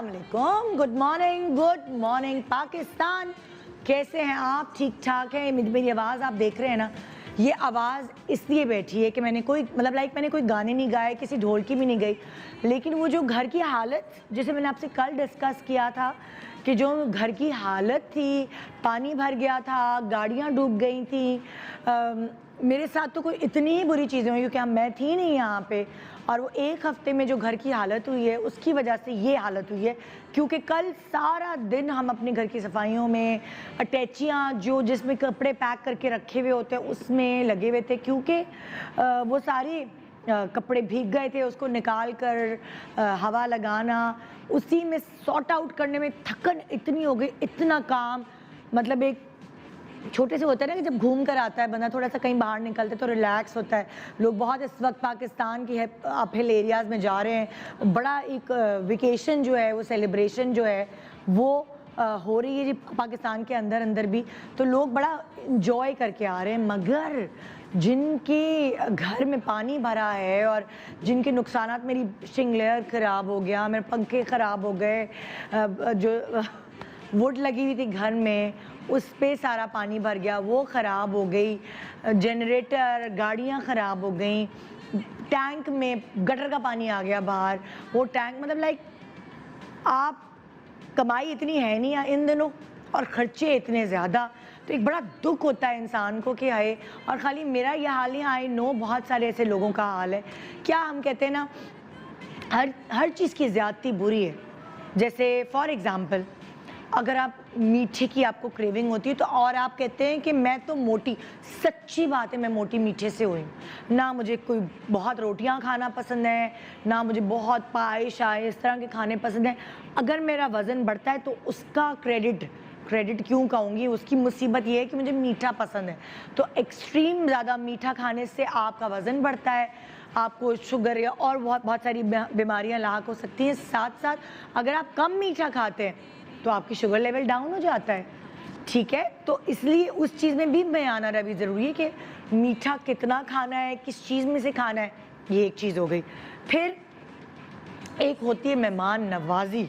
अस्सलाम वालेकुम, good morning Pakistan. कैसे हैं आप? ठीक ठाक हैं? मेरी आवाज़ आप देख रहे हैं ना, ये आवाज़ इसलिए बैठी है कि मैंने कोई मैंने कोई गाने नहीं गाए, किसी ढोल की भी नहीं गई, लेकिन वो जो घर की हालत, जैसे मैंने आपसे कल डिस्कस किया था कि जो घर की हालत थी, पानी भर गया था, गाड़ियाँ डूब गई थी। मेरे साथ तो कोई इतनी ही बुरी चीज़ें हुई क्योंकि मैं थी नहीं यहाँ पे, और वो एक हफ्ते में जो घर की हालत हुई है उसकी वजह से ये हालत हुई है। क्योंकि कल सारा दिन हम अपने घर की सफाइयों में, अटैचियाँ जो जिसमें कपड़े पैक करके रखे हुए होते हैं उसमें लगे हुए थे, क्योंकि वो सारे कपड़े भीग गए थे, उसको निकाल कर हवा लगाना, उसी में सॉर्ट आउट करने में थकन इतनी हो गई, इतना काम। मतलब एक छोटे से होता है ना कि जब घूम कर आता है बंदा, थोड़ा सा कहीं बाहर निकलते तो रिलैक्स होता है। लोग बहुत इस वक्त पाकिस्तान की है अपहिल एरियाज़ में जा रहे हैं, बड़ा एक वेकेशन जो है, वो सेलिब्रेशन जो है वो हो रही है जी पाकिस्तान के अंदर अंदर भी, तो लोग बड़ा इंजॉय करके आ रहे हैं। मगर जिनके घर में पानी भरा है और जिनके नुकसानात, मेरी शिंग लेयर ख़राब हो गया, मेरे पंखे ख़राब हो गए, जो वुड लगी हुई थी घर में उस पे सारा पानी भर गया, वो ख़राब हो गई, जनरेटर, गाड़ियाँ ख़राब हो गई, टैंक में गटर का पानी आ गया बाहर, वो टैंक मतलब आप कमाई इतनी है नहीं इन दिनों और ख़र्चे इतने ज़्यादा, तो एक बड़ा दुख होता है इंसान को कि हाय। और ख़ाली मेरा ये हाल ही, आई नो बहुत सारे ऐसे लोगों का हाल है। क्या हम कहते हैं ना, हर चीज़ की ज़्यादती बुरी है। जैसे फॉर एग्ज़ाम्पल, अगर आप मीठे की आपको क्रेविंग होती है तो, और आप कहते हैं कि मैं तो मोटी, सच्ची बात है मैं मोटी मीठे से हुई, ना मुझे कोई बहुत रोटियां खाना पसंद है, ना मुझे बहुत पाए शाए इस तरह के खाने पसंद हैं। अगर मेरा वज़न बढ़ता है तो उसका क्रेडिट क्यों कहूँगी, उसकी मुसीबत ये है कि मुझे मीठा पसंद है। तो एक्सट्रीम ज़्यादा मीठा खाने से आपका वज़न बढ़ता है, आपको शुगर या और बहुत सारी बीमारियाँ लाक हो सकती हैं। साथ साथ अगर आप कम मीठा खाते हैं तो आपकी शुगर लेवल डाउन हो जाता है, ठीक है। तो इसलिए उस चीज़ में भी बयान रवि ज़रूरी है कि मीठा कितना खाना है, किस चीज़ में से खाना है, ये एक चीज़ हो गई। फिर एक होती है मेहमान नवाजी।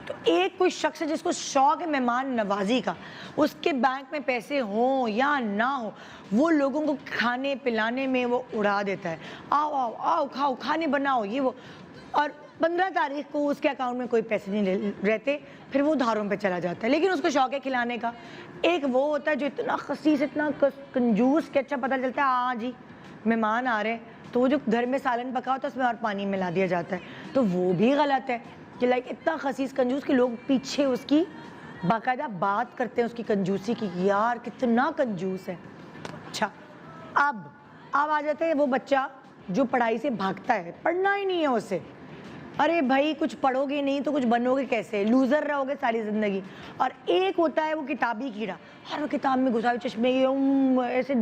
तो एक कोई शख्स है जिसको शौक है मेहमान नवाजी का, उसके बैंक में पैसे हों या ना हो, वो लोगों को खाने पिलाने में वो उड़ा देता है। आओ आओ आओ, खाओ, खाने बनाओ, ये वो। और 15 तारीख को उसके अकाउंट में कोई पैसे नहीं रहते, फिर वो उधारों पे चला जाता है, लेकिन उसको शौक है खिलाने का। एक वो होता है जो इतना खसीस, इतना कंजूस कि अच्छा पता चलता है हाँ जी मेहमान आ रहे हैं, तो वो जो घर में सालन पका होता है उसमें और पानी मिला दिया जाता है, तो वो भी गलत है कि इतना खसीस कंजूस कि लोग पीछे उसकी बाकायदा बात करते हैं उसकी कंजूसी की, यार कितना कंजूस है। अच्छा, अब आ जाते हैं वो बच्चा जो पढ़ाई से भागता है, पढ़ना ही नहीं है उसे। अरे भाई कुछ पढ़ोगे नहीं तो कुछ बनोगे कैसे, लूज़र रहोगे सारी ज़िंदगी। और एक होता है वो किताबी कीड़ा, हर किताब में घुसा हुआ, चश्मे ऐसे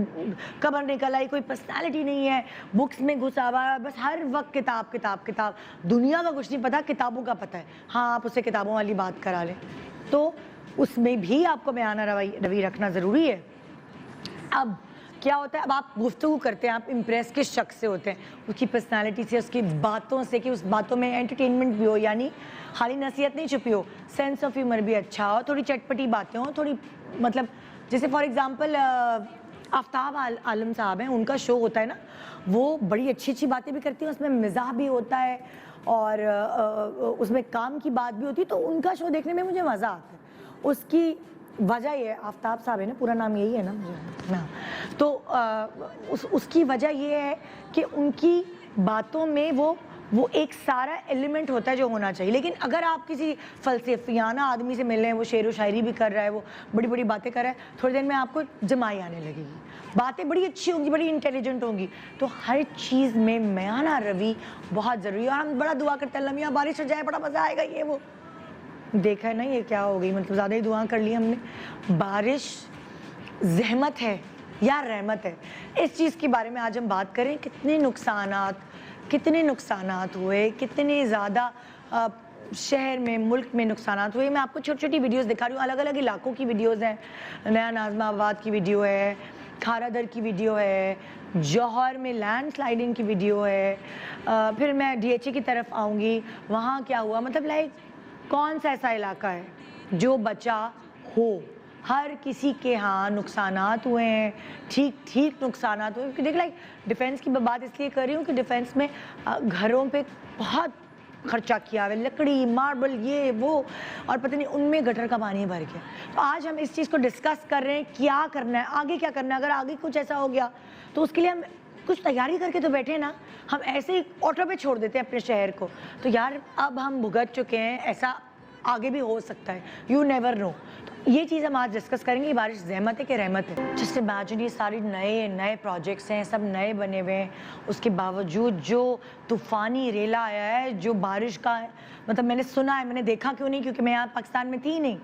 कमर निकल आई, कोई पर्सनालिटी नहीं है, बुक्स में घुसा हुआ, बस हर वक्त किताब किताब किताब, दुनिया का कुछ नहीं पता, किताबों का पता है। हाँ, आप उससे किताबों वाली बात करा लें तो उसमें भी आपको बयाना रवि रखना ज़रूरी है। अब क्या होता है, अब आप गुफ्तगू करते हैं, आप इम्प्रेस किस शख्स से होते हैं, उसकी पर्सनालिटी से, उसकी बातों से, कि उस बातों में एंटरटेनमेंट भी हो, यानी खाली नसीहत नहीं छुपी हो, सेंस ऑफ ह्यूमर भी अच्छा हो, थोड़ी चटपटी बातें हो, थोड़ी मतलब जैसे फॉर एग्जांपल आफ्ताब आलम साहब हैं, उनका शो होता है ना, वो बड़ी अच्छी अच्छी बातें भी करती हैं, उसमें मिजाह भी होता है और उसमें काम की बात भी होती है, तो उनका शो देखने में मुझे मज़ा आता है। उसकी वजह ये है, आफ्ताब साहब है ना, पूरा नाम यही है ना मुझे ना, तो उसकी वजह ये है कि उनकी बातों में वो एक सारा एलिमेंट होता है जो होना चाहिए। लेकिन अगर आप किसी फलसफियाना आदमी से मिल रहे हैं, वो शेर व शायरी भी कर रहा है, वो बड़ी बड़ी बातें कर रहा है, थोड़ी देर में आपको जमाई आने लगेगी, बातें बड़ी अच्छी होंगी, बड़ी इंटेलिजेंट होंगी। तो हर चीज़ में बयाना रवि बहुत ज़रूरी है। और हम बड़ा दुआ करते हैं अल्लाह मियां बारिश हो जाए, बड़ा मज़ा आएगा, ये वो। देखा है ना ये क्या हो गई, मतलब ज़्यादा ही दुआ कर ली हमने। बारिश ज़हमत है या रहमत है, इस चीज़ के बारे में आज हम बात करें। कितने नुकसानात हुए, कितने ज़्यादा शहर में, मुल्क में नुकसानात हुए। मैं आपको छोटी छोटी वीडियोस दिखा रही हूँ, अलग अलग इलाकों की वीडियोस हैं। नया नाज़माबाद की वीडियो है, खारादर की वीडियो है, जौहर में लैंड स्लाइडिंग की वीडियो है, फिर मैं DHA की तरफ आऊँगी, वहाँ क्या हुआ, मतलब कौन सा ऐसा इलाका है जो बचा हो? हर किसी के यहाँ नुकसानात हुए हैं, ठीक नुकसानात हुए, क्योंकि देख लाइक डिफेंस की बात इसलिए कर रही हूँ कि डिफेंस में घरों पे बहुत खर्चा किया है, लकड़ी, मार्बल, ये वो, और पता नहीं उनमें गटर का पानी भर गया। तो आज हम इस चीज़ को डिस्कस कर रहे हैं, क्या करना है, आगे क्या करना है। अगर आगे कुछ ऐसा हो गया तो उसके लिए हम कुछ तैयारी करके तो बैठे ना, हम ऐसे ही ऑटो पे छोड़ देते हैं अपने शहर को। तो यार अब हम भुगत चुके हैं, ऐसा आगे भी हो सकता है, यू नेवर नो। तो ये चीज़ हम आज डिस्कस करेंगे, ये बारिश ज़हमत है कि रहमत है। जस्ट इमेजिन ये सारी नए प्रोजेक्ट्स हैं, सब नए बने हुए हैं, उसके बावजूद जो तूफ़ानी रेला आया है, जो बारिश का है, मतलब मैंने सुना है, मैंने देखा क्यों नहीं, क्योंकि मैं यहाँ पाकिस्तान में थी नहीं,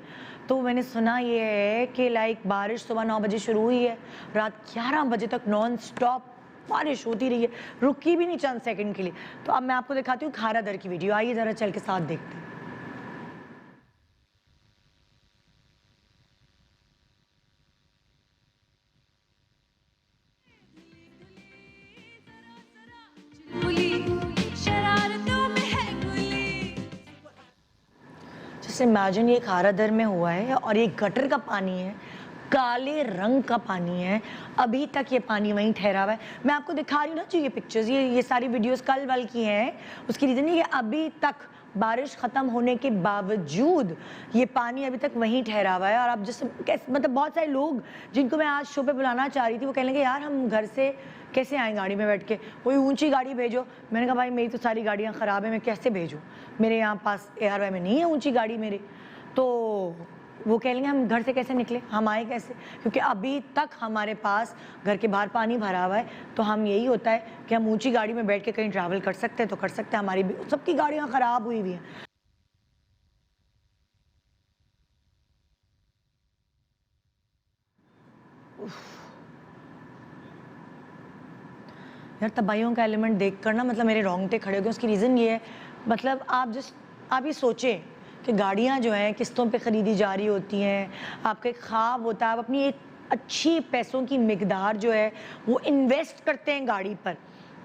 तो मैंने सुना ये है कि लाइक बारिश सुबह 9 बजे शुरू हुई है, रात 11 बजे तक नॉन स्टॉप बारिश होती रही है, रुकी भी नहीं चंद सेकंड के लिए। तो अब मैं आपको दिखाती हूँ खारा दर की वीडियो, आइए ज़रा चल के साथ देखते हैं। जैसे इमेजिन ये खारा दर में हुआ है और ये गटर का पानी है, काले रंग का पानी है, अभी तक ये पानी वहीं ठहरा हुआ है। मैं आपको दिखा रही हूँ ना जो ये पिक्चर्स, ये सारी वीडियोस कल वल की हैं, उसकी रीज़न ये अभी तक बारिश ख़त्म होने के बावजूद ये पानी अभी तक वहीं ठहरा हुआ है। और अब जैसे मतलब बहुत सारे लोग जिनको मैं आज शो पे बुलाना चाह रही थी, वो कहने लगे यार हम घर से कैसे आए गाड़ी में बैठ के, कोई ऊंची गाड़ी भेजो। मैंने कहा भाई मेरी तो सारी गाड़ियाँ ख़राब है, मैं कैसे भेजूँ, मेरे यहाँ पास ARY में नहीं है ऊंची गाड़ी मेरे। तो वो कह लेंगे हम घर से कैसे निकले, हम आए कैसे, क्योंकि अभी तक हमारे पास घर के बाहर पानी भरा हुआ है। तो हम यही होता है कि हम ऊंची गाड़ी में बैठ के कहीं ट्रैवल कर सकते हैं तो कर सकते हैं, हमारी भी सबकी गाड़ियाँ ख़राब हुई हुई हैं। यार तबाहियों का एलिमेंट देख कर ना मतलब मेरे रोंगटे खड़े हो गए। उसकी रीज़न ये है, मतलब आप ये सोचें कि गाड़ियाँ जो हैं किस्तों पे ख़रीदी जा रही होती हैं, आपका एक ख्वाब होता है, आप अपनी एक अच्छी पैसों की मिकदार जो है वो इन्वेस्ट करते हैं गाड़ी पर।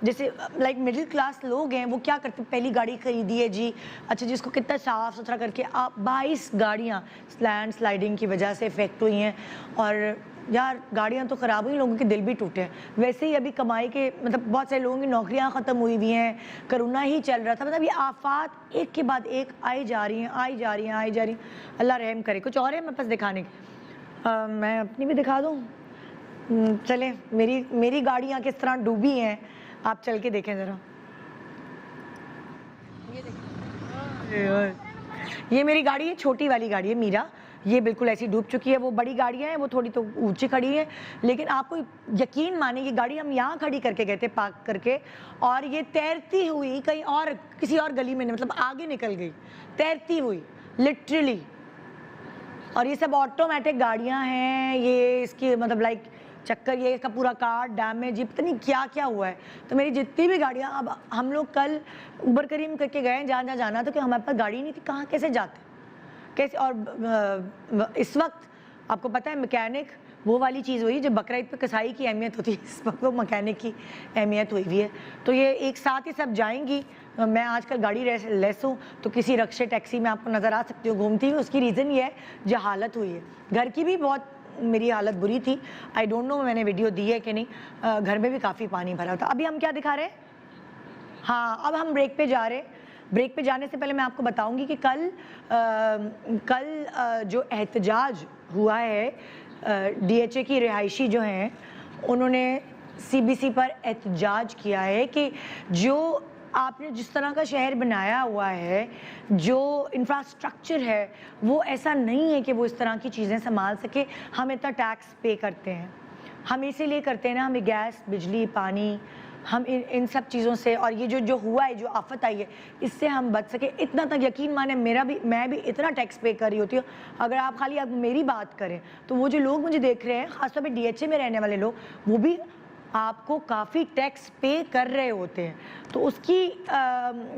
जैसे लाइक मिडिल क्लास लोग हैं, वो क्या करते हैं, पहली गाड़ी खरीदी है जी, अच्छा जिसको कितना साफ़ सुथरा करके आप 22 गाड़ियाँ लैंड स्लाइडिंग की वजह से इफेक्ट हुई हैं, और यार गाड़ियाँ तो ख़राब हुई, लोगों के दिल भी टूटे हैं। वैसे ही अभी कमाई के मतलब बहुत सारे लोगों की नौकरियाँ ख़त्म हुई हुई हैं, कोरोना ही चल रहा था, मतलब ये आफात एक के बाद एक आई जा रही हैं। अल्लाह रहम करे। कुछ और है मेरे पास दिखाने के? मैं अपनी भी दिखा दूँ? चलें, मेरी गाड़ियाँ किस तरह डूबी हैं, आप चल के देखें ज़रा। ये मेरी गाड़ी है, छोटी वाली गाड़ी है मीरा, ये बिल्कुल ऐसी डूब चुकी है। वो बड़ी गाड़ियाँ हैं वो थोड़ी तो ऊंची खड़ी है, लेकिन आपको यकीन माने ये गाड़ी हम यहाँ खड़ी करके गए थे पार्क करके, और ये तैरती हुई कहीं और किसी और गली में मतलब आगे निकल गई, तैरती हुई लिटरली। और ये सब ऑटोमेटिक गाड़ियाँ हैं, ये इसकी मतलब लाइक चक्कर, ये इसका पूरा कार डैमेज, ये पता नहीं क्या क्या हुआ है। तो मेरी जितनी भी गाड़ियाँ, अब हम लोग कल उबर करीम करके गए जहाँ जाना था, कि हमारे पास गाड़ी नहीं थी, कहाँ कैसे जाते कैसे। और इस वक्त आपको पता है मैकेनिक वो वाली चीज़ हुई जब बकरा ईद पे कसाई की अहमियत होती है, इस वक्त वो मैकेनिक की अहमियत हुई हुई है। तो ये एक साथ ही सब जाएंगी। मैं आजकल गाड़ी लेस हूँ तो किसी रक्शे टैक्सी में आपको नज़र आ सकती हूँ घूमती हुई। उसकी रीज़न ये है जहालत हुई है, घर की भी बहुत मेरी हालत बुरी थी। आई डोंट नो मैंने वीडियो दी है कि नहीं, घर में भी काफ़ी पानी भरा था। अभी हम क्या दिखा रहे हैं? हाँ, अब हम ब्रेक पे जा रहे हैं। ब्रेक पे जाने से पहले मैं आपको बताऊंगी कि कल जो एहतजाज हुआ है, DHA की रिहायशी जो हैं उन्होंने CBC पर एहतजाज किया है कि जो आपने जिस तरह का शहर बनाया हुआ है, जो इंफ्रास्ट्रक्चर है, वो ऐसा नहीं है कि वो इस तरह की चीज़ें संभाल सके। हम इतना टैक्स पे करते हैं, हम इसीलिए करते हैं ना, हमें गैस, बिजली, पानी, हम इन सब चीज़ों से, और ये जो हुआ है, जो आफत आई है, इससे हम बच सके। इतना तक यकीन माने मैं भी इतना टैक्स पे कर रही होती हूँ। अगर आप खाली अब मेरी बात करें तो वो जो लोग मुझे देख रहे हैं, ख़ासतौर पे DHA में रहने वाले लोग, वो भी आपको काफ़ी टैक्स पे कर रहे होते हैं। तो उसकी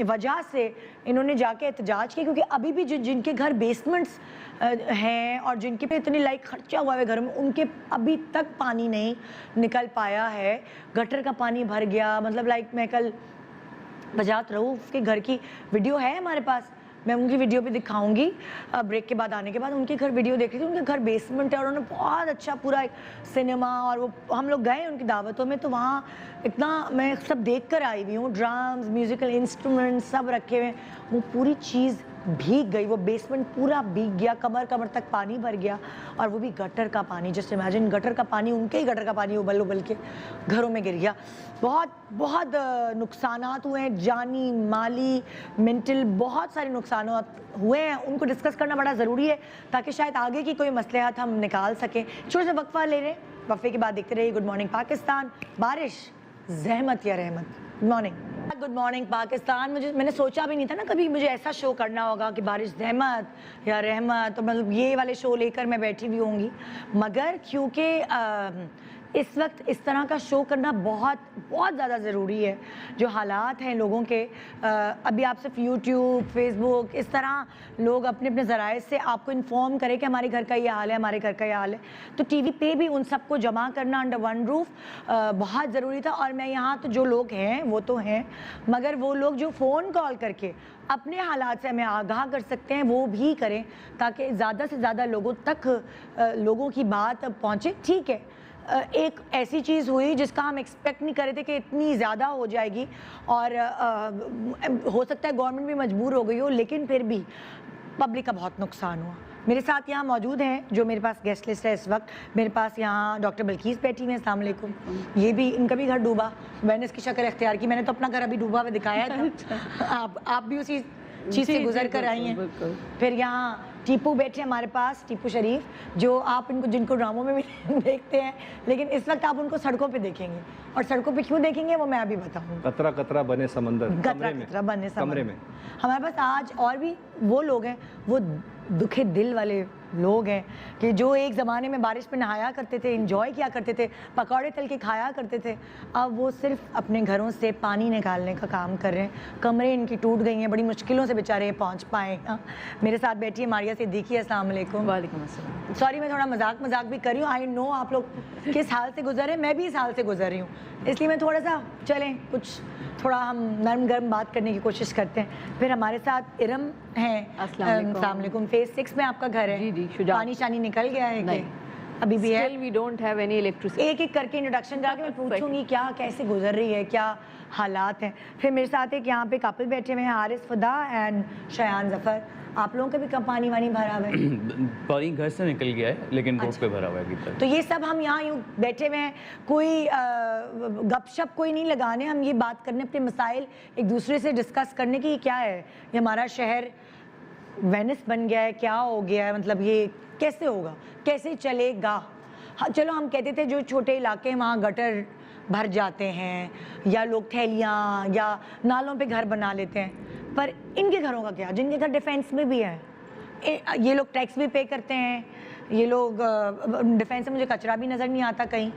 वजह से इन्होंने जाके एहतजाज किया, क्योंकि अभी भी जिनके घर बेसमेंट्स हैं और जिनके पे इतनी लाइक खर्चा हुआ है घर में, उनके अभी तक पानी नहीं निकल पाया है। गटर का पानी भर गया, मतलब लाइक मैं कल बजात रहूँ उसके घर की वीडियो है हमारे पास, मैं उनकी वीडियो भी दिखाऊंगी ब्रेक के बाद, आने के बाद। उनके घर वीडियो देख रही थी, उनके घर बेसमेंट है और उन्होंने बहुत अच्छा पूरा एक सिनेमा, और वो हम लोग गए उनकी दावतों में, तो वहाँ इतना मैं सब देख कर आई हुई हूँ, ड्रम्स, म्यूजिकल इंस्ट्रूमेंट्स सब रखे हुए हैं। वो पूरी चीज़ भीग गई, वो बेसमेंट पूरा भीग गया, कमर कमर तक पानी भर गया, और वो भी गटर का पानी। जस्ट इमेजिन, गटर का पानी, उनके ही गटर का पानी उबल उबल के घरों में गिर गया। बहुत बहुत नुकसानात हुए हैं, जानी, माली, मेंटल, बहुत सारे नुकसानात हुए हैं। उनको डिस्कस करना बड़ा ज़रूरी है ताकि शायद आगे की कोई मसलहत हम निकाल सकें। छोटा सा वक्फा ले रहे हैं, वक्फे के बाद देखते रहिए गुड मॉर्निंग पाकिस्तान। बारिश, ज़हमत या रहमत? Good morning, good morning Pakistan. मैंने सोचा भी नहीं था ना कभी मुझे ऐसा शो करना होगा कि बारिश रहमत या रहमत, तो मतलब ये वाले शो लेकर मैं बैठी भी होंगी, मगर क्योंकि इस वक्त इस तरह का शो करना बहुत बहुत ज़्यादा ज़रूरी है। जो हालात हैं लोगों के, अभी आप सिर्फ यूट्यूब, फेसबुक, इस तरह लोग अपने अपने ज़राए से आपको इन्फॉर्म करें कि हमारे घर का ये हाल है, हमारे घर का ये हाल है, तो टीवी पे भी उन सबको जमा करना अंडर वन रूफ बहुत ज़रूरी था। और मैं यहाँ तो जो लोग हैं वो तो हैं, मगर वो लोग जो फ़ोन कॉल करके अपने हालात से हमें आगाह कर सकते हैं वो भी करें, ताकि ज़्यादा से ज़्यादा लोगों तक लोगों की बात पहुँचे। ठीक है, एक ऐसी चीज़ हुई जिसका हम एक्सपेक्ट नहीं कर रहे थे कि इतनी ज़्यादा हो जाएगी, और हो सकता है गवर्नमेंट भी मजबूर हो गई हो, लेकिन फिर भी पब्लिक का बहुत नुकसान हुआ। मेरे साथ यहाँ मौजूद हैं, जो मेरे पास गेस्ट लिस्ट है इस वक्त, मेरे पास यहाँ डॉक्टर बल्कीस बैठी हुई हैं। अस्सलाम वालेकुम। ये भी, इनका भी घर डूबा, वेनिस की शक्ल इख्तियार की। मैंने तो अपना घर अभी डूबा हुआ दिखाया था। आप भी उसी चीज़ से गुजर कर आई हैं। फिर यहाँ टीपू बैठे हमारे पास, टीपू शरीफ, जो आप जिनको ड्रामों में भी देखते हैं, लेकिन इस वक्त आप उनको सड़कों पे देखेंगे, और सड़कों पे क्यों देखेंगे वो मैं अभी बताऊंगी। कतरा कतरा बने समंदर, कतरा कतरा बने कमरे में। हमारे पास आज और भी वो लोग हैं, वो दुखे दिल वाले लोग हैं कि जो एक ज़माने में बारिश में नहाया करते थे, एंजॉय किया करते थे, पकौड़े तल के खाया करते थे, अब वो सिर्फ अपने घरों से पानी निकालने का काम कर रहे हैं। कमरे इनकी टूट गई हैं, बड़ी मुश्किलों से बेचारे पहुंच पाए। मेरे साथ बैठी है मारिया सिद्दीकी। अस्सलाम वालेकुम। वालेकुम अस्सलाम। सॉरी मैं थोड़ा मजाक भी कर रही हूँ, आई नो आप लोग किस हाल से गुजर रहे हैं, मैं भी इस हाल से गुजर रही हूँ, इसलिए मैं थोड़ा सा चलें कुछ थोड़ा हम नरम गरम बात करने की कोशिश करते हैं। फिर हमारे साथ इरम हैं। अस्सलाम वालेकुम। फेज 6 में आपका घर है? जी शुजा। पानी शानी निकल गया है कि अभी भी है? We don't have any electricity. एक एक करके इंट्रोडक्शन जाके मैं पूछूंगी क्या कैसे गुजर रही है, क्या हालात हैं। फिर मेरे साथ एक यहाँ पे कपल बैठे हुए हैं, हारिस फुदा एंड शयान जफर। आप लोगों का भी पानी वानी भरा हुआ है? पानी घर से निकल गया है, लेकिन रोड पे भरा हुआ है अभी तक। तो ये सब हम यहाँ यूँ बैठे हुए हैं, कोई गपशप कोई नहीं लगाने, हम ये बात करने, अपने मसाइल एक दूसरे से डिस्कस करने की। क्या है ये हमारा शहर वेनिस बन गया है, क्या हो गया है, मतलब ये कैसे होगा, कैसे चलेगा? हाँ चलो हम कहते थे जो छोटे इलाके हैं वहाँ गटर भर जाते हैं, या लोग थैलियाँ या नालों पे घर बना लेते हैं, पर इनके घरों का क्या, जिनके घर डिफेंस में भी है? ये लोग टैक्स भी पे करते हैं, ये लोग डिफेंस से मुझे कचरा भी नज़र नहीं आता कहीं,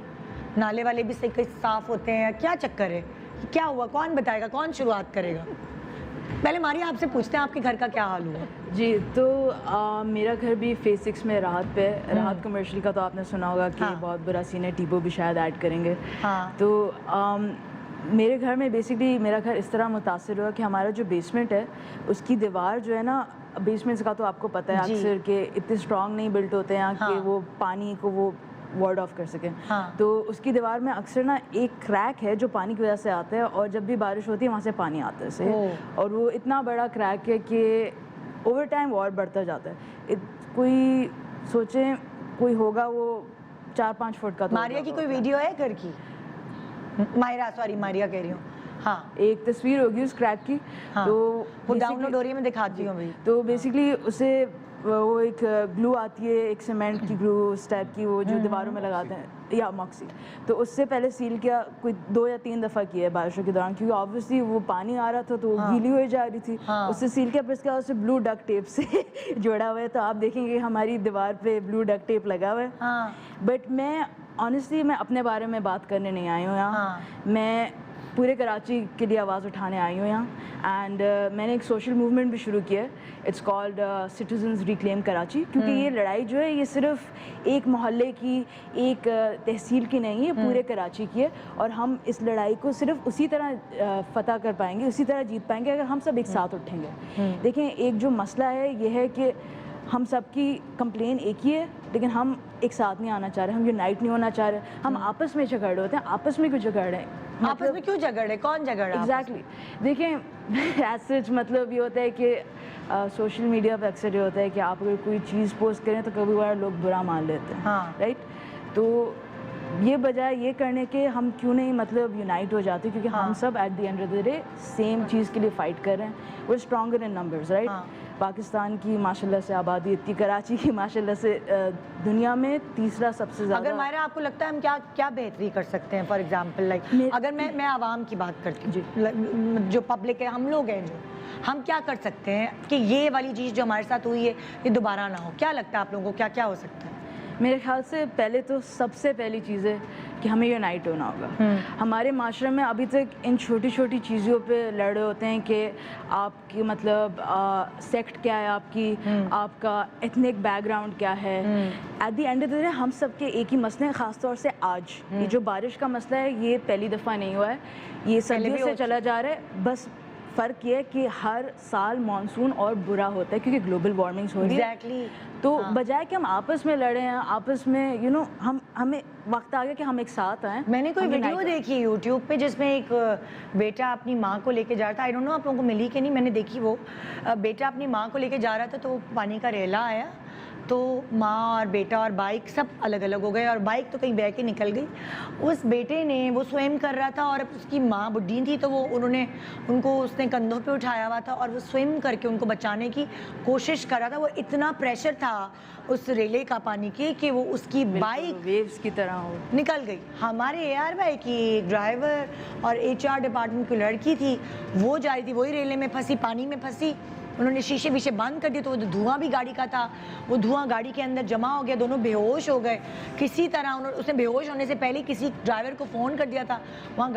नाले वाले भी सही साफ़ होते हैं, क्या चक्कर है, क्या हुआ, कौन बताएगा, कौन शुरुआत करेगा? पहले मारिया आपसे पूछते हैं आपके घर का क्या हाल हुआ? जी तो मेरा घर भी फेज 6 में राहत पे। राहत कमर्शियल का तो आपने सुना होगा कि बहुत बुरा सीन है, टीपो भी शायद ऐड करेंगे। तो मेरे घर में बेसिकली मेरा घर इस तरह मुतासिर हुआ कि हमारा जो बेसमेंट है उसकी दीवार जो है ना, बेसमेंट्स का तो आपको पता है अक्सर कि इतने स्ट्रॉन्ग नहीं बिल्ट होते हैं कि वो पानी को वो वार्ड ऑफ कर सकें। तो उसकी दीवार में अक्सर ना एक क्रैक है जो पानी की वजह से आता है, और जब भी बारिश होती है वहाँ से पानी आता है से, और वो इतना बड़ा क्रैक है कि ओवर टाइम और बढ़ता जाता है। कोई सोचें कोई होगा वो 4-5 फुट का। तो मारिया की कोई वीडियो है घर की? मारिया कह रही हूँ। हाँ एक तस्वीर होगी उस क्रैक की। तो वो डाउनलोड हो रही है, मैं दिखाती हूँ अभी। तो बेसिकली उसे वो एक ग्लू आती है, एक सीमेंट की ग्लू उस टाइप की, वो जो दीवारों में लगाते हैं, या मॉक्सी, तो उससे पहले सील किया कोई 2 या 3 दफ़ा किया है बारिशों के दौरान, क्योंकि ऑब्वियसली वो पानी आ रहा था तो गीली हो जा रही थी। उससे सील किया, फिर इसके बाद उसे ब्लू डक टेप से जोड़ा हुआ है। तो आप देखेंगे हमारी दीवार पे ब्लू डक टेप लगा हुआ है। बट मैं ऑनेस्टली मैं अपने बारे में बात करने नहीं आई हूँ यहाँ। मैं پورے کراچی کے لیے آواز اٹھانے آئی ہوں یہاں. اینڈ میں نے ایک سوشل موومنٹ بھی شروع کیا ہے, it's called citizens reclaim Karachi, کیونکہ یہ لڑائی جو ہے یہ صرف ایک محلے کی, ایک تحصیل کی نہیں ہے, پورے کراچی کی ہے. اور ہم اس لڑائی کو صرف اسی طرح فتح کر پائیں گے, اسی طرح جیت پائیں گے اگر ہم سب ایک ساتھ اٹھیں گے. دیکھیں ایک جو مسئلہ ہے یہ ہے کہ ہم سب کی کمپلین ایک ہی ہے, لیکن ہم ایک ساتھ نہیں آنا چاہ رہے, ہم یونائٹ نہیں ہونا چاہ رہے, ہم آپس میں جھگڑ رہے ہوتے ہیں. آپس میں کیوں جھگڑ رہے ہیں؟ آپس میں کیوں جھگڑ رہے, کون جھگڑ رہا ہے؟ ایگزیکٹلی. دیکھیں ایز سچ مطلب یہ ہوتا ہے کہ سوشل میڈیا پہ اکثر یہ ہوتا ہے کہ آپ اگر کوئی چیز پوسٹ کریں تو کبھی بار لوگ برا مان لیتے ہیں, رائٹ. تو یہ بجائے یہ کرنے کے ہم کیوں نہیں مطلب یونائٹ ہو جاتے, کیونکہ ہم سب at the end of the day same چیز کے لیے فائٹ کر رہے ہیں. وہ stronger in numbers, right. Pakistan کی ماشاء اللہ سے آبادی اتنی, کراچی کی ماشاء اللہ سے دنیا میں تیسرا سب سے زیادہ. اگر مائرہ آپ کو لگتا ہے ہم کیا بہتری کر سکتے ہیں؟ فار ایگزامپل لائک اگر میں عوام کی بات کرتی ہوں, جو پبلک ہے, ہم لوگ ہیں, جو ہم کیا کر سکتے ہیں کہ یہ والی چیز جو ہمارے ساتھ ہوئی ہے یہ دوبارہ نہ ہو؟ کیا لگتا ہے آپ لوگوں کو کیا ہو سکتا ہے؟ میرے خیال سے پہلے تو سب سے پہلی چیز ہے کہ ہمیں یونائٹ ہونا ہوگا. ہمارے معاشرے میں ابھی تک ان چھوٹی چھوٹی چیزوں پہ لڑ رہے ہوتے ہیں کہ آپ کی مطلب سیکٹ کیا ہے, آپ کا ایتھنک بیک گراؤنڈ کیا ہے. At the end of the day ہم سب کے ایک ہی مسئلے ہیں, خاص طور سے آج یہ جو بارش کا مسئلہ ہے یہ پہلی دفعہ نہیں ہوا ہے, یہ صدیوں سے چلا جا رہا ہے. بس فرق یہ ہے کہ ہر سال مانسون اور برا ہوتا ہے کیونکہ گلوبل وارمنگ ہو رہی ہے. تو بجائے کہ ہم آپس میں لڑیں ہیں, آپس میں ہمیں وقت آ گیا کہ ہم ایک ساتھ آئیں. میں نے کوئی ویڈیو دیکھی یوٹیوب پہ جس میں ایک بیٹا اپنی ماں کو لے کے جا رہا تھا, آئی ڈونٹ نو آپ لوگوں کو ملی کہ نہیں, میں نے دیکھی. وہ بیٹا اپنی ماں کو لے کے جا رہا تھا تو پانی کا ریلا آیا, تو ماں اور بیٹا اور بائک سب الگ الگ ہو گئے, اور بائک تو کہیں بہ کے نکل گئی. اس بیٹے نے, وہ سوئم کر رہا تھا اور اس کی ماں بڈھی تھی, تو وہ ان کو اس نے کندھوں پہ اٹھایا ہوا تھا اور وہ سوئم کر کے ان کو بچانے کی کوشش کر رہا تھا. وہ اتنا پریشر تھا اس ریلے کا پانی کے کہ وہ اس کی بائک ویوز کی طرح نکل گئی. ہمارے اے آر وائی کی ڈرائیور اور HR ڈپارٹمنٹ کی لڑکی تھی, وہ جا رہی تھی, وہی ریلے میں پھنسی, پانی میں پھنسی. انہوں نے شیشے ویشے بند کر دیے تو وہ دھواں بھی گاڑی کا تھا, وہ دھواں گاڑی کے اندر جمع ہو گیا, دونوں بے ہوش ہو گئے. کسی طرح اس نے بے ہوش ہونے سے پہلے کسی ڈرائیور کو فون کر دیا تھا, وہاں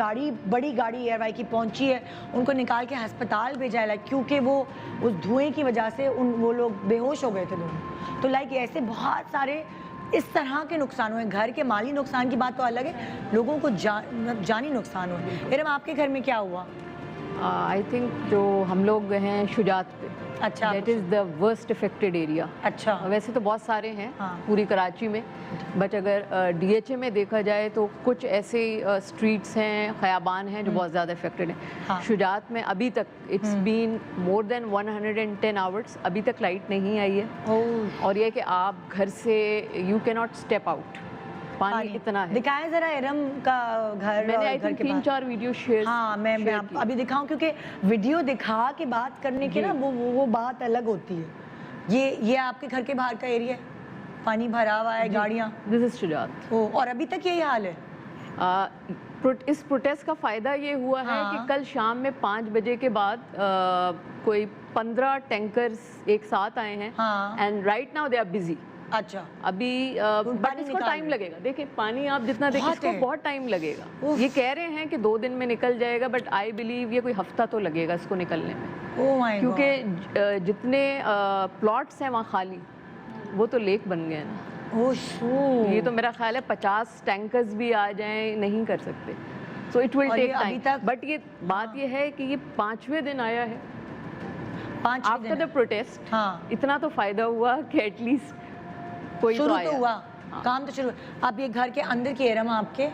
بڑی گاڑی اے آر وائی کی پہنچی ہے, ان کو نکال کے ہسپتال بھیجا ہے, کیونکہ وہ اس دھوئیں کی وجہ سے وہ لوگ بے ہوش ہو گئے تھے دونوں. تو ایسے بہت سارے اس طرح کے نقصان ہوئے. گھر کے مالی نقصان کی بات تو الگ ہے, لوگوں کو جانی نقصان ہوئے. ارم آپ کے گھر میں کیا ہوا؟ آئی تھنک جو ہم لوگ ہیں شجاعت پہ, اچھا, that is the worst affected area. اچھا, ویسے تو بہت سارے ہیں پوری کراچی میں, بٹ اگر DHA میں دیکھا جائے تو کچھ ایسے اسٹریٹس ہیں, خیابان ہیں جو بہت زیادہ افیکٹڈ ہیں. شجاعت میں ابھی تک it's been more then 110 hours, ابھی تک لائٹ نہیں آئی ہے. اور یہ کہ آپ گھر سے یو کی ناٹ اسٹیپ آؤٹ, پانی اتنا ہے. دکھائیں ذرا ارم کا گھر, میں نے 3-4 ویڈیو شیئر. ہاں میں ابھی دکھاؤں, کیونکہ ویڈیو دکھا کے بات کرنے کی نا وہ بات الگ ہوتی ہے. یہ آپ کے گھر کے باہر کا ایریا ہے, پانی بھرا ہوا ہے, گاڑیاں. دس از شجاعت. اور ابھی تک یہی حال ہے. اس پروٹیسٹ کا فائدہ یہ ہوا ہے کہ کل شام میں 5 بجے کے بعد کوئی 15 ٹینکرز ایک ساتھ آئے ہیں, and right now they are busy. اچھا, ابھی بٹ اس کو ٹائم لگے گا. دیکھیں پانی آپ جتنا دیکھیں اس کو بہت ٹائم لگے گا. یہ کہہ رہے ہیں کہ 2 دن میں نکل جائے گا, بٹ آئی بلیو یہ کوئی ہفتہ تو لگے گا اس کو نکلنے میں, کیونکہ جتنے پلاٹس ہیں وہاں خالی, وہ تو لیک بن گئے نا. یہ تو میرا خیال ہے 50 ٹینکرز بھی آ جائیں نہیں کر سکتے. So it will take time. But یہ بات یہ ہے کہ یہ 5ویں دن آیا ہے آفٹر دا پروٹیسٹ. اتنا تو فائدہ ہوا کہ ایٹ لیسٹ کوئی شروع تو ہوا, کام تو شروع. اب یہ گھر کے اندر کی ارم آپ کے,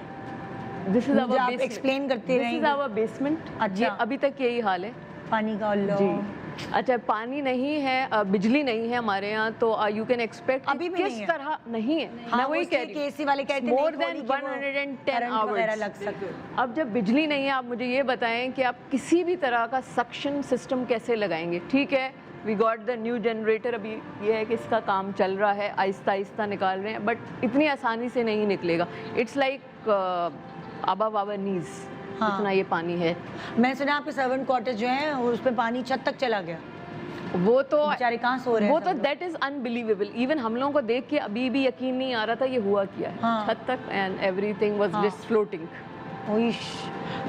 دس از آور ایکسپلین کرتے رہیں, دس از آور بیسمنٹ. ابھی تک یہی حال ہے پانی کا. جی اچھا, پانی نہیں ہے, بجلی نہیں ہے ہمارے یہاں, تو یو کین ایکسپیکٹ کس طرح نہیں ہے. میں وہی کہہ رہی ہوں, مور دین 110 آورس. اب جب بجلی نہیں ہے, آپ مجھے یہ بتائیں کہ آپ کسی بھی طرح کا سکشن سسٹم کیسے لگائیں گے. ٹھیک ہے, we got the new generator, ابھی یہ ہے کہ اس کا کام چل رہا ہے, آہستہ آہستہ نکال رہے ہیں, بٹ اتنی آسانی سے نہیں نکلے گا. اٹس لائک ابو آور نیز اتنا یہ پانی ہے. میں سنا آپ کے سرونٹ کوارٹر جو ہیں اس پہ پانی چھت تک چلا گیا. وہ تو بیچارے کہاں سو رہے ہیں, وہ تو دیٹ از انبلیویبل. ایون ہم لوگوں کو دیکھ کے ابھی بھی یقین نہیں آ رہا تھا یہ ہوا کیا ہے چھت تک, and every thing was just floating.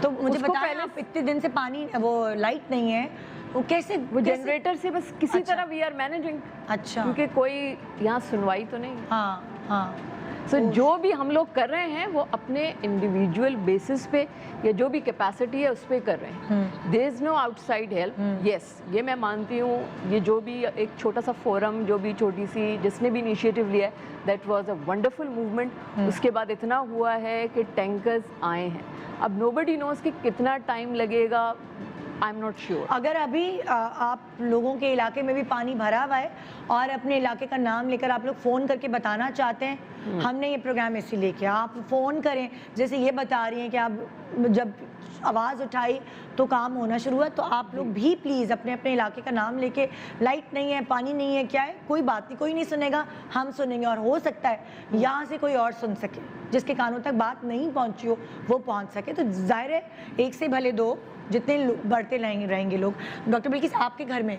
تو مجھے بتائیں آپ اتنے دن سے پانی وہ لائٹ نہیں ہے وہ کیسے وہ جنریٹر سے بس کسی طرح وی آر مینیجنگ. اچھا کیونکہ کوئی یہاں سنوائی تو نہیں. ہاں ہاں سو جو بھی ہم لوگ کر رہے ہیں وہ اپنے انڈیویجول بیسس پہ یا جو بھی کیپیسٹی ہے اس پہ کر رہے ہیں. دیر از نو آؤٹ سائڈ ہیلپ. یس یہ میں مانتی ہوں یہ جو بھی ایک چھوٹا سا فورم جو بھی چھوٹی سی جس نے بھی انیشیٹو لیا ہے that was a wonderful movement. اس کے بعد اتنا ہوا ہے کہ ٹینکرز آئے ہیں. اب نو بڈی نوز کہ کتنا ٹائم لگے گا. I am not sure. اگر ابھی آپ لوگوں کے علاقے میں بھی پانی بھرا ہوا ہے اور اپنے علاقے کا نام لے کر آپ لوگ فون کر کے بتانا چاہتے ہیں, ہم نے یہ پروگرام اسی لے کے آپ فون کریں. جیسے یہ بتا رہی ہیں کہ آپ جب آواز اٹھائی تو کام ہونا شروع ہوا, تو آپ لوگ بھی پلیز اپنے اپنے علاقے کا نام لے کے لائٹ نہیں ہے پانی نہیں ہے کیا ہے کوئی بات نہیں, کوئی نہیں سنے گا, ہم سنیں گے. اور ہو سکتا ہے یہاں سے کوئی اور سن سکے جس کے کانوں تک بات نہیں پہنچی ہو وہ پہنچ سکے. تو ظاہر ہے ایک سے بھلے دو جتنے بڑھتے رہیں گے لوگ. ڈاکٹر بلقیس آپ کے گھر میں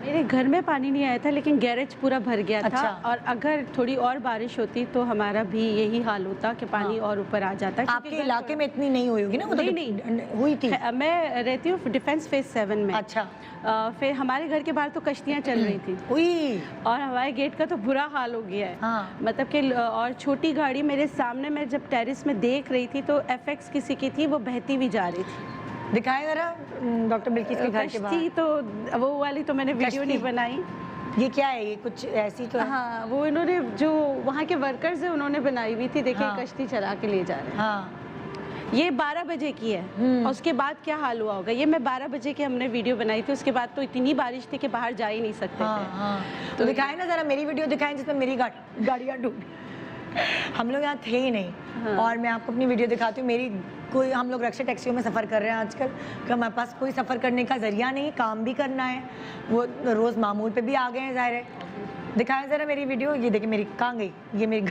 میرے گھر میں پانی نہیں آیا تھا لیکن گیریج پورا بھر گیا تھا. اور اگر تھوڑی اور بارش ہوتی تو ہمارا بھی یہی حال ہوتا کہ پانی اور اوپر آ جاتا. آپ کے علاقے میں اتنی نہیں ہوئی ہوگی نا؟ نہیں ہوئی تھی. میں رہتی ہوں ڈیفینس فیز 7 میں. اچھا. پھر ہمارے گھر کے باہر تو کشتیاں چل رہی تھی اور ہمارے گیٹ کا تو برا حال ہو گیا ہے. مطلب کہ اور چھوٹی گاڑی میرے سامنے میں جب ٹیرس میں دیکھ رہی تھی تو ایف ایکس کسی کی تھی وہ بہتی ہوئی جا رہی تھی. دکھائیں ذرا ڈاکٹر بلقیس کے گھر کے باہر. تو وہ والی تو میں نے ویڈیو نہیں بنائی. یہ کیا ہے؟ یہ کچھ ایسی تو ہاں وہ انہوں نے جو وہاں کے ورکرز ہیں انہوں نے بنائی ہوئی تھی. دیکھیں کشتی چلا کے لے جا رہے ہیں. ہاں یہ 12 بجے کی ہے اور اس کے بعد کیا حال ہوا ہوگا. یہ میں 12 بجے کی ہم نے ویڈیو بنائی تھی. اس کے بعد تو اتنی بارش تھی کہ باہر جا ہی نہیں سکتے تھے. تو دکھائیں نا ذرا میری ویڈیو دکھائیں جس میں میری گاڑیاں ڈوبی. ہم لوگ یہاں تھے ہی نہیں. اور میں آپ کو اپنی ویڈیو دکھاتی ہوں. میری کوئی ہم لوگ رکشا ٹیکسیوں میں سفر کر رہے ہیں آج کل کہ ہمارے پاس کوئی سفر کرنے کا ذریعہ نہیں, کام بھی کرنا ہے. وہ روز معمول پہ بھی آ گئے ہیں ظاہر ہے. دکھائیں ذرا میری ویڈیو. یہ دیکھیں میری کہاں گئی یہ میری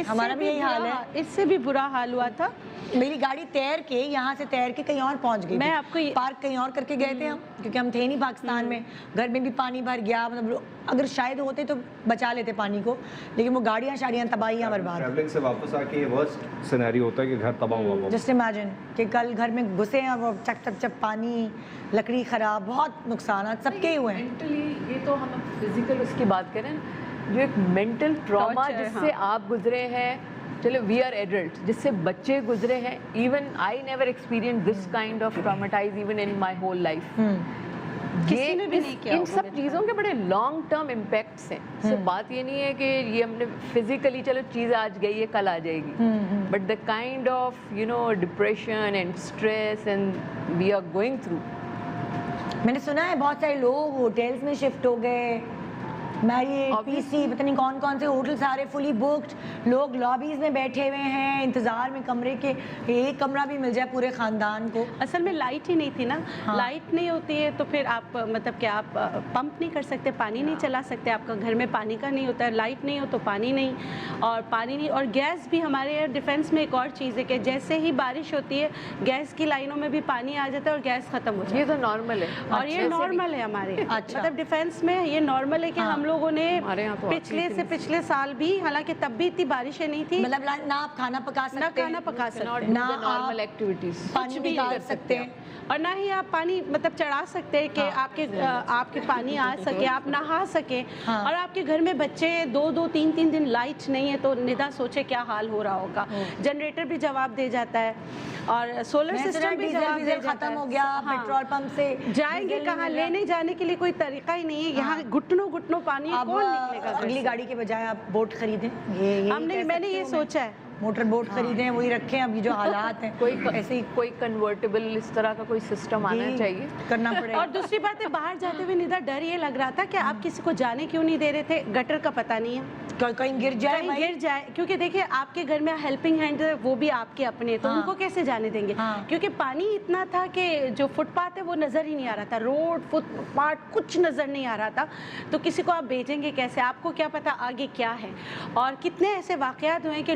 ہمارا بھی یہی حال ہے. اس سے بھی برا حال ہوا تھا. میری گاڑی تیر کے یہاں سے تیر کے کہیں اور پہنچ گئی. میں آپ کو پارک کہیں اور کر کے گئے تھے ہم کیونکہ ہم تھے نہیں پاکستان میں. گھر میں بھی پانی بھر گیا. مطلب اگر شاید ہوتے تو بچا لیتے پانی کو, لیکن وہ گاڑیاں شاڑیاں تباہیاں برباد. ٹریولنگ سے واپس آ کے یہ ورسٹ سینیریو ہوتا ہے کہ گھر تباہ ہوا ہوا. جسٹ امیجن کہ کل گھر میں گھسے ہیں وہ چک چک چک پانی, لکڑی خراب, بہت نقصانات سب کے ہی ہوئے ہیں. مینٹلی یہ تو ہم فزیکل اس کی بات کریں جو ایک مینٹل ٹراما جس سے آپ گزرے ہیں. چلو وی آر ایڈلٹ جس سے بچے گزرے ہیں. Even I never experience this kind of traumatize even in my whole life. ان سب چیزوں کے بڑے لانگ ٹرم امپیکٹس ہیں. صرف بات یہ نہیں ہے کہ یہ ہم نے فزیکلی چلو چیز آج گئی ہے کل آ جائے گی, but the kind of depression and stress and we are going through. میں نے سنا ہے بہت سارے لوگ ہوٹلس میں شفٹ ہو گئے. میریٹ, پی سی, پتہ نہیں کون کون سے ہوٹل سارے فلی بکڈ. لوگ لابیز میں بیٹھے ہوئے ہیں انتظار میں کمرے کے, ایک کمرہ بھی مل جائے پورے خاندان کو. اصل میں لائٹ ہی نہیں تھی نا. لائٹ نہیں ہوتی ہے تو پھر آپ مطلب کہ آپ پمپ نہیں کر سکتے, پانی نہیں چلا سکتے. آپ کا گھر میں پانی کا نہیں ہوتا ہے. لائٹ نہیں ہو تو پانی نہیں, اور پانی نہیں. اور گیس بھی ہمارے ڈیفینس میں ایک اور چیز ہے کہ جیسے ہی بارش ہوتی ہے گیس کی لائنوں میں بھی پانی آ جاتا ہے اور گیس ختم ہو جاتا ہے. یہ تو نارمل ہے اور یہ نارمل ہے ہمارے مطلب ڈیفینس میں یہ نارمل ہے کہ ہم لوگوں نے پچھلے سال بھی, حالانکہ تب بھی اتنی بارشیں نہیں تھی, مطلب نہ آپ کھانا پکا سکتے, نہ نارمل ایکٹیویٹیز پانی بھی ڈال سکتے ہیں, اور نہ ہی آپ پانی مطلب چڑھا سکتے ہیں کہ آپ کے پانی آ سکے, آپ نہا سکیں. اور آپ کے گھر میں بچے 2-3 دن لائٹ نہیں ہے تو ندا سوچے کیا حال ہو رہا ہوگا. جنریٹر بھی جواب دے جاتا ہے اور سولر سسٹم بھی جواب دے جاتا ہے. ختم ہو گیا, پیٹرول پمپ سے جائیں گے کہاں, لینے جانے کے لیے کوئی طریقہ ہی نہیں ہے. یہاں گھٹنوں پانی کون نکلے گا. اگلی گاڑی کے بجائے آپ بوٹ خریدیں. میں نے یہ سوچا ہے موٹر بوٹ خریدیں, وہی رکھیں. اب یہ جو حالات ہیں ایسے ہی کوئی کنورٹیبل اس طرح کا کوئی سسٹم آنا چاہیے, کرنا پڑے گا. اور دوسری بات ہے باہر جاتے ہوئے ندا ڈر یہ لگ رہا تھا کہ آپ کسی کو جانے کیوں نہیں دے رہے تھے. گٹر کا پتہ نہیں ہے, کہیں گر جائے, کیونکہ دیکھیں آپ کے گھر میں ہیلپنگ ہینڈ وہ بھی آپ کے اپنے, تو ان کو کیسے جانے دیں گے. کیونکہ پانی اتنا تھا کہ جو فٹ پاتھ ہے وہ نظر ہی نہیں آ رہا تھا. روڈ, فٹ پاتھ کچھ نظر نہیں آ رہا تھا. تو کسی کو آپ بھیجیں گے کیسے, آپ کو کیا پتا آگے کیا ہے. اور کتنے ایسے واقعات ہوئے کہ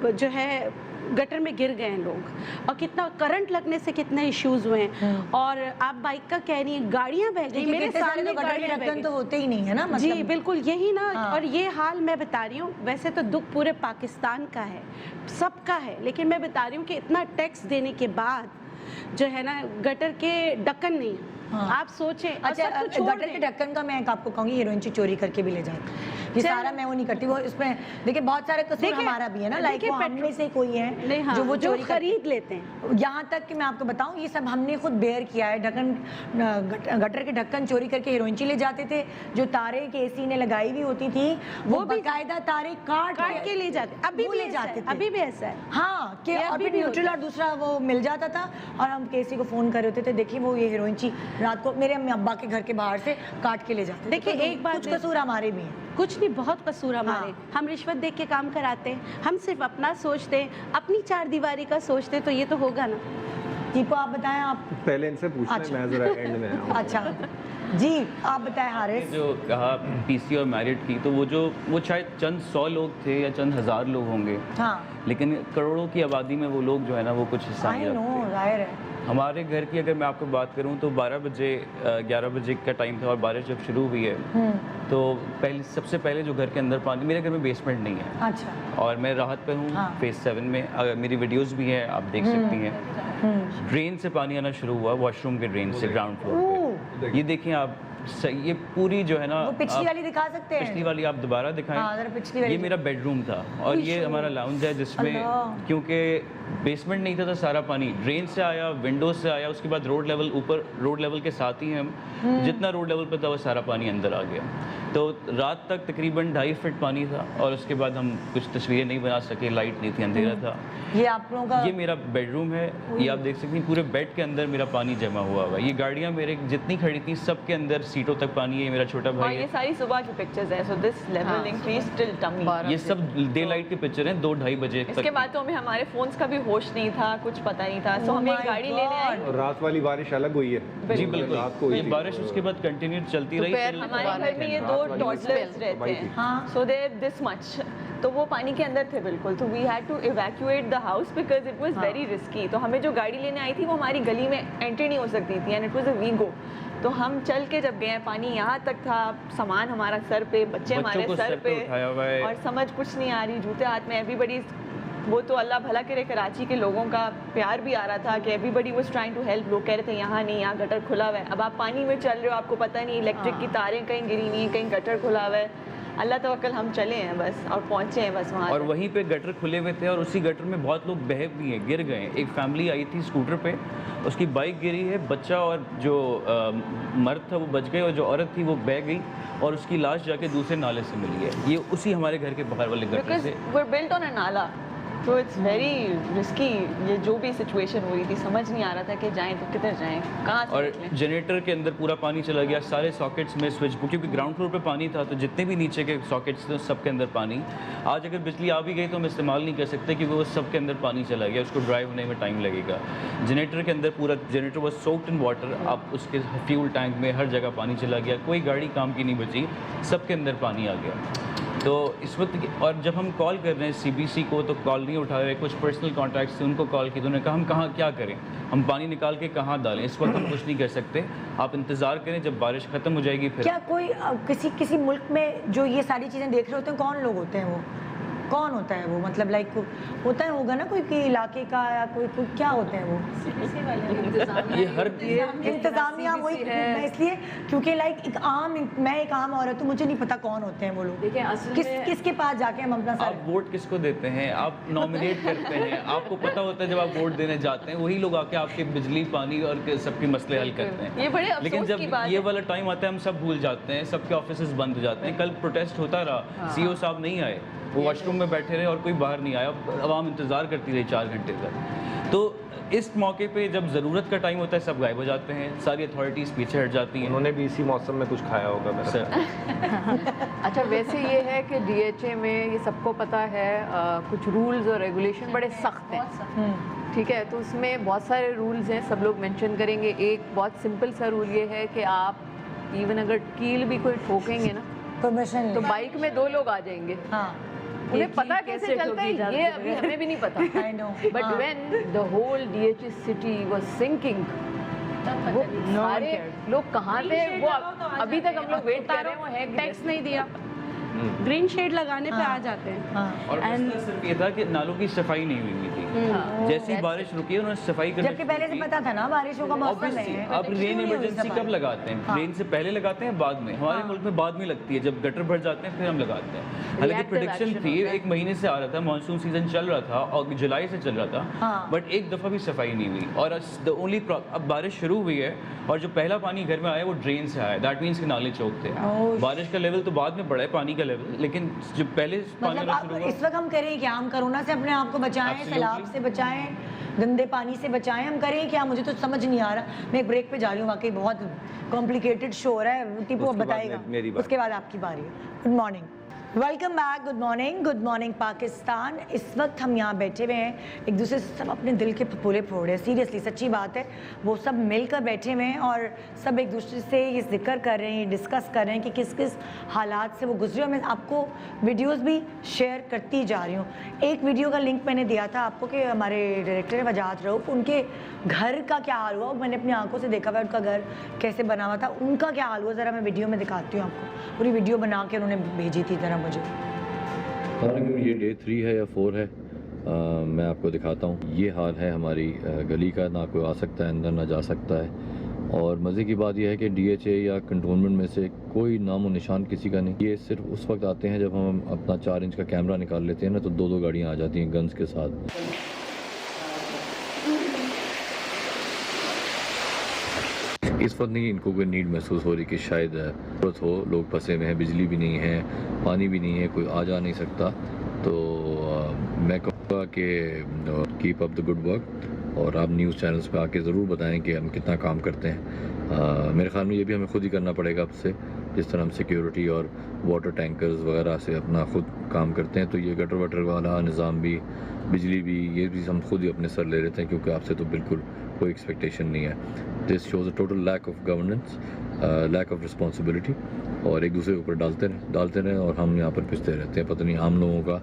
جو ہے गटर में गिर गए हैं लोग, और कितना करंट लगने से कितने इश्यूज हुए हैं। और आप बाइक का कह रही हैं, गाड़ियां बह गई मेरे सामने, गाड़ियां बह गई तो होते ही नहीं है ना, जी मतलब बिल्कुल यही ना। और ये हाल मैं बता रही हूँ, वैसे तो दुख पूरे पाकिस्तान का है, सबका है, लेकिन मैं बता रही हूँ कि इतना टैक्स देने के बाद जो है ना गटर के ढक्कन नहीं, आप सोचें। अच्छा, गटर के ढक्कन का मैं एक आपको कहूँगी, हीरोइन चोरी करके भी ले जाते, ये सारा मैं वो नहीं करती, वो इसमें देखिए बहुत सारे कसूर हमारा भी है ना, लाइक वो हम में से कोई है जो वो चोरी खरीद लेते हैं। यहाँ तक कि मैं आपको बताऊं, ये सब हमने खुद बेयर किया है। गटर के ढक्कन चोरी करके हीरोइनची ले जाते थे, जो तारे केसी ने लगाई हुई होती थी वो भी कायदा तारे काट के ले जाते, अभी भी ले जाते थे, अभी भी ऐसा है। हाँ, कि अभी न्यूट्रल और दूसरा वो मिल जाता था, और हम केसी को फोन कर होते थे, देखिए वो ये हीरोइनची रात को मेरे अम्मी अब्बा के घर के बाहर से काट के ले जाते। देखिए एक बात, कुछ कसूर हमारे भी हैं, कुछ नहीं, बहुत कसूर हमारे। हम रिश्वत देख के काम कराते हैं, हम सिर्फ अपना सोचते हैं, अपनी चार दीवारी का सोचते, तो ये तो होगा ना। दीपो आप बताएं, आप पहले इनसे पूछना है, मैं जरा एंड में आऊं। अच्छा जी, आप बताएं हारिस। जो कहा पीसी और मैरिड की, तो वो शायद चंद 100 लोग थे या चंद हज़ार लोग होंगे, हाँ, लेकिन करोड़ों की आबादी में वो लोग जो है ना वो कुछ हिस्सा नहीं रखते। जाहिर है। हमारे घर की अगर मैं आपको बात करूं तो 12 बजे 11 बजे का टाइम था, और बारिश जब शुरू हुई है तो सबसे पहले जो घर के अंदर पानी, मेरे घर में बेसमेंट नहीं है, अच्छा, और मैं राहत पे हूँ फेज 7 में, अगर मेरी वीडियोस भी हैं आप देख सकती हैं। ड्रेन से पानी आना शुरू हुआ, वॉशरूम के ड्रेन से ग्राउंड फ्लोर पे। ये देखें आप, ये पूरी जो है ना, वो पिछली वाली दिखा सकते हैं? पिछली वाली आप दोबारा दिखाएं। हाँ, जरा पिछली वाली। ये मेरा बेडरूम था, और ये हमारा लाउंज है, जिसमें क्योंकि बेसमेंट नहीं था तो सारा पानी ड्रेन से आया, विंडोज से आया, उसके बाद रोड लेवल, ऊपर रोड लेवल के साथ ही हम जितना रोड लेवल पर था वो सारा पानी अंदर आ गया। तो रात तक तकरीबन 2.5 फीट पानी था, और उसके बाद हम कुछ तस्वीरें नहीं बना सके, लाइट नहीं थी, अंधेरा था। ये आप लोगों का, ये मेरा बेडरूम है, ये आप देख सकती हैं, पूरे बेड के अंदर मेरा पानी जमा हुआ हुआ है। ये गाड़ियाँ मेरे जितनी खड़ी थी सब के अंदर सीटों तक पानी है। मेरा छोटा भाई ये है, सारी सुबह की पिक्चर्स हैं, so this level increase till tummy. ये सब डे लाइट के पिक्चर हैं, 2-2:30 बजे इसके बाद तो हमें हमारे फोन्स का भी होश नहीं था, कुछ पता नहीं था, सो हम एक गाड़ी लेने आए। और रात वाली बारिश अलग हुई है। जी बिल्कुल, रात को हुई ये थी। बारिश उसके बाद कंटिन्यू चलती रही। हमारे घर में ये 2 टॉडलर्स रहते हैं, सो देयर दिस मच, तो वो पानी के अंदर थे बिल्कुल, तो we had to evacuate the house because it was very risky. तो हमें जो गाड़ी लेने आई थी वो हमारी गली में एंट्री नहीं हो सकती थी, and it was a Vigo. तो हम चल के जब गए, पानी यहाँ तक था, सामान हमारा सर पे, बच्चे हमारे सर पे, और समझ कुछ नहीं आ रही, जूते हाथ में, एवरीबडी, वो तो अल्लाह भला करे, कराची के लोगों का प्यार भी आ रहा था कि everybody was trying to help. लोग कह रहे थे यहाँ नहीं, यहाँ गटर खुला हुआ है। अब आप पानी में चल रहे हो, आपको पता नहीं इलेक्ट्रिक की तारें कहीं गिरी हुई हैं, कहीं गटर खुला हुआ है। अल्लाह तवक्कल, हम चले हैं बस और पहुँचे हैं बस वहाँ। और वहीं पे गटर खुले हुए थे, और उसी गटर में बहुत लोग बह भी हैं, गिर गए। एक फैमिली आई थी स्कूटर पे, उसकी बाइक गिरी है, बच्चा और जो मर्द था वो बच गए, और जो औरत थी वो बह गई, और उसकी लाश जाके दूसरे नाले से मिली है। ये उसी हमारे घर के बाहर वाले गटर से। We are built on a nala, तो इट्स वेरी रिस्की। ये जो भी सिचुएशन हो रही थी, समझ नहीं आ रहा था कि जाएं तो किधर जाएं, कहाँ से और निकलें। जनरेटर के अंदर पूरा पानी चला गया, सारे सॉकेट्स में स्विच, क्योंकि ग्राउंड फ्लोर पे पानी था, तो जितने भी नीचे के सॉकेट्स थे सब के अंदर पानी। आज अगर बिजली आ भी गई तो हम इस्तेमाल नहीं कर सकते, क्योंकि वो सब के अंदर पानी चला गया, उसको ड्राई होने में टाइम लगेगा। जनरेटर के अंदर पूरा generator was soaked in water, आप उसके फ्यूल टैंक में हर जगह पानी चला गया, कोई गाड़ी काम की नहीं बची, सब के अंदर पानी आ गया। तो इस वक्त, और जब हम कॉल कर रहे हैं CBC को तो कॉल नहीं उठा रहे, कुछ पर्सनल कॉन्टैक्ट्स थे उनको कॉल की, तो उन्होंने कहा हम कहाँ क्या करें, हम पानी निकाल के कहाँ डालें, इस वक्त हम कुछ नहीं कर सकते, आप इंतज़ार करें, जब बारिश ख़त्म हो जाएगी फिर। क्या कोई किसी मुल्क में जो ये सारी चीज़ें देख रहे होते हैं, कौन लोग होते हैं वो, कौन होता है वो, मतलब लाइक होता है होगा ना कोई कि इलाके का, या कोई क्या होते हैं वो, ये हर इंतजामिया, वही मैं इसलिए क्योंकि लाइक मैं एक आम औरत हूँ, मुझे नहीं पता कौन होते हैं वो लोग। देखिए असल में किसके पास जाके हम अपना आप वोट किसको देते हैं, आप नॉमिनेट करते हैं, आपको पता होता है जब आप वोट देने जाते हैं वही लोग आके आपके बिजली पानी और सबके मसले हल करते हैं। ये बड़े अफसोस लेकिन की बात जब ये है। वाला टाइम आता है हम सब भूल जाते हैं, सबके ऑफिस बंद हो जाते हैं। कल प्रोटेस्ट होता रहा, CO साहब नहीं आए, वो वॉशरूम में बैठे रहे और कोई बाहर नहीं आया, आवाम इंतज़ार करती रही 4 घंटे तक। तो इस मौके पे जब ज़रूरत का टाइम होता है सब गायब हो जाते हैं, सारी अथॉरिटीज़ पीछे हट जाती हैं। उन्होंने भी इसी मौसम में कुछ खाया होगा मेरा। सर अच्छा, वैसे ये है कि DHA में ये सबको पता है, कुछ रूल्स और रेगुलेशन बड़े सख्त हैं, ठीक है, तो उसमें बहुत सारे रूल्स हैं, सब लोग मेंशन करेंगे। एक बहुत सिंपल सा रूल ये है कि आप इवन अगर कील भी कोई ठोकेंगे ना परमिशन तो बाइक में 2 लोग आ जाएंगे, हाँ, انہیں پتا کیسے چلتا ہے یہ ابھی ہمیں بھی نہیں پتا. I know. But when the whole DH city was sinking, وہ سارے لوگ کہاں تھے, وہ ابھی تک ہم لوگ ویٹ کر رہے ہیں, وہ ہے ٹیکس نہیں دیا, گرین شیڈ لگانے پہ آ جاتے ہیں. اور مسئلہ صرف یہ تھا کہ نالوں کی صفائی نہیں ہوئی تھی. جیسی بارش رکی انہوں نے صفائی کرنی, جبکہ پہلے سے پتا تھا نا بارشوں کا موسم ہے. اب رین ایمرجنسی کب لگاتے ہیں؟ رین سے پہلے لگاتے ہیں بعد میں؟ ہمارے ملک میں بعد میں لگتی ہے, جب گٹر بھر جاتے ہیں پھر ہم لگاتے ہیں. حالانکہ پریڈکشن تھی 1 مہینے سے آ رہا تھا, مانسون سیزن چل رہا تھا اور جولائی سے چل رہا تھا, بٹ ایک دفعہ بھی صفائی نہیں ہوئی. اور اب بارش شروع ہوئی ہے اور جو پہلا پانی گھر میں آیا وہ ڈرین سے آیا, دیٹ مینس کہ نالے چوک تھے. بارش کا لیول تو بعد میں بڑھا ہے پانی کا لیول, لیکن جو پہلے مطلب اس وقت ہم کریں کیا؟ ہم کرونا سے اپنے آپ کو بچائیں, سیلاب سے بچائیں, گندے پانی سے بچائیں, ہم کریں کیا؟ مجھے تو سمجھ نہیں آ رہا. میں ایک بریک پہ جا رہی ہوں, واقعی بہت کمپلیکیٹڈ شو ہو رہا ہے, ٹیپو اب بتائے گا, اس کے بعد آپ کی باری ہے. Good morning, welcome back. Good morning Pakistan. اس وقت ہم یہاں بیٹھے ہوئے ہیں, ایک دوسرے سے سب اپنے دل کے پھپولے پھوڑ رہے ہیں, سیریسلی سچی بات ہے. وہ سب مل کر بیٹھے ہوئے ہیں اور سب ایک دوسرے سے یہ ذکر کر رہے ہیں, ڈسکس کر رہے ہیں کہ کس کس حالات سے وہ گزرے. اور میں آپ کو ویڈیوز بھی شیئر کرتی جا رہی ہوں. ایک ویڈیو کا لنک میں نے دیا تھا آپ کو کہ ہمارے ڈائریکٹر ہیں وجاہت رؤف, ان کے گھر کا کیا حال ہوا. میں نے اپنی آنکھوں سے دیکھا ہوا ان کا گھر کیسے بنا ہوا تھا, ان کا کیا حال ہوا ذرا میں ویڈیو میں دکھاتی ہوں آپ کو. پوری ویڈیو بنا کے انہوں نے بھیجی تھی ذرا مجھے. یہ ڈے 3 ہے یا 4 ہے, میں آپ کو دکھاتا ہوں. یہ حال ہے ہماری گلی کا, نہ کوئی آ سکتا ہے اندر, نہ جا سکتا ہے. اور مزے کی بات یہ ہے کہ ڈی ایچ اے یا کنٹونمنٹ میں سے کوئی نام و نشان کسی کا نہیں. یہ صرف اس وقت آتے ہیں جب ہم اپنا 4 انچ کا کیمرہ نکال لیتے ہیں نا, تو 2 گاڑیاں آ جاتی ہیں گنز کے ساتھ. اس وقت نہیں ان کو کوئی نیڈ محسوس ہو رہی کہ شاید ضرورت ہو, لوگ پھنسے ہوئے ہیں, بجلی بھی نہیں ہے, پانی بھی نہیں ہے, کوئی آ جا نہیں سکتا. تو میں کہوں گا کہ keep up the good work, اور آپ نیوز چینلز پہ آ کے ضرور بتائیں کہ ہم کتنا کام کرتے ہیں. میرے خیال میں یہ بھی ہمیں خود ہی کرنا پڑے گا اب سے, جس طرح ہم سیکیورٹی اور واٹر ٹینکرز وغیرہ سے اپنا خود کام کرتے ہیں. تو یہ گٹر وٹر والا نظام بھی, بجلی بھی, یہ بھی ہم خود ہی اپنے سر لے لیتے ہیں, کیونکہ آپ سے تو بالکل کوئی ایکسپیکٹیشن نہیں ہے. This shows a total lack of governance, lack of responsibility, اور ایک دوسرے کے اوپر ڈالتے رہیں اور ہم یہاں پر پستے رہتے ہیں. پتہ نہیں عام لوگوں کا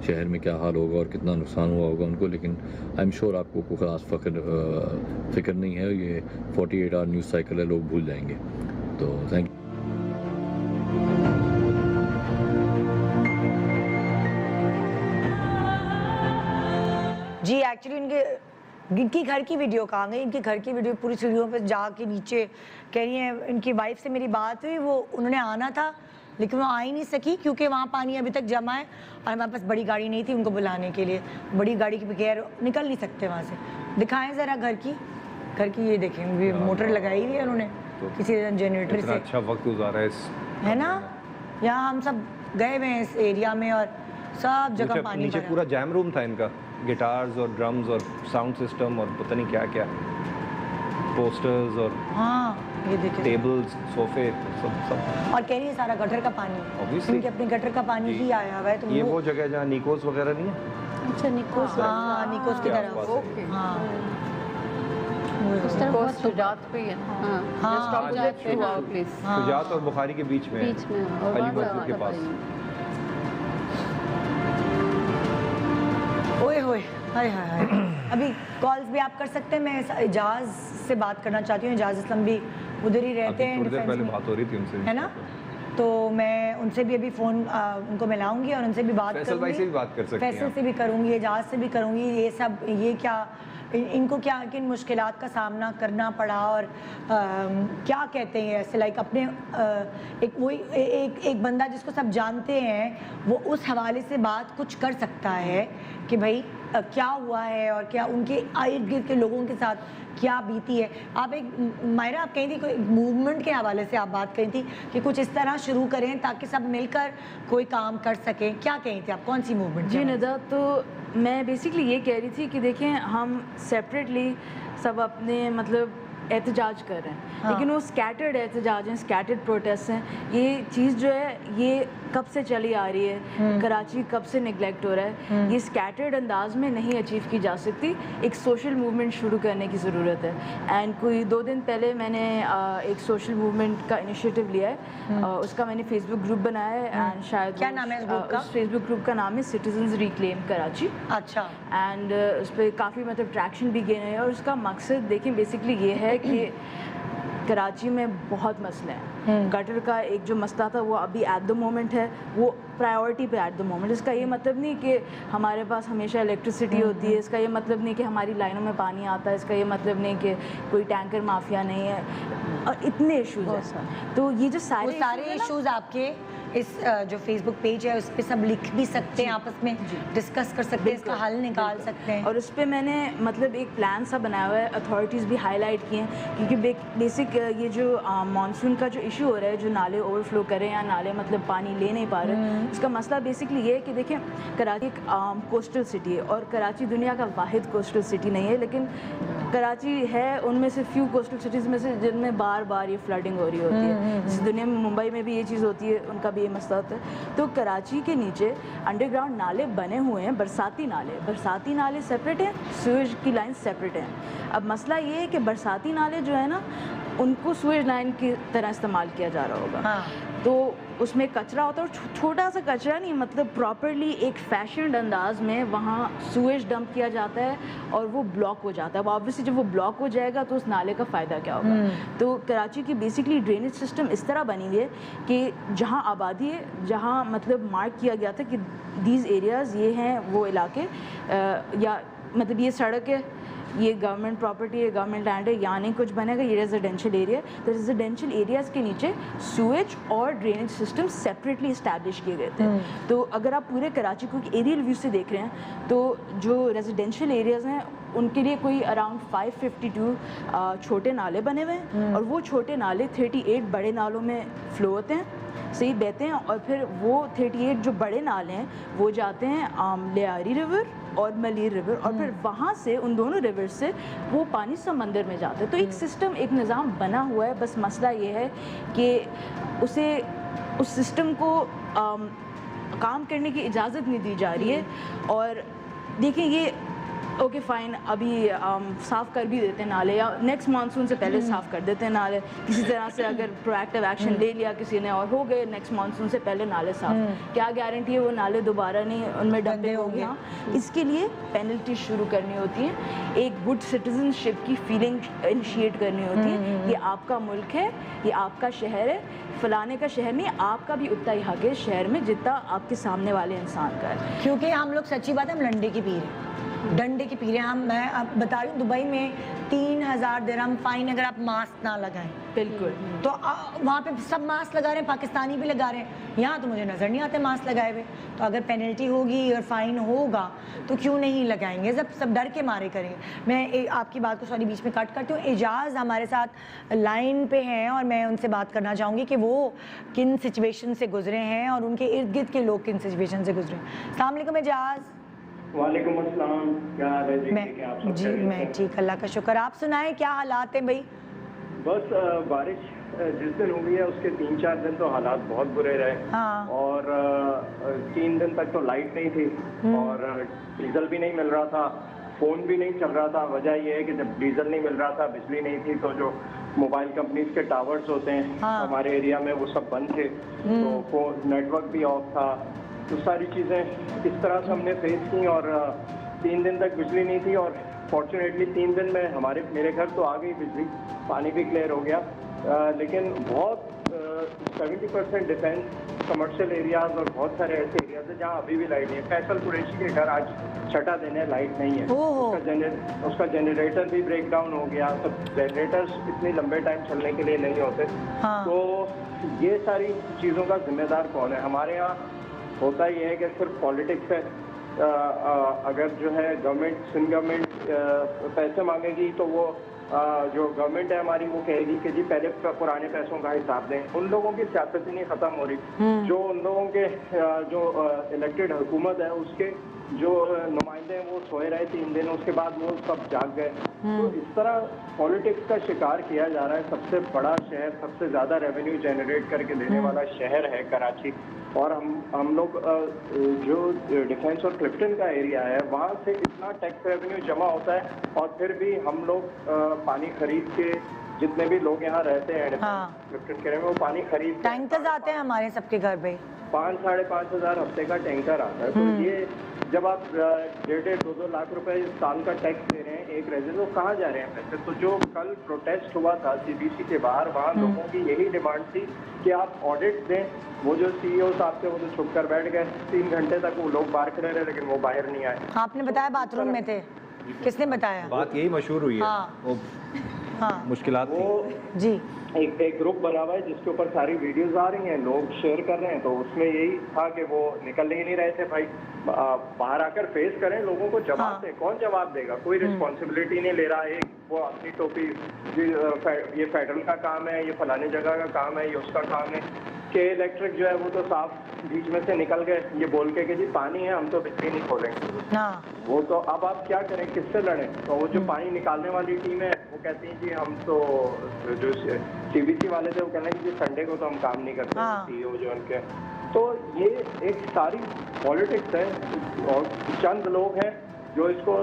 شہر میں کیا حال ہوگا اور کتنا نقصان ہوا ہوگا ان کو, لیکن آئی ایم شیور آپ کو کوئی خاص فکر نہیں ہے. یہ 48 آور نیوز سائیکل ہے, لوگ بھول جائیں گے. تو تھینک یو. جی ایکچولی ان کی گھر کی ویڈیو کہاں گئی, ان کے گھر کی ویڈیو پوری سیڑھیوں پہ جا کے نیچے کہہ رہی ہیں. ان کی وائف سے میری بات ہوئی, وہ انہوں نے آنا تھا لیکن وہ آ ہی نہیں سکی کیونکہ وہاں پانی ابھی تک جمع ہے اور ہمارے پاس بڑی گاڑی نہیں تھی ان کو بلانے کے لیے. بڑی گاڑی کے بغیر نکل نہیں سکتے وہاں سے. دکھائیں ذرا گھر کی یہ دیکھیں, موٹر لگائی ہوئی ہے انہوں نے کسی جنریٹر سے. اچھا وقت گزارا ہے نا, یہاں ہم سب گئے ہوئے ہیں اس ایریا میں اور سب جگہ پانی نیچے پورا جیم روم تھا ان کا, گٹارز اور ڈرمز اور ساؤنڈ سسٹم اور پتہ نہیں کیا کیا, پوسٹرز اور ہاں یہ دیکھیں ٹیبلز, صوفے, سب. اور کہہ رہی ہے سارا گٹر کا پانی, ان کے اپنے گٹر کا پانی ہی آیا ہوا ہے. تو یہ وہ جگہ جہاں نیکوز وغیرہ نہیں ہے. اچھا نیکوز, ہاں نیکوز کی طرف. ہاں اس طرح بہت شجاعت پہ ہے. ہاں شجاعت اور بخاری کے بیچ میں, علی مسجد کے پاس. اوئے ہوئے ہائے ہائے ہائے. ابھی کالز بھی آپ کر سکتے ہیں. میں اعجاز سے بات کرنا چاہتی ہوں, اعجاز اسلم بھی ادھر ہی رہتے ہیں, تھوڑی دیر پہلے بات ہو رہی تھی ان سے, ہے نا, تو میں ان سے بھی ابھی فون ان کو ملاؤں گی اور ان سے بھی بات کروں گی. فیصل بھائی سے بھی بات کر سکتی ہیں, فیصل سے بھی کروں گی, اعجاز سے بھی کروں گی. یہ سب یہ کیا ان کو کیا کن مشکلات کا سامنا کرنا پڑا اور کیا کہتے ہیں ایسے لائک اپنے ایک بندہ جس کو سب جانتے ہیں وہ اس حوالے سے بات کچھ کر سکتا ہے کہ بھائی کیا ہوا ہے اور کیا ان کے ارد گرد کے لوگوں کے ساتھ کیا بیتی ہے. آپ ایک مائرہ آپ کہیں تھی کوئی موومنٹ کے حوالے سے آپ بات کہیں تھی کہ کچھ اس طرح شروع کریں تاکہ سب مل کر کوئی کام کر سکیں. کیا کہیں تھی آپ, کون سی موومنٹ؟ جی ندا, تو میں بیسکلی یہ کہہ رہی تھی کہ دیکھیں ہم سیپریٹلی سب اپنے مطلب एहतजाज कर रहे हैं, लेकिन वो स्कैटर्ड एहतजाज हैं, स्कैटर्ड प्रोटेस्ट हैं। ये चीज़ जो है ये कब से चली आ रही है, कराची कब से निगलेक्ट हो रहा है, ये स्कैटर्ड अंदाज में नहीं अचीव की जा सकती। एक सोशल मूवमेंट शुरू करने की ज़रूरत है। एंड कोई 2 दिन पहले मैंने एक सोशल मूवमेंट का इनिशिएटिव लिया है, उसका मैंने फेसबुक ग्रुप बनाया है। एंड शायद क्या नाम है इस ग्रुप का? उस फेसबुक ग्रुप का नाम है सिटीजन्स रिक्लेम कराची। अच्छा। एंड उस पर काफ़ी मतलब ट्रैक्शन भी गेन है, और उसका मकसद देखिए बेसिकली ये है कि कराची में बहुत मसले हैं। गटर का एक जो मसला था वो अभी एट द मोमेंट है, वो प्रायोरिटी पे एट द मोमेंट। इसका ये मतलब नहीं कि हमारे पास हमेशा इलेक्ट्रिसिटी होती है, इसका ये मतलब नहीं कि हमारी लाइनों में पानी आता है, इसका ये मतलब नहीं कि कोई टैंकर माफिया नहीं है, और इतने इश्यूज हैं। तो ये जो सारे इश्यूज आपके इस जो फेसबुक पेज है उस पर सब लिख भी सकते हैं, आपस में डिस्कस कर सकते हैं, इसका हल निकाल सकते हैं। और उस पर मैंने मतलब एक प्लान सा बनाया हुआ है, अथॉरिटीज़ भी हाईलाइट किए हैं, क्योंकि बेसिक ये जो मानसून का जो इशू हो रहा है, जो नाले ओवरफ्लो कर रहे हैं या नाले मतलब पानी ले नहीं पा रहे, इसका मसला बेसिकली ये है कि देखें कराची एक कोस्टल सिटी है, और कराची दुनिया का वाहिद कोस्टल सिटी नहीं है, लेकिन कराची है उनमें से फ्यू कोस्टल सिटीज़ में से जिनमें बार बार ये फ्लडिंग हो रही होती है। जैसे दुनिया में मुंबई में भी ये चीज़ होती है, उनका भी ये मसला होता है। तो कराची के नीचे अंडरग्राउंड नाले बने हुए हैं, बरसाती नाले सेपरेट हैं, सीवेज की लाइन सेपरेट है। अब मसला ये है कि बरसाती नाले जो है ना, उनको सीवेज लाइन की तरह इस्तेमाल किया जा रहा होगा। तो उसमें कचरा होता है, और छोटा सा कचरा नहीं, मतलब प्रॉपरली एक फैशन्ड अंदाज में वहाँ सूएज डंप किया जाता है, और वो ब्लॉक हो जाता है। अब ऑब्वियसली जब वो ब्लॉक हो जाएगा तो उस नाले का फ़ायदा क्या होगा। तो कराची की बेसिकली ड्रेनेज सिस्टम इस तरह बनी हुई है कि जहाँ आबादी है, जहाँ मतलब मार्क किया गया था कि दीज एरियाज़ ये हैं वो इलाके, या मतलब ये सड़क है, ये गवर्नमेंट प्रॉपर्टी है, गवर्नमेंट लैंड है, यहाँ नहीं कुछ बनेगा, ये रेजिडेंशियल एरिया। तो रेजिडेंशियल एरियाज़ के नीचे सूएज और ड्रेनेज सिस्टम सेपरेटली इस्टेब्लिश किए गए थे। तो अगर आप पूरे कराची को एरियल व्यू से देख रहे हैं, तो जो रेजिडेंशियल एरियाज़ हैं उनके लिए कोई अराउंड 552 छोटे नाले बने हुए हैं, और वो छोटे नाले 38 बड़े नालों में फ़्लो होते हैं, सही बहते हैं, और फिर वो 38 जो बड़े नाले हैं वो जाते हैं लियारी रिवर और मलीर रिवर, और फिर वहाँ से उन दोनों रिवर से वो पानी समंदर में जाता है। तो एक सिस्टम, एक निज़ाम बना हुआ है, बस मसला ये है कि उस सिस्टम को काम करने की इजाज़त नहीं दी जा रही है। और देखिए ये ओके फाइन, अभी साफ़ कर भी देते हैं नाले, या नेक्स्ट मानसून से पहले साफ़ कर देते हैं नाले, किसी तरह से अगर प्रोएक्टिव एक्शन ले लिया किसी ने और हो गए नेक्स्ट मानसून से पहले नाले साफ़, क्या गारंटी है वो नाले दोबारा नहीं उनमें डंपिंग होगी। इसके लिए पेनल्टी शुरू करनी होती है, एक गुड सिटीजनशिप की फीलिंग इनिशिएट करनी होती है। ये आपका मुल्क है, ये आपका शहर है, फलाने का शहर नहीं, आपका भी उतना ही हक है शहर में जितना आपके सामने वाले इंसान का है। क्योंकि हम लोग सच्ची बात है, हम लंडे की पीर हैं, डंडे की पीरे। मैं अब बता रही हूँ, दुबई में 3000 दिरहम फाइन अगर आप मास्क ना लगाएं। बिल्कुल। तो वहाँ पे सब मास्क लगा रहे हैं, पाकिस्तानी भी लगा रहे हैं, यहाँ तो मुझे नज़र नहीं आते मास्क लगाए हुए। तो अगर पेनल्टी होगी और फाइन होगा तो क्यों नहीं लगाएंगे, सब डर के मारे करेंगे। मैं आपकी बात को सॉरी बीच में कट करती हूँ। एजाज़ हमारे साथ लाइन पे हैं और मैं उनसे बात करना चाहूँगी कि वो किन सिचुएशन से गुजरे हैं और उनके इर्द गिर्द के लोग किन सिचुएशन से गुजरे हैं। अस्सलाम वालेकुम एजाज़। वालेकुम अस्सलाम, क्या हाल है जी? आप सब जी मैं ठीक, अल्लाह का शुक्र। आप सुनाएं क्या हालात हैं भाई? बस बारिश जिस दिन हुई है उसके 3-4 दिन तो हालात बहुत बुरे रहे। हाँ। और 3 दिन तक तो लाइट नहीं थी और डीजल भी नहीं मिल रहा था, फ़ोन भी नहीं चल रहा था। वजह यह है कि जब डीजल नहीं मिल रहा था, बिजली नहीं थी, तो जो मोबाइल कंपनीज के टावर्स होते हैं हमारे एरिया में वो सब बंद थे, तो फोन नेटवर्क भी ऑफ था। तो सारी चीज़ें इस तरह से हमने फेस की और 3 दिन तक बिजली नहीं थी। और फॉर्चुनेटली 3 दिन में मेरे घर तो आ गई बिजली, पानी भी क्लियर हो गया। लेकिन बहुत 70% डिफेंस कमर्शियल एरियाज और बहुत सारे ऐसे एरियाज हैं जहाँ अभी भी लाइट नहीं है। फैसल कुरैशी के घर आज छठा दिन है, लाइट नहीं है। उसका जनरेटर भी ब्रेक डाउन हो गया। तो जनरेटर्स इतने लंबे टाइम चलने के लिए नहीं होते। तो ये सारी चीज़ों का जिम्मेदार कौन है? हमारे यहाँ होता ये है कि सिर्फ पॉलिटिक्स है। अगर जो है गवर्नमेंट सिंध गवर्नमेंट पैसे मांगेगी तो वो जो गवर्नमेंट है हमारी वो कहेगी कि जी पहले पुराने पैसों का हिसाब दें, उन लोगों की सियासत ही नहीं ख़त्म हो रही। जो उन लोगों के जो इलेक्टेड हुकूमत है उसके जो नुमाइंदे हैं वो सोए रहे 3 दिन, उसके बाद वो सब जाग गए। तो इस तरह पॉलिटिक्स का शिकार किया जा रहा है। सबसे बड़ा शहर, सबसे ज़्यादा रेवेन्यू जनरेट करके देने वाला शहर है कराची, और हम लोग जो डिफेंस और क्लिफ्टन का एरिया है वहाँ से इतना टैक्स रेवेन्यू जमा होता है, और फिर भी हम लोग पानी खरीद के, जितने भी लोग यहाँ रहते हैं क्लिफ्टन के एरिया में, वो पानी खरीद, टैंकर्स आते हैं हमारे सबके घर पे, 5-5.5 हज़ार हफ्ते का टैंकर आता है। तो ये जब आप 1.5-2 लाख रुपए साल का टैक्स दे रहे हैं एक रेजिडेंट, तो कहाँ जा रहे हैं पैसे? तो जो कल प्रोटेस्ट हुआ था CBC के बाहर, वहाँ लोगों की यही डिमांड थी कि आप ऑडिट दें। वो जो CEO साहब थे वो तो छुप कर बैठ गए, 3 घंटे तक वो लोग बाहर खड़े रहे, लेकिन वो बाहर नहीं आए। आपने बताया बाथरूम में थे, किसने बताया? बात यही मशहूर हुई है। वो मुश्किलात थी जी। एक ग्रुप बना हुआ है जिसके ऊपर सारी वीडियोस आ रही हैं, लोग शेयर कर रहे हैं। तो उसमें यही था कि वो निकल ही नहीं रहे थे। भाई बाहर आकर फेस करें, लोगों को जवाब दें। कौन जवाब देगा? कोई रिस्पॉन्सिबिलिटी नहीं ले रहा। एक वो अपनी टोपी, ये फेडरल का काम है, ये फलानी जगह का काम है, ये उसका काम है। के इलेक्ट्रिक जो है वो तो साफ बीच में से निकल गए ये बोल के कि जी पानी है, हम तो बिजली नहीं खोलेंगे। वो तो अब आप क्या करें, किससे लड़ें? तो वो जो पानी निकालने वाली टीम है वो कहती है जी हम तो, जो CBC वाले थे वो कहना कि जी संडे को तो हम काम नहीं करते, CEO जो उनके। तो ये एक सारी पॉलिटिक्स है, और चंद लोग हैं जो इसको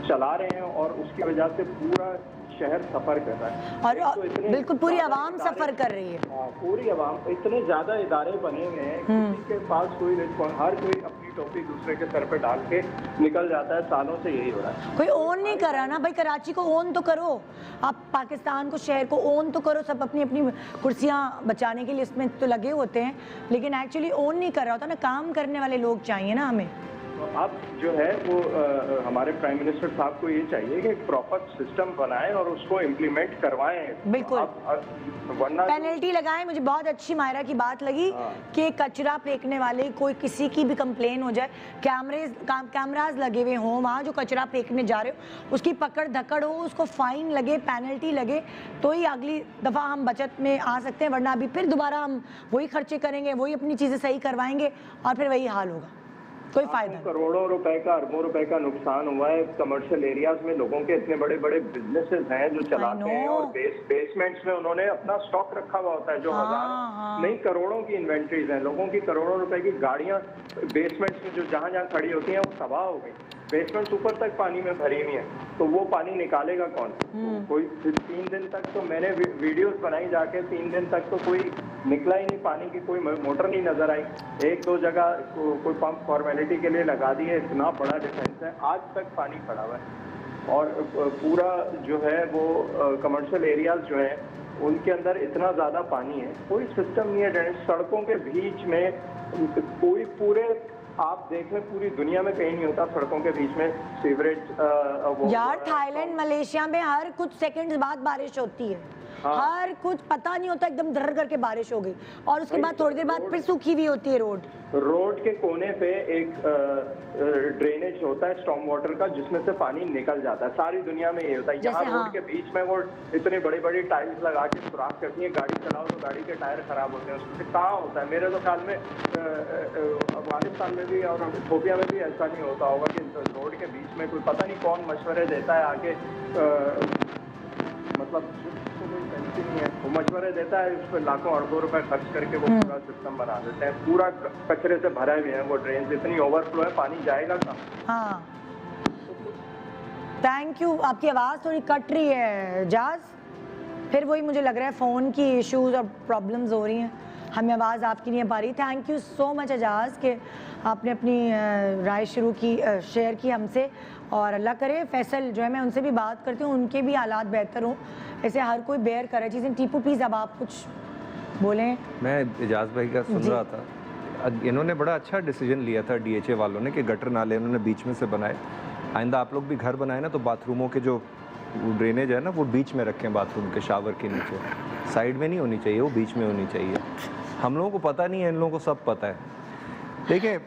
चला रहे हैं, और उसकी वजह से पूरा शहर सफर कर रहा है। और तो बिल्कुल पूरी आवाम सफर कर रही है। पूरी आवाम, इतने ज्यादा इदारे बने हुए हैं, किसी के पास कोई रिस्पॉन्स, हर कोई अपनी टोपी दूसरे के सर पे डाल के निकल जाता है। सालों से यही हो रहा है। कोई ओन नहीं कर रहा ना भाई। कराची को ओन तो करो, आप पाकिस्तान को, शहर को ओन तो करो। सब अपनी अपनी कुर्सियां बचाने के लिए इसमें तो लगे होते हैं, लेकिन एक्चुअली ओन नहीं कर रहा होता ना। काम करने वाले लोग चाहिए ना हमें। तो अब जो है वो हमारे प्राइम मिनिस्टर साहब को ये चाहिए कि एक प्रॉपर सिस्टम बनाएं और उसको इम्प्लीमेंट करवाएं। बिल्कुल, वरना पेनल्टी लगाएं। मुझे बहुत अच्छी मायरा की बात लगी कि कचरा फेंकने वाले, कोई किसी की भी कंप्लेन हो जाए, कैमराज लगे हुए हों वहाँ, जो कचरा फेंकने जा रहे हो उसकी पकड़ धकड़ हो, उसको फाइन लगे, पेनल्टी लगे, तो ही अगली दफ़ा हम बचत में आ सकते हैं। वरना अभी फिर दोबारा हम वही खर्चे करेंगे, वही अपनी चीज़ें सही करवाएंगे, और फिर वही हाल होगा। कोई फायदा। करोड़ों रुपए का, अरबों रुपए का नुकसान हुआ है। कमर्शियल एरियाज में लोगों के इतने बड़े बड़े बिजनेसेस हैं जो चलाते हैं, और बेसमेंट्स में उन्होंने अपना स्टॉक रखा हुआ होता है, जो हजारों नहीं करोड़ों की इन्वेंट्रीज हैं। लोगों की करोड़ों रुपए की गाड़ियां बेसमेंट्स में जो जहां जहां खड़ी होती हैं वो तबाह हो गई। बेसमेंट्स ऊपर तक पानी में भरी हुई है, तो वो पानी निकालेगा कौन? कोई 3 दिन तक तो मैंने वीडियोस बनाई जाके, 3 दिन तक तो कोई निकला ही नहीं पानी की, कोई मोटर नहीं नजर आई। 1-2 जगह कोई पंप फॉर्मेलिटी के लिए लगा दिए। इतना बड़ा डिफेंस है, आज तक पानी पड़ा हुआ है। और पूरा जो है वो कमर्शियल एरियाज जो है उनके अंदर इतना ज़्यादा पानी है, कोई सिस्टम नहीं है। सड़कों के बीच में कोई, पूरे आप देख लें पूरी दुनिया में कहीं नहीं होता सड़कों के बीच में सीवरेज। यार थाईलैंड, मलेशिया में हर कुछ सेकंड्स बाद बारिश होती है। हर कुछ पता नहीं होता, एकदम धर करके बारिश हो गई, और उसके बाद थोड़ी देर बाद फिर सूखी हुई होती है रोड के कोने पे एक ड्रेनेज होता है स्टॉर्म वाटर का, जिसमें से पानी निकल जाता है। सारी दुनिया में ये होता है। यहाँ रोड के बीच में वो इतनी बड़ी बड़ी टाइल्स लगा के सुराख करती है, गाड़ी चलाओ तो गाड़ी के टायर खराब होते हैं। उससे कहाँ होता है? मेरे तो ख्याल में अफगानिस्तान में भी और इथोपिया में भी ऐसा नहीं होता होगा कि रोड के बीच में कोई, पता नहीं कौन मशवरे देता है आके, मतलब नहीं है, वो मशवरे देता है, उस पर लाखों अरबों रुपए खर्च करके वो पूरा सिस्टम बना देते हैं। पूरा कचरे से भरे हुए हैं वो ड्रेन, इतनी ओवरफ्लो है, पानी जाएगा कहाँ? Thank you. आपकी आवाज़ थोड़ी कट रही है जाज, फिर वही मुझे लग रहा है फ़ोन की इश्यूज़ और प्रॉब्लम्स हो रही हैं, हमें आवाज़ आपकी नहीं आ पा रही। Thank you so much Ejaz कि आपने अपनी राय शेयर की हमसे, और अल्लाह करे फैसल जो है, मैं उनसे भी बात करती हूँ, उनके भी हालात बेहतर हों। ऐसे हर कोई बेयर करे चीज़ें। टीपू प्लीज़ अब आप कुछ बोलें। मैं एजाज भाई का सुन रहा था, इन्होंने बड़ा अच्छा डिसीजन लिया था DHA वालों ने कि गटर नाले उन्होंने बीच में से बनाए। आइंदा आप लोग भी घर बनाए ना तो बाथरूमों के जो ड्रेनेज है ना वो बीच में रखें, बाथरूम के शावर के नीचे, साइड में नहीं होनी चाहिए, वो बीच में होनी चाहिए। हम लोगों को पता नहीं है, इन लोगों को सब पता है। देखिए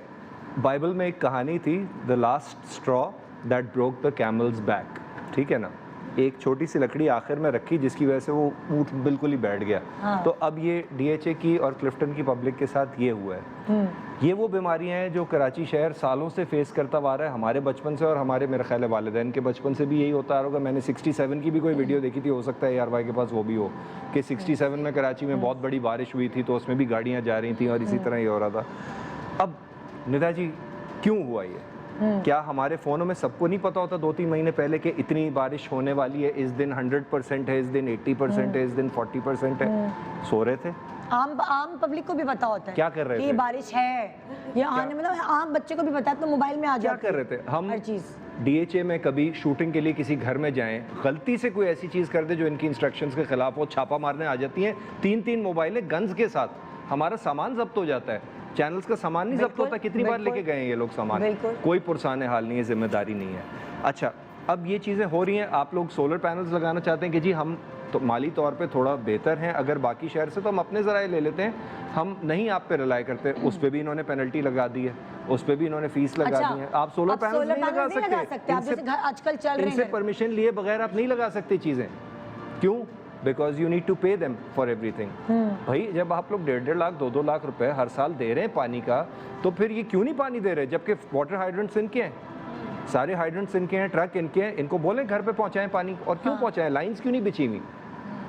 बाइबल में एक कहानी थी, the last straw that broke the camel's back, ठीक है ना। ایک چھوٹی سی لکڑی آخر میں رکھی جس کی وجہ سے وہ اونٹ بالکل ہی بیٹھ گیا. تو اب یہ ڈی ایچ اے کی اور کلفٹن کی پبلک کے ساتھ یہ ہوا ہے. یہ وہ بیماریاں ہیں جو کراچی شہر سالوں سے فیس کرتا آ رہا ہے, ہمارے بچپن سے اور ہمارے میرے خیال ہے والدین کے بچپن سے بھی یہی ہوتا آ رہا ہوگا. میں نے 67 کی بھی کوئی ویڈیو دیکھی تھی, ہو سکتا ہے AR بھائی کے پاس وہ بھی ہو, کہ 67 میں کراچی میں بہت بڑی بارش ہوئی تھی تو اس میں بھی گاڑیاں جا رہی تھیں اور اسی طرح یہ ہو رہا تھا. اب ندا جی کیوں ہوا یہ؟ کیا ہمارے فونوں میں سب کو نہیں پتا ہوتا 2-3 مہینے پہلے کہ اتنی بارش ہونے والی ہے, اس دن 100% ہے, اس دن 80% ہے, اس دن 40% ہے؟ سو رہے تھے. عام پبلک کو بھی پتا ہوتا ہے کیا کر رہے تھے, یہ بارش ہے, یہ آنے مطلب عام بچے کو بھی پتا ہے تو موبائل میں آ کیا جاتا کر رہے تھے. ہم ہر چیز ڈی ایچ اے میں کبھی شوٹنگ کے لیے کسی گھر میں جائیں, غلطی سے کوئی ایسی چیز کر دے جو ان کی انسٹرکشنز کے خلاف ہو, چھاپا مارنے آ جاتی ہیں 3 موبائلیں گنز کے ساتھ, ہمارا سامان ضبط ہو جاتا ہے, چینلز کا سامان نہیں ضبط ہوتا. کتنی بار لے کے گئے ہیں یہ لوگ سامان, کوئی پرسان حال نہیں ہے, ذمہ داری نہیں ہے. اچھا اب یہ چیزیں ہو رہی ہیں, آپ لوگ سولر پینلز لگانا چاہتے ہیں کہ جی ہم تو مالی طور پہ تھوڑا بہتر ہیں اگر باقی شہر سے, تو ہم اپنے ذرائع لے لیتے ہیں, ہم نہیں آپ پہ ریلائی کرتے. اس پہ بھی انہوں نے پینلٹی لگا دی ہے, اس پہ بھی انہوں نے فیس لگا دی ہے. آپ سولر پینلز نہیں لگا سکتے, آج کل چل ان سے پرمیشن لیے بغیر آپ نہیں لگا سکتے چیزیں. کیوں؟ Because you need to pay them for everything. بھائی جب آپ لوگ 1.5 لاکھ 2 لاکھ روپے ہر سال دے رہے ہیں پانی کا, تو پھر یہ کیوں نہیں پانی دے رہے, جبکہ واٹر ہائیڈرنٹس ان کے ہیں, سارے ہائیڈرنٹس ان کے ہیں, ٹرک ان کے ہیں, ان کو بولیں گھر پہ پہنچائیں پانی. اور کیوں پہنچائیں, لائنز کیوں نہیں بچی ہوئی؟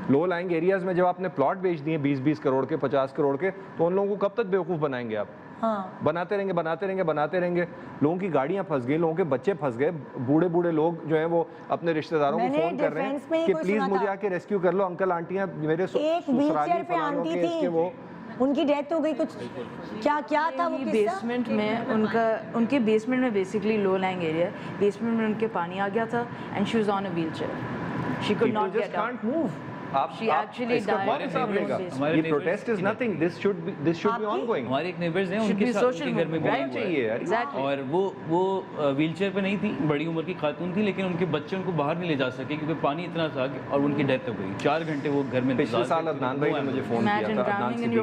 لو لائنگ ایریاز میں جب آپ نے پلاٹ بیچ دیے 20 کروڑ کے 50 کروڑ کے, تو ان لوگوں کو کب تک بیوقوف بنائیں گے آپ؟ بناتے رہیں گے. لوگوں کی گاڑیاں پھنس گئی, لوگوں کے بچے پھنس گئے, بوڑھے لوگ جو ہیں وہ اپنے رشتہ داروں کو فون کر رہے ہیں کہ پلیز مجھے آ کے ریسکیو کر لو, انکل آنٹیاں میرے سسرالی فلانوں کے اس کے وہ, ان کی ڈیتھ ہو گئی. کچھ کیا تھا وہ بیسمنٹ میں ان کے بیسمنٹ میں basically low lying area, basement میں ان کے پانی آ گیا تھا and she was on a wheelchair, she could not get out. اس کا کون حساب لے گا؟ یہ protest is nothing, this should be ongoing. ہمارے ایک نیبرز ہیں, ان کے گھر میں بھی چاہیے, اور وہ ویل چیئر پہ نہیں تھی, بڑی عمر کی خاتون تھی, لیکن ان کے بچے ان کو باہر نہیں لے جا سکے کیونکہ پانی اتنا تھا, اور ان کی ڈیتھ ہو گئی. 4 گھنٹے وہ گھر میں. پچھلے سال عدنان بھائی نے مجھے فون کیا تھا, عدنان صدیقی نے,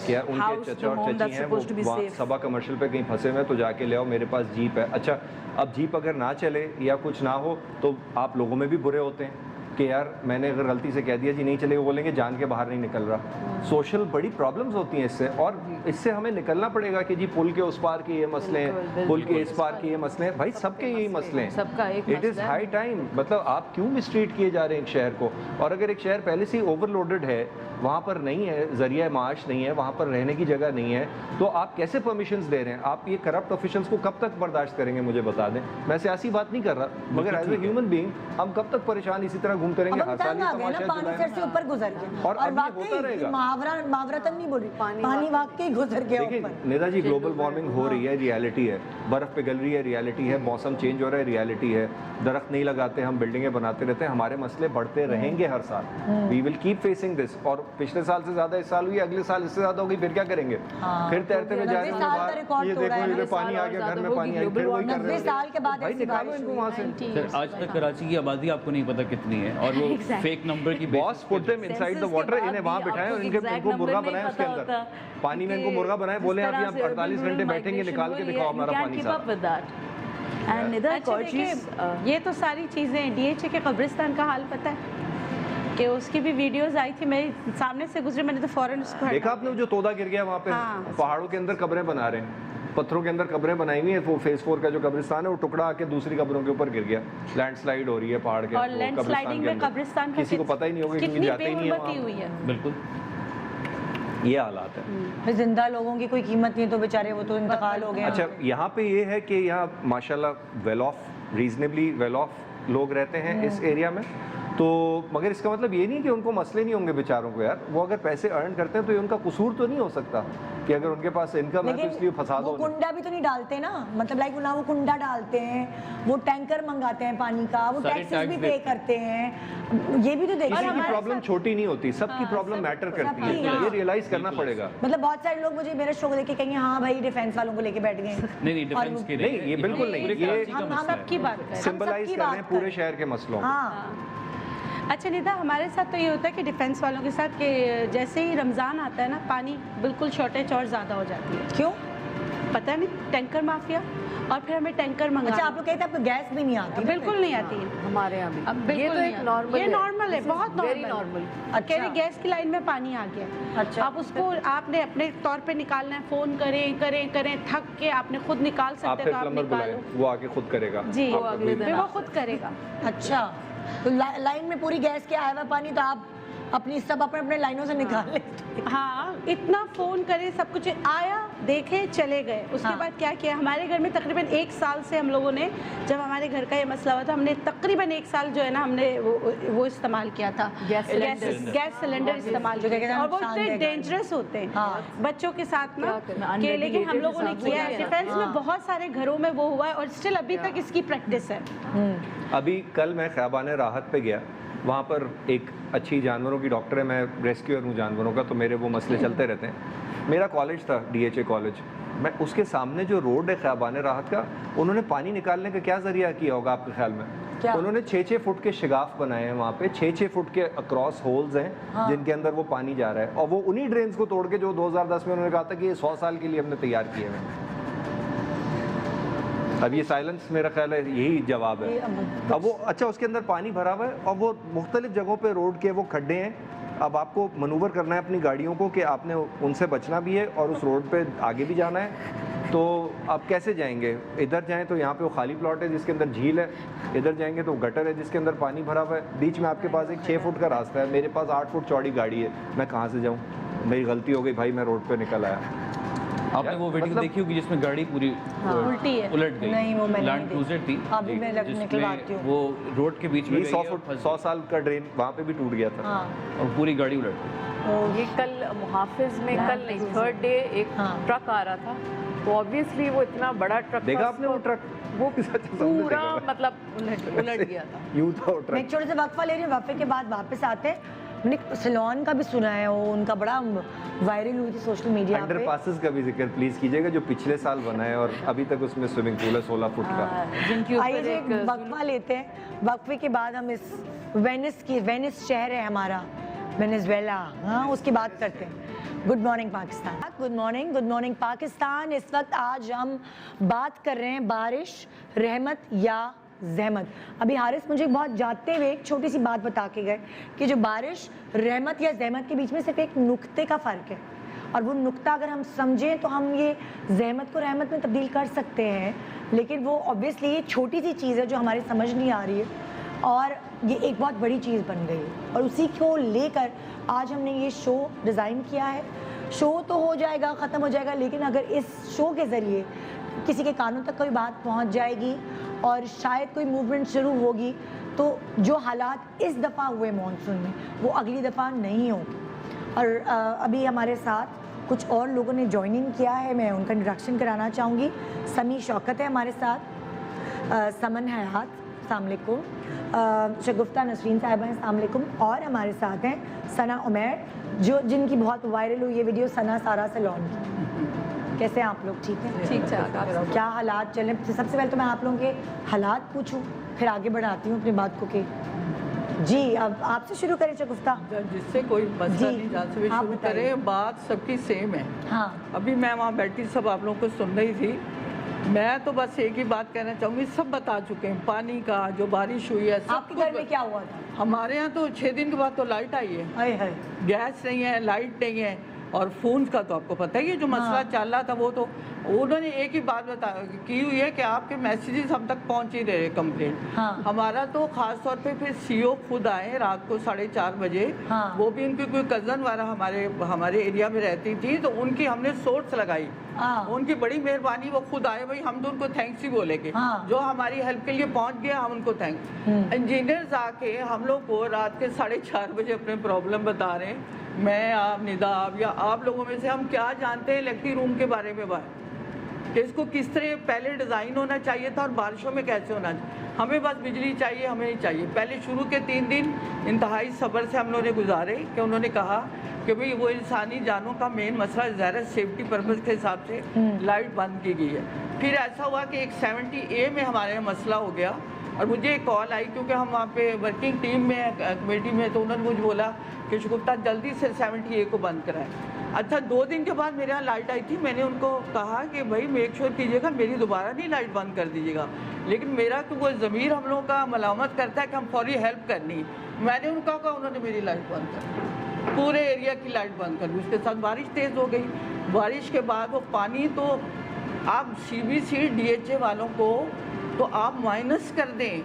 کہ ان کے چچا اور چچی ہیں وہ صبا کمرشل پہ کہیں پھنسے ہوئے, تو جا کے لے آؤ, میرے پاس جیپ ہے. اچھا اب جیپ اگر نہ چلے یا کچھ نہ ہو تو آپ لوگوں میں بھی برے ہوتے ہیں کہ یار میں نے اگر غلطی سے کہہ دیا جی نہیں چلے, وہ بولیں گے جان کے باہر نہیں نکل رہا. سوشل بڑی پرابلمز ہوتی ہیں اس سے, اور اس سے ہمیں نکلنا پڑے گا کہ جی پل کے اس پار کے یہ مسئلے ہیں, پل کے اس پار کے یہ مسئلے ہیں. بھائی سب کے یہی مسئلے ہیں, سب کا ایک اٹ از ہائی ٹائم. مطلب آپ کیوں مسٹریٹ کیے جا رہے ہیں ایک شہر کو, اور اگر ایک شہر پہلے سے ہی اوور لوڈڈ ہے, وہاں پر نہیں ہے ذریعہ معاش, نہیں ہے وہاں پر رہنے کی جگہ نہیں ہے, تو آپ کیسے پرمیشنز دے رہے ہیں؟ آپ یہ کرپٹ آفیشلز کو کب تک برداشت کریں گے, مجھے بتا دیں. میں سیاسی بات نہیں کر رہا, مگر ایز اے ہیومن بینگ ہم کب تک پریشان اسی طرح گھومتے رہیں گے؟ ہر سال پانی سر سے اوپر گزر گیا, اور واقعی محاورتن نہیں بول رہی, پانی واقعی گزر گیا اوپر. دیکھیں ندا جی, گلوبل وارمنگ ہو رہی ہے, ریالٹی ہے, برف پگھل رہی ہے, ریالٹی ہے, موسم چینج ہو رہا ہے, ریالٹی ہے, درخت نہیں لگاتے, ہم بلڈنگیں بناتے رہتے ہیں, ہمارے مسئلے بڑھتے رہیں گے ہر سال. وی ول کیپ فیسنگ دس. اور پچھلے سال سے زیادہ اس سال ہوئی, اگلے سال اس سے زیادہ ہوگی, پھر کیا کریں گے؟ پھر تیرتے ہوئے جا رہے ہیں, یہ دیکھو ادھر پانی آ گیا, گھر میں پانی آ گیا, پھر وہی کر رہے ہیں. 90 سال کے بعد بھائی نکالو ان کو وہاں سے. سر آج تک کراچی کی آبادی آپ کو نہیں پتا کتنی ہے, اور وہ فیک نمبر کی باس put them inside the water, انہیں وہاں بٹھائیں اور ان کو مرغا بنائیں, اس کے اندر پانی میں ان کو مرغا بنائیں, بولیں ابھی آپ 48 گھنٹے بیٹھیں گے, نکال کے دکھاؤ ہمارا پانی صاف. یہ تو ساری چیزیں ڈی ایچ اے کے قبرستان کا حال پتہ ہے کہ اس کی بھی ویڈیوز آئی تھی, میرے سامنے سے گزرے, میں نے تو فوراً اس کو دیکھا آپ نے جو تودا گر گیا وہاں پہ, پہاڑوں کے اندر قبریں بنا رہے ہیں, پتھروں کے اندر قبریں بنائی ہوئی ہیں, وہ فیز 4 کا جو قبرستان ہے وہ ٹکڑا آ کے دوسری قبروں کے اوپر گر گیا. لینڈ سلائیڈ ہو رہی ہے پہاڑ کے, اور لینڈ سلائیڈنگ میں قبرستان کسی کو پتہ ہی نہیں ہوگا کیونکہ جاتے ہی نہیں ہوئی ہے. بالکل یہ حالات ہے. زندہ لوگوں کی کوئی قیمت نہیں, تو بیچارے وہ تو انتقال ہو گئے. اچھا یہاں پہ یہ ہے کہ یہاں ماشاءاللہ well off, reasonably well off لوگ رہتے ہیں اس ایریا میں, تو مگر اس کا مطلب یہ نہیں کہ ان کو مسئلے نہیں ہوں گے بیچاروں کو. یار وہ اگر پیسے ارن کرتے ہیں تو یہ ان کا قصور تو نہیں ہو سکتا کہ اگر ان کے پاس انکم ہے تو اس لیے فساد ہو. وہ کنڈا بھی تو نہیں ڈالتے نا, مطلب لائک وہ کنڈا ڈالتے ہیں, وہ ٹینکر منگاتے ہیں پانی کا, وہ ٹیکسز بھی پے کرتے ہیں, یہ بھی تو دیکھیں. کسی کی پرابلم چھوٹی نہیں ہوتی, سب کی پرابلم میٹر کرتی ہے, یہ ریئلائز کرنا پڑے گا. مطلب بہت سارے لوگ مجھے میرا شو دیکھ کے کہیں گے ہاں بھائی ڈیفینس والوں کو لے کے بیٹھ گئے. نہیں ڈیفینس کے نہیں, یہ بالکل نہیں, یہ ہم سب کی بات کریں, سمبلائز کر رہے ہیں پورے شہر کے مسئلوں. اچھا ندا, ہمارے ساتھ تو یہ ہوتا ہے کہ ڈیفینس والوں کے ساتھ کہ جیسے ہی رمضان آتا ہے نا, پانی بالکل شارٹیج اور زیادہ ہو جاتی ہے. کیوں؟ पता नहीं टैंकर माफिया, और फिर हमें टैंकर मंगा। अच्छा, आप लोग कहते हैं आपको गैस भी नहीं आती? बिल्कुल नहीं आती है हमारे यहाँ भी। अब ये तो एक नॉर्मल, ये नॉर्मल है, बहुत वेरी नॉर्मल। नॉर्मल। कह रहे गैस की लाइन में पानी आ गया। अच्छा। आप उसको आपने अपने तौर पे निकालना है, फोन करें थक के आपने खुद निकाल आप सकते फिर तो आप प्लम्बर बुलाएं, निकालो। वो आके खुद करेगा। जी, आपका कोई- फिर वो खुद करेगा। अच्छा, तो लाइन में पूरी गैस के आया हुआ पानी तो आप अपनी सब अपने लाइनों से निकाल लेते? हाँ, इतना फोन करे, सब कुछ आया, देखे, चले गए। उसके हाँ। बाद क्या किया, हमारे घर में तकरीबन 1 साल से हम लोगों ने, जब हमारे घर का ये मसला हुआ था, हमने तकरीबन 1 साल जो है ना, हमने वो इस्तेमाल किया था, गैस सिलेंडर इस्तेमाल किया था। और वो इतने डेंजरस होते हैं हाँ। बच्चों के साथ ना, कि लेकिन हम लोगों ने किया है। डिफेंस में बहुत सारे घरों में वो हुआ है और स्टिल अभी तक इसकी प्रैक्टिस है। अभी कल मैं ख़याबान राहत पे गया, वहाँ पर एक अच्छी जानवरों की डॉक्टर है, मैं रेस्क्यूअर हूँ जानवरों का, तो मेरे वो मसले चलते रहते हैं। मेरा कॉलेज था DHA कॉलेज, मैं उसके सामने जो रोड है ख़याबान राहत का, उन्होंने पानी निकालने का क्या ज़रिया किया होगा आपके ख्याल में? क्या? उन्होंने 6-6 फुट के शिगाफ बनाए हैं वहाँ पे, 6-6 फुट के अक्रॉस होल्स हैं जिनके अंदर वो पानी जा रहा है, और वो उन्हीं ड्रेन्स को तोड़ के जो 2010 में उन्होंने कहा था कि ये 100 साल के लिए हमने तैयार किए हैं। अब ये साइलेंस मेरा ख्याल है यही जवाब है। अब वो अच्छा, उसके अंदर पानी भरा हुआ है और वो मुख्तलिफ जगहों पे रोड के वो खड्डे हैं। अब आपको मनूवर करना है अपनी गाड़ियों को कि आपने उनसे बचना भी है और उस रोड पे आगे भी जाना है। तो आप कैसे जाएंगे? इधर जाएं तो यहाँ पे वो खाली प्लॉट है जिसके अंदर झील है, इधर जाएंगे तो गटर है जिसके अंदर पानी भरा हुआ है, बीच में आपके पास एक 6 फुट का रास्ता है, मेरे पास 8 फुट चौड़ी गाड़ी है, मैं कहाँ से जाऊँ? मेरी गलती हो गई भाई, मैं रोड पे निकल आया। आपने वो वीडियो मतलब- देखी होगी जिसमें गाड़ी पूरी उल्टी है। उलट गई? नहीं, वो मैंने लैंड नहीं क्रूजर थी अभी मैं निकलवाती हूँ। वो रोड के बीच में ये गई 100 और फुट फंस 100 साल का ड्रेन वहाँ पे भी टूट गया था। हाँ। और पूरी गाड़ी उलट गई। ये कल मुहाफिज में, कल नहीं, 3rd डे एक हाँ। ट्रक आ रहा था, तो ऑब्वियसली वो इतना बड़ा ट्रक देखा था, आपने वो ट्रक? वो सामने पूरा देखा था। मतलब उलट गया था। यूं था वो मैं ट्रक। एक छोटे से वक्फा ले रही हूँ, वक्फे के बाद वापस आते हैं। मैंने सलोन का भी सुना है, वो उनका बड़ा वायरल हुई थी सोशल मीडिया पे। अंडरपासेस का भी जिक्र प्लीज कीजिएगा जो पिछले साल बना है और अभी तक उसमें स्विमिंग पूल है 16 फुट का। जिनके आइए ऊपर जी, एक एक वक्फा लेते हैं। वक्फे के बाद हम इस वेनिस शहर है हमारा, वेनेजुएला, हाँ, उसकी बात करते हैं। Good morning Pakistan, good morning Pakistan. इस वक्त आज हम बात कर रहे हैं बारिश, रहमत या जहमत। अभी हारिस मुझे बहुत जाते हुए एक छोटी सी बात बता के गए कि जो बारिश, रहमत या जहमत के बीच में सिर्फ एक नुक्ते का फ़र्क है, और वो नुक्ता अगर हम समझें तो हम ये जहमत को रहमत में तब्दील कर सकते हैं। लेकिन वो ऑब्वियसली ये छोटी सी चीज़ है जो हमारी समझ नहीं आ रही है, और ये एक बहुत बड़ी चीज़ बन गई है, और उसी को लेकर आज हमने ये शो डिज़ाइन किया है। शो तो हो जाएगा, ख़त्म हो जाएगा, लेकिन अगर इस शो के ज़रिए किसी के कानों तक कोई बात पहुंच जाएगी और शायद कोई मूवमेंट शुरू होगी, तो जो हालात इस दफ़ा हुए मॉनसून में वो अगली दफ़ा नहीं होगी। और अभी हमारे साथ कुछ और लोगों ने ज्वाइनिंग किया है, मैं उनका इंट्रोडक्शन कराना चाहूँगी। समी शौकत है हमारे साथ, समन हयात, अस्सलाम वालेकुम, शगुफ्ता नसरीन साहिबा हैं, अस्सलाम वालेकुम, और हमारे साथ हैं सना उमैर, जिनकी बहुत वायरल हुई ये वीडियो सना सारा सलोन की। कैसे हैं आप लोग? ठीक है, ठीक ठाक। आप क्या हालात चल रहे हैं? सबसे पहले तो मैं आप लोगों के हालात पूछूं, फिर आगे बढ़ाती हूँ अपनी बात को कि जी, अब आपसे शुरू करें शगुफ्ता। जिससे कोई मसला जी, नहीं, जहाँ से भी आप शुरू बताइए। करें, बात सबकी सेम है। हाँ, अभी मैं वहाँ बैठी सब आप लोगों को सुन रही थी। मैं तो बस एक ही बात कहना चाहूँगी, सब बता चुके हैं, पानी का जो बारिश हुई है, सब आपके घर में क्या हुआ था? हमारे यहाँ तो 6 दिन के बाद तो लाइट आई है, हाय हाय, गैस नहीं है, लाइट नहीं है, और फोन का तो आपको पता ही है जो मसला चल रहा था, वो तो उन्होंने एक ही बात की हुई है कि आपके मैसेजेस हम तक पहुंच ही रहे कंप्लेंट। हाँ। हमारा तो खास तौर पे फिर सीओ खुद आए रात को 4:30 बजे। हाँ। वो भी उनकी कोई कज़न वाला हमारे एरिया में रहती थी, तो उनकी हमने सोर्स लगाई। हाँ। उनकी बड़ी मेहरबानी, वो खुद आए, भाई हम तो उनको थैंक्स ही बोलेंगे। हाँ। जो हमारी हेल्प के लिए पहुंच गया, हम उनको थैंक्स। इंजीनियर्स आके हम लोग को रात के 4:30 बजे अपने प्रॉब्लम बता रहे हैं। मैं, आप, निदाब या आप लोगों में से हम क्या जानते हैं इलेक्ट्रिक रूम के बारे में बात, कि इसको किस तरह पहले डिज़ाइन होना चाहिए था और बारिशों में कैसे होना चाहिए। हमें बस बिजली चाहिए, हमें नहीं चाहिए। पहले शुरू के 3 दिन इंतहाई सब्र से हम लोगों ने गुजारे, कि उन्होंने कहा कि भाई वो इंसानी जानों का मेन मसला ज़्यादा सेफ्टी पर्पज़ के हिसाब से लाइट बंद की गई है। फिर ऐसा हुआ कि एक 70A में हमारे यहाँ मसला हो गया, और मुझे एक कॉल आई, क्योंकि हम वहाँ पे वर्किंग टीम में कमेटी में, तो उन्होंने मुझे बोला कि शगुफ्ता जल्दी से 70A को बंद कराएं। अच्छा 2 दिन के बाद मेरे यहाँ लाइट आई थी, मैंने उनको कहा कि भाई मेक श्योर कीजिएगा मेरी दोबारा नहीं लाइट बंद कर दीजिएगा, लेकिन मेरा तो वो ज़मीर हम लोगों का मलामत करता है कि हम फौरी हेल्प करनी। मैंने उनका कहा, उन्होंने मेरी लाइट बंद कर दी, पूरे एरिया की लाइट बंद कर दी। उसके साथ बारिश तेज़ हो गई, बारिश के बाद वो पानी तो आप CBC DHA वालों को तो आप माइनस कर दें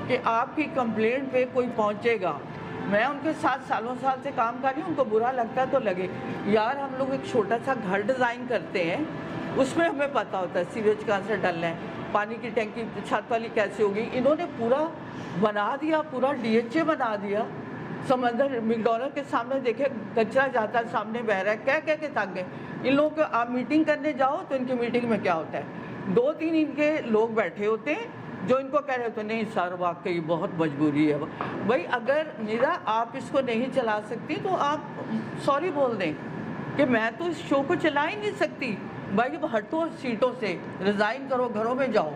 कि आपकी कंप्लेंट पे कोई पहुंचेगा। मैं उनके साथ सालों साल से काम कर रही हूँ, उनको बुरा लगता है तो लगे। यार हम लोग एक छोटा सा घर डिज़ाइन करते हैं, उसमें हमें पता होता है सीवेज कहाँ से डलना है, पानी की टैंकी छत वाली कैसे होगी। इन्होंने पूरा बना दिया, पूरा DHA बना दिया। समंदर मैकडॉनल्ड के सामने देखे कचरा जाता है, सामने बह रहा है, कह के थक गए। इन लोगों को आप मीटिंग करने जाओ तो इनकी मीटिंग में क्या होता है, 2-3 इनके लोग बैठे होते हैं जो इनको कह रहे होते हैं नहीं सर वाकई बहुत मजबूरी है। भाई अगर निरा आप इसको नहीं चला सकती तो आप सॉरी बोल दें कि मैं तो इस शो को चला ही नहीं सकती। भाई हटो सीटों से, रिज़ाइन करो, घरों में जाओ,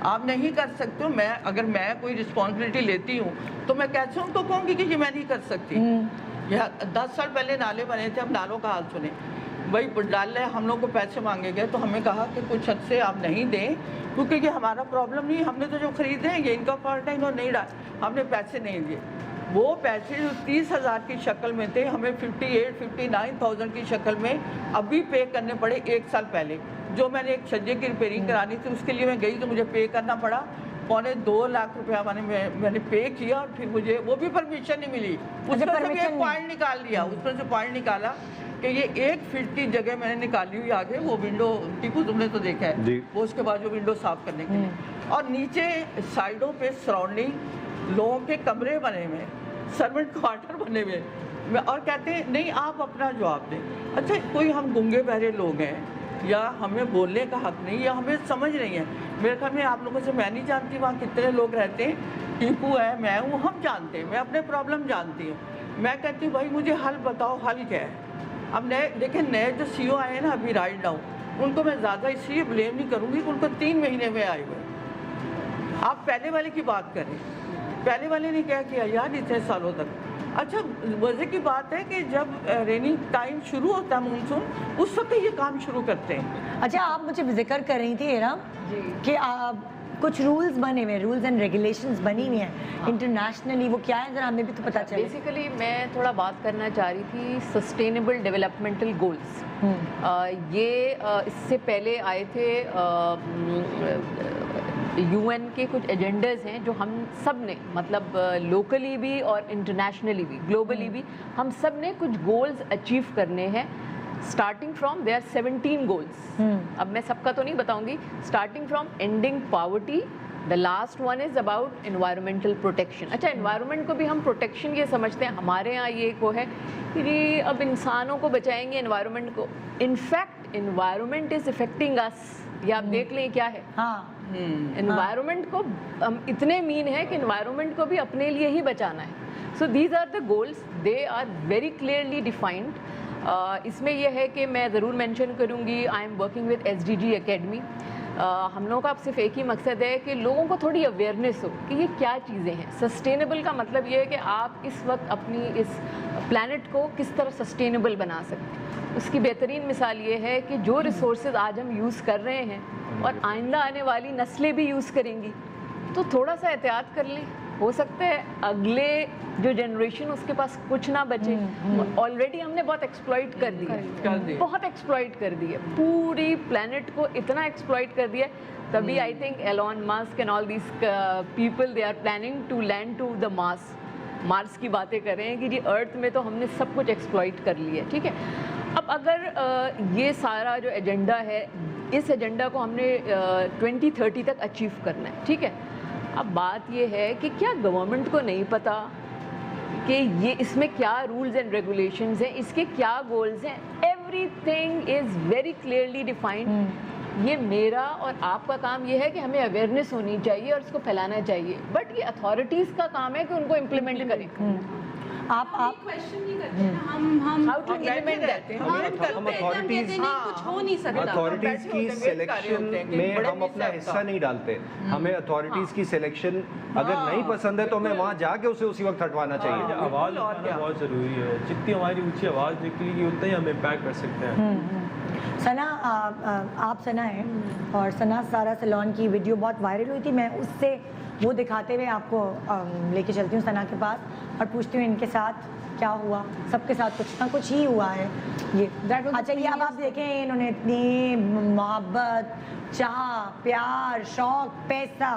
आप नहीं कर सकते हो। अगर मैं कोई रिस्पॉन्सिबिलिटी लेती हूँ तो मैं कैसे उनको कहूँगी कि ये मैं नहीं कर सकती। 10 साल पहले नाले बने थे, अब नालों का हाल सुने। भाई डाले हम लोग को पैसे मांगे गए तो हमें कहा कि कुछ हद से आप नहीं दें क्योंकि ये हमारा प्रॉब्लम नहीं, हमने तो जो खरीदे हैं ये इनका फॉल्ट है, इन्होंने नहीं डाला, हमने पैसे नहीं दिए। वो पैसे जो 30,000 की शक्ल में थे हमें 58-59,000 की शक्ल में अभी पे करने पड़े 1 साल पहले। जो मैंने एक छज्जे की रिपेयरिंग करानी थी उसके लिए मैं गई तो मुझे पे करना पड़ा 2.25 लाख रुपया मैंने पे किया और फिर मुझे वो भी परमिशन नहीं मिली। उसमें से भी एक पॉइंट निकाल लिया, उसमें से पॉइंट निकाला कि ये 1 फीट की जगह मैंने निकाली हुई आगे, वो विंडो टीपू तुमने तो देखा है, वो उसके बाद जो विंडो साफ करने के लिए, और नीचे साइडों पे सराउंडिंग लोगों के कमरे बने हुए, सर्वेंट क्वार्टर बने हुए, और कहते हैं नहीं आप अपना जवाब दें। अच्छा कोई हम गूंगे बहरे लोग हैं या हमें बोलने का हक नहीं या हमें समझ नहीं है। मेरे ख्याल में आप लोगों से मैं नहीं जानती वहाँ कितने लोग रहते हैं, टीपू है, मैं हूँ, हम जानते हैं, मैं अपने प्रॉब्लम जानती हूँ। मैं कहती हूँ भाई मुझे हल बताओ, हल क्या है। अब नए जो CEO आए हैं ना अभी राइट डाउन, उनको मैं ज़्यादा इसलिए ब्लेम नहीं करूँगी कि उनको 3 महीने में आए हुए। आप पहले वाले की बात करें, पहले वाले ने क्या किया यार इतने सालों तक। अच्छा मज़े की बात है कि जब रेनिंग टाइम शुरू होता है मानसून, उस वक्त ये काम शुरू करते हैं। अच्छा आप मुझे जिक्र कर रही थी इरम कि कुछ रूल्स बने हुए, रूल्स एंड रेगुलेशंस बनी हुई हैं इंटरनेशनली, वो क्या है जरा हमें भी तो पता चले। बेसिकली मैं थोड़ा बात करना चाह रही थी सस्टेनेबल डेवलपमेंटल गोल्स। ये इससे पहले आए थे UN के कुछ एजेंडाज हैं जो हम सब ने मतलब लोकली भी और इंटरनेशनली भी ग्लोबली भी हम सब ने कुछ गोल्स अचीव करने हैं। स्टार्टिंग फ्रॉम देयर 17 गोल्स, अब मैं सबका तो नहीं बताऊंगी। Starting from ending poverty, the last one is about environmental protection. अच्छा एनवायरनमेंट को भी हम प्रोटेक्शन ये समझते हैं, हमारे यहाँ ये को है कि अब इंसानों को बचाएंगे एनवायरनमेंट को। इनफैक्ट एनवायरनमेंट इज इफेक्टिंग अस, ये आप देख लें क्या है। एनवायरनमेंट को हम इतने मीन है कि एनवायरनमेंट को भी अपने लिए ही बचाना है। So these are the goals, they are very clearly defined. इसमें यह है कि मैं ज़रूर मेंशन करूँगी I am working with SDG academy. हम लोगों का सिर्फ एक ही मकसद है कि लोगों को थोड़ी अवेयरनेस हो कि ये क्या चीज़ें हैं। सस्टेनेबल का मतलब ये है कि आप इस वक्त अपनी इस प्लैनेट को किस तरह सस्टेनेबल बना सकते हैं। उसकी बेहतरीन मिसाल ये है कि जो रिसोर्सेज आज हम यूज़ कर रहे हैं और आइंदा आने वाली नस्लें भी यूज़ करेंगी, तो थोड़ा सा एहतियात कर लें। हो सकता है अगले जो जनरेशन उसके पास कुछ ना बचे। ऑलरेडी हमने बहुत एक्सप्लॉइट कर दिया, बहुत एक्सप्लॉइट कर दिया, पूरी प्लैनेट को इतना एक्सप्लॉइट कर दिया। तभी I think Elon Musk and all these people they are planning to land to the Mars की बातें कर रहे हैं कि जी अर्थ में तो हमने सब कुछ एक्सप्लॉइट कर लिया। ठीक है, अब अगर ये सारा जो एजेंडा है, इस एजेंडा को हमने 2030 तक अचीव करना है। ठीक है, अब बात ये है कि क्या गवर्नमेंट को नहीं पता कि ये इसमें क्या रूल्स एंड रेगुलेशंस हैं, इसके क्या गोल्स हैं। Everything is very clearly defined. ये मेरा और आपका काम ये है कि हमें अवेयरनेस होनी चाहिए और इसको फैलाना चाहिए, बट ये अथॉरिटीज़ का काम है कि उनको इम्प्लीमेंट करें। آپ क्वेश्चन नहीं करते हैं, हम How to implement that? हम अथॉरिटीज कुछ हो नहीं सकता। अथॉरिटीज की सिलेक्शन में हम अपना हिस्सा नहीं डालते. हमें अथॉरिटीज की सिलेक्शन अगर नहीं पसंद है तो हमें वहाँ जाके उसे उसी वक्त हटवाना चाहिए. आवाज़ उठाना बहुत ज़रूरी है. जितनी हमारी ऊंची आवाज़ निकलेगी उतना ही हम इम्पैक्ट कर सकते हैं. सना, आप सना हैं और सना सारा सैलून की वीडियो बहुत वायरल हुई थी. मैं उससे वो दिखाते हुए आपको लेके चलती हूँ सना के पास और पूछती हूँ इनके साथ क्या हुआ. सबके साथ कुछ ना कुछ ही हुआ है. ये अच्छा, ये अब आप देखें इन्होंने इतनी मोहब्बत, चाह, प्यार, शौक, पैसा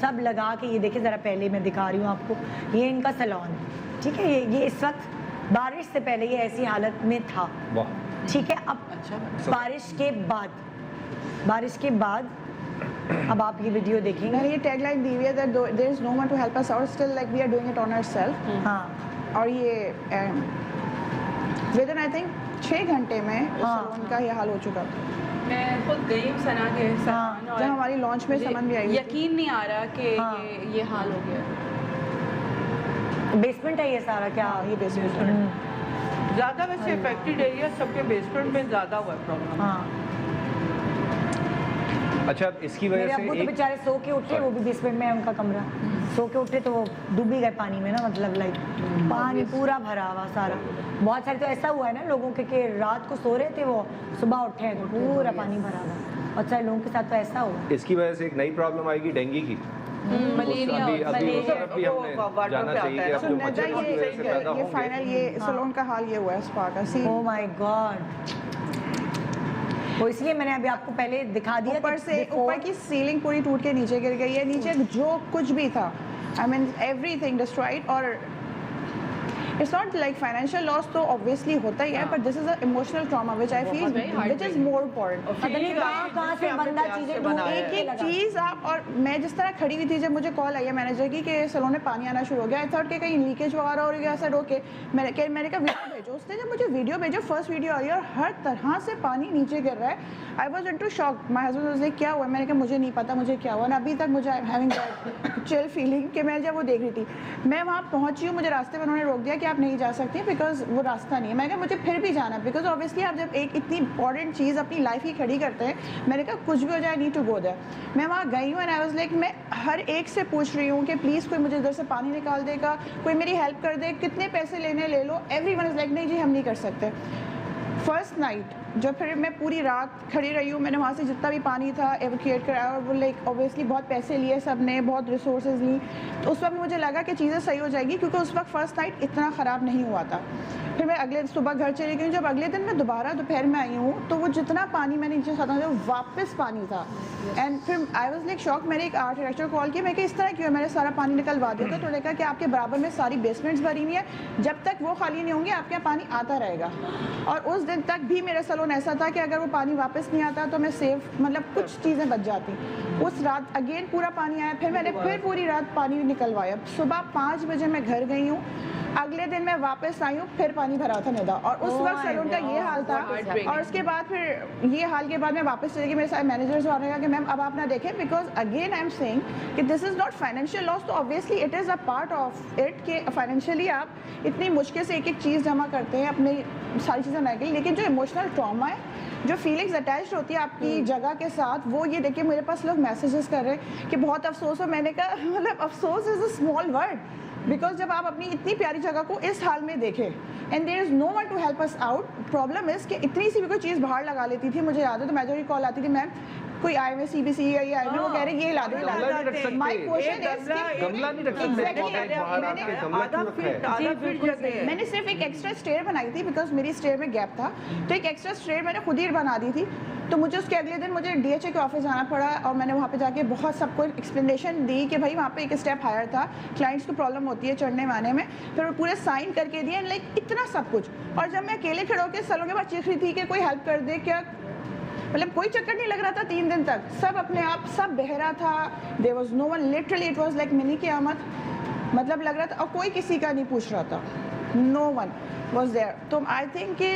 सब लगा के, ये देखिए ज़रा पहले मैं दिखा रही हूँ आपको, ये इनका सैलून है. ठीक है, ये इस वक्त बारिश से पहले ये ऐसी हालत में था. ठीक है, अब बारिश के बाद अब आप ये वीडियो देखेंगे. मैंने ये टैगलाइन दी हुई है that there is no one to help us out, still like we are doing it on ourselves. हाँ, और ये विद इन आई थिंक 6 घंटे में सैलून का ये हाल हो चुका था. मैं खुद गई हूँ सना के सैलून जब हमारी लॉन्च में समझ भी आई, यकीन नहीं आ रहा कि ये हाल हो गया. बेसमेंट है ये सारा क्या? ये बेसमेंट ज़्यादा वैसे इफेक्टेड एरिया सबके बेसमेंट में ज़्यादा हुआ है प्रॉब्लम. हाँ. अच्छा, इसकी वजह मेरे से अब्बू तो बेचारे सो के उठे, वो भी बेसमेंट में है उनका कमरा. सो के उठे तो वो डूब ही गए पानी में ना, मतलब लाइक पानी पूरा भरा हुआ सारा. बहुत सारे तो ऐसा हुआ है ना लोगों के कि रात को सो रहे थे, वो सुबह उठे हैं तो पूरा पानी भरा हुआ. बहुत सारे लोगों के साथ तो ऐसा हुआ. इसकी वजह से एक नई प्रॉब्लम आएगी, डेंगू की. मलेरिया अभी हमने जाना चाहिए कि अब जो मच्छर की वजह से पैदा ये फाइनल ये सैलून का हाल ये हुआ है स्पा का. सी ओह माय गॉड. वो इसलिए मैंने अभी आपको पहले दिखा दिया. ऊपर की सीलिंग पूरी टूट के नीचे गिर गई है. नीचे जो कुछ भी था, आई मीन एवरीथिंग डिस्ट्रॉयड. और it's not like financial loss तो ऑब्वियसली होता ही है, but this is a emotional trauma which I feel which is more important. कहाँ से बंदा चीजें ढूंढ एक चीज आप. और मैं जिस तरह खड़ी हुई थी जब मुझे कॉल आई है मैनेजर की कि सैलून में पानी आना शुरू हो गया, आई थॉट कि कहीं लीकेज वगैरह हो गया. ऐसा रोके मैंने कहा वीडियो भेजो. उसने जब मुझे वीडियो भेजो, फर्स्ट वीडियो आई और हर तरह से पानी नीचे गिर रहा है. I was into shock. My husband was like क्या हुआ? मैंने कहा मुझे नहीं पता मुझे क्या हुआ. और अभी तक मुझे I am having that chill feeling कि मैं जब वो देख रही थी, मैं वहाँ पहुँची हूँ, मुझे रास्ते में उन्होंने रोक दिया कि आप नहीं जा सकती बिकॉज वो रास्ता नहीं है. मैंने कहा मुझे फिर भी जाना, बिकॉज ऑब्वियसली आप जब एक इतनी इंपॉर्टेंट चीज़ अपनी लाइफ ही खड़ी करते हैं, मैंने कहा कुछ भी हो जाए, नीड टू गो देयर. मैं वहाँ गई हूँ एंड आई वाज लाइक, मैं हर एक से पूछ रही हूँ कि प्लीज़ कोई मुझे इधर से पानी निकाल देगा, कोई मेरी हेल्प कर दे, कितने पैसे लेने ले लो. एवरीवन इज लाइक नहीं जी हम नहीं कर सकते. फर्स्ट नाइट जब फिर मैं पूरी रात खड़ी रही हूँ, मैंने वहाँ से जितना भी पानी था एवोक्यूएट कराया. और वो लाइक ऑब्वियसली बहुत पैसे लिए सब ने, बहुत रिसोर्सेज ली. तो उस वक्त मुझे लगा कि चीज़ें सही हो जाएगी, क्योंकि उस वक्त फर्स्ट नाइट इतना ख़राब नहीं हुआ था. फिर मैं अगले सुबह घर चली गई. जब अगले दिन मैं दोबारा दोपहर में आई हूँ तो वो जितना पानी मैंने नीचे खाता था वो वापस पानी था. एंड फिर आई वाज लाइक शॉक. मैंने एक आर्ट डायरेक्टर कॉल किया, मैं कि इस तरह क्यों है? मैंने सारा पानी निकलवा दिया था. तो उन्होंने कहा कि आपके बराबर में सारी बेसमेंट्स भरी हुई है, जब तक वो खाली नहीं होंगी आपके यहाँ पानी आता रहेगा. और उस दिन तक भी मेरा सैलून ऐसा था कि अगर वो पानी वापस नहीं आता तो मैं सेफ, मतलब कुछ चीज़ें बच जाती. उस रात अगेन पूरा पानी आया, फिर मैंने फिर पूरी रात पानी निकलवाया. सुबह 5 बजे मैं घर गई हूँ. अगले दिन मैं वापस आई हूँ, फिर पानी भरा था निदा. और उस वक्त सैलून का ये हाल था. और उसके बाद फिर ये हाल के बाद मैं वापस चली गई. मेरे सारे मैनेजर्स आ रहे हैं कि मैम अब आप ना देखें, because again I am saying कि this is not financial loss. तो obviously it is a part of it कि फाइनेंशियली आप इतनी मुश्किल से एक एक चीज़ जमा करते हैं अपनी सारी चीज़ें बनाने के लिए, लेकिन जो इमोशनल ट्रॉमा है, जो फीलिंग्स अटैच होती है आपकी जगह के साथ, वो ये देखिए मेरे पास लोग मैसेजेस कर रहे हैं कि बहुत अफसोस हो. मैंने कहा मतलब अफसोस is a small word, because जब आप अपनी इतनी प्यारी जगह को इस हाल में देखें and there is no one to help us out. Problem is कि इतनी सी भी कोई चीज़ बाहर लगा लेती थी. मुझे याद है तो मैनेजर की कॉल आती थी, मैम कोई आए हुए CBC या ये आए हुए, वो कह रहे ये ला दो, माय क्वेश्चन इज गमला नहीं रख सकते. मैंने सिर्फ एक एक्स्ट्रा स्टेयर बनाई थी बिकॉज मेरी स्टेयर में गैप था, तो एक एक्स्ट्रा स्टेयर मैंने खुद ही बना दी थी. तो मुझे उसके अगले दिन मुझे DHA के ऑफिस जाना पड़ा और मैंने वहाँ पे जाके बहुत सबको एक्सप्लेनेशन दी कि भाई वहाँ पे एक स्टेप हायर था, क्लाइंट्स को प्रॉब्लम होती है चढ़ने वाने में. फिर वो पूरे साइन करके दिए लाइक इतना सब कुछ. और जब मैं अकेले खड़े होकर सैलून के बाद चीख रही थी कि कोई हेल्प कर दे, क्या मतलब कोई चक्कर नहीं लग रहा था 3 दिन तक. सब अपने आप सब बहरा था. There was no one, literally it was like mini qayamat. मतलब लग रहा था और कोई किसी का नहीं पूछ रहा था. No one was there. तो आई थिंक कि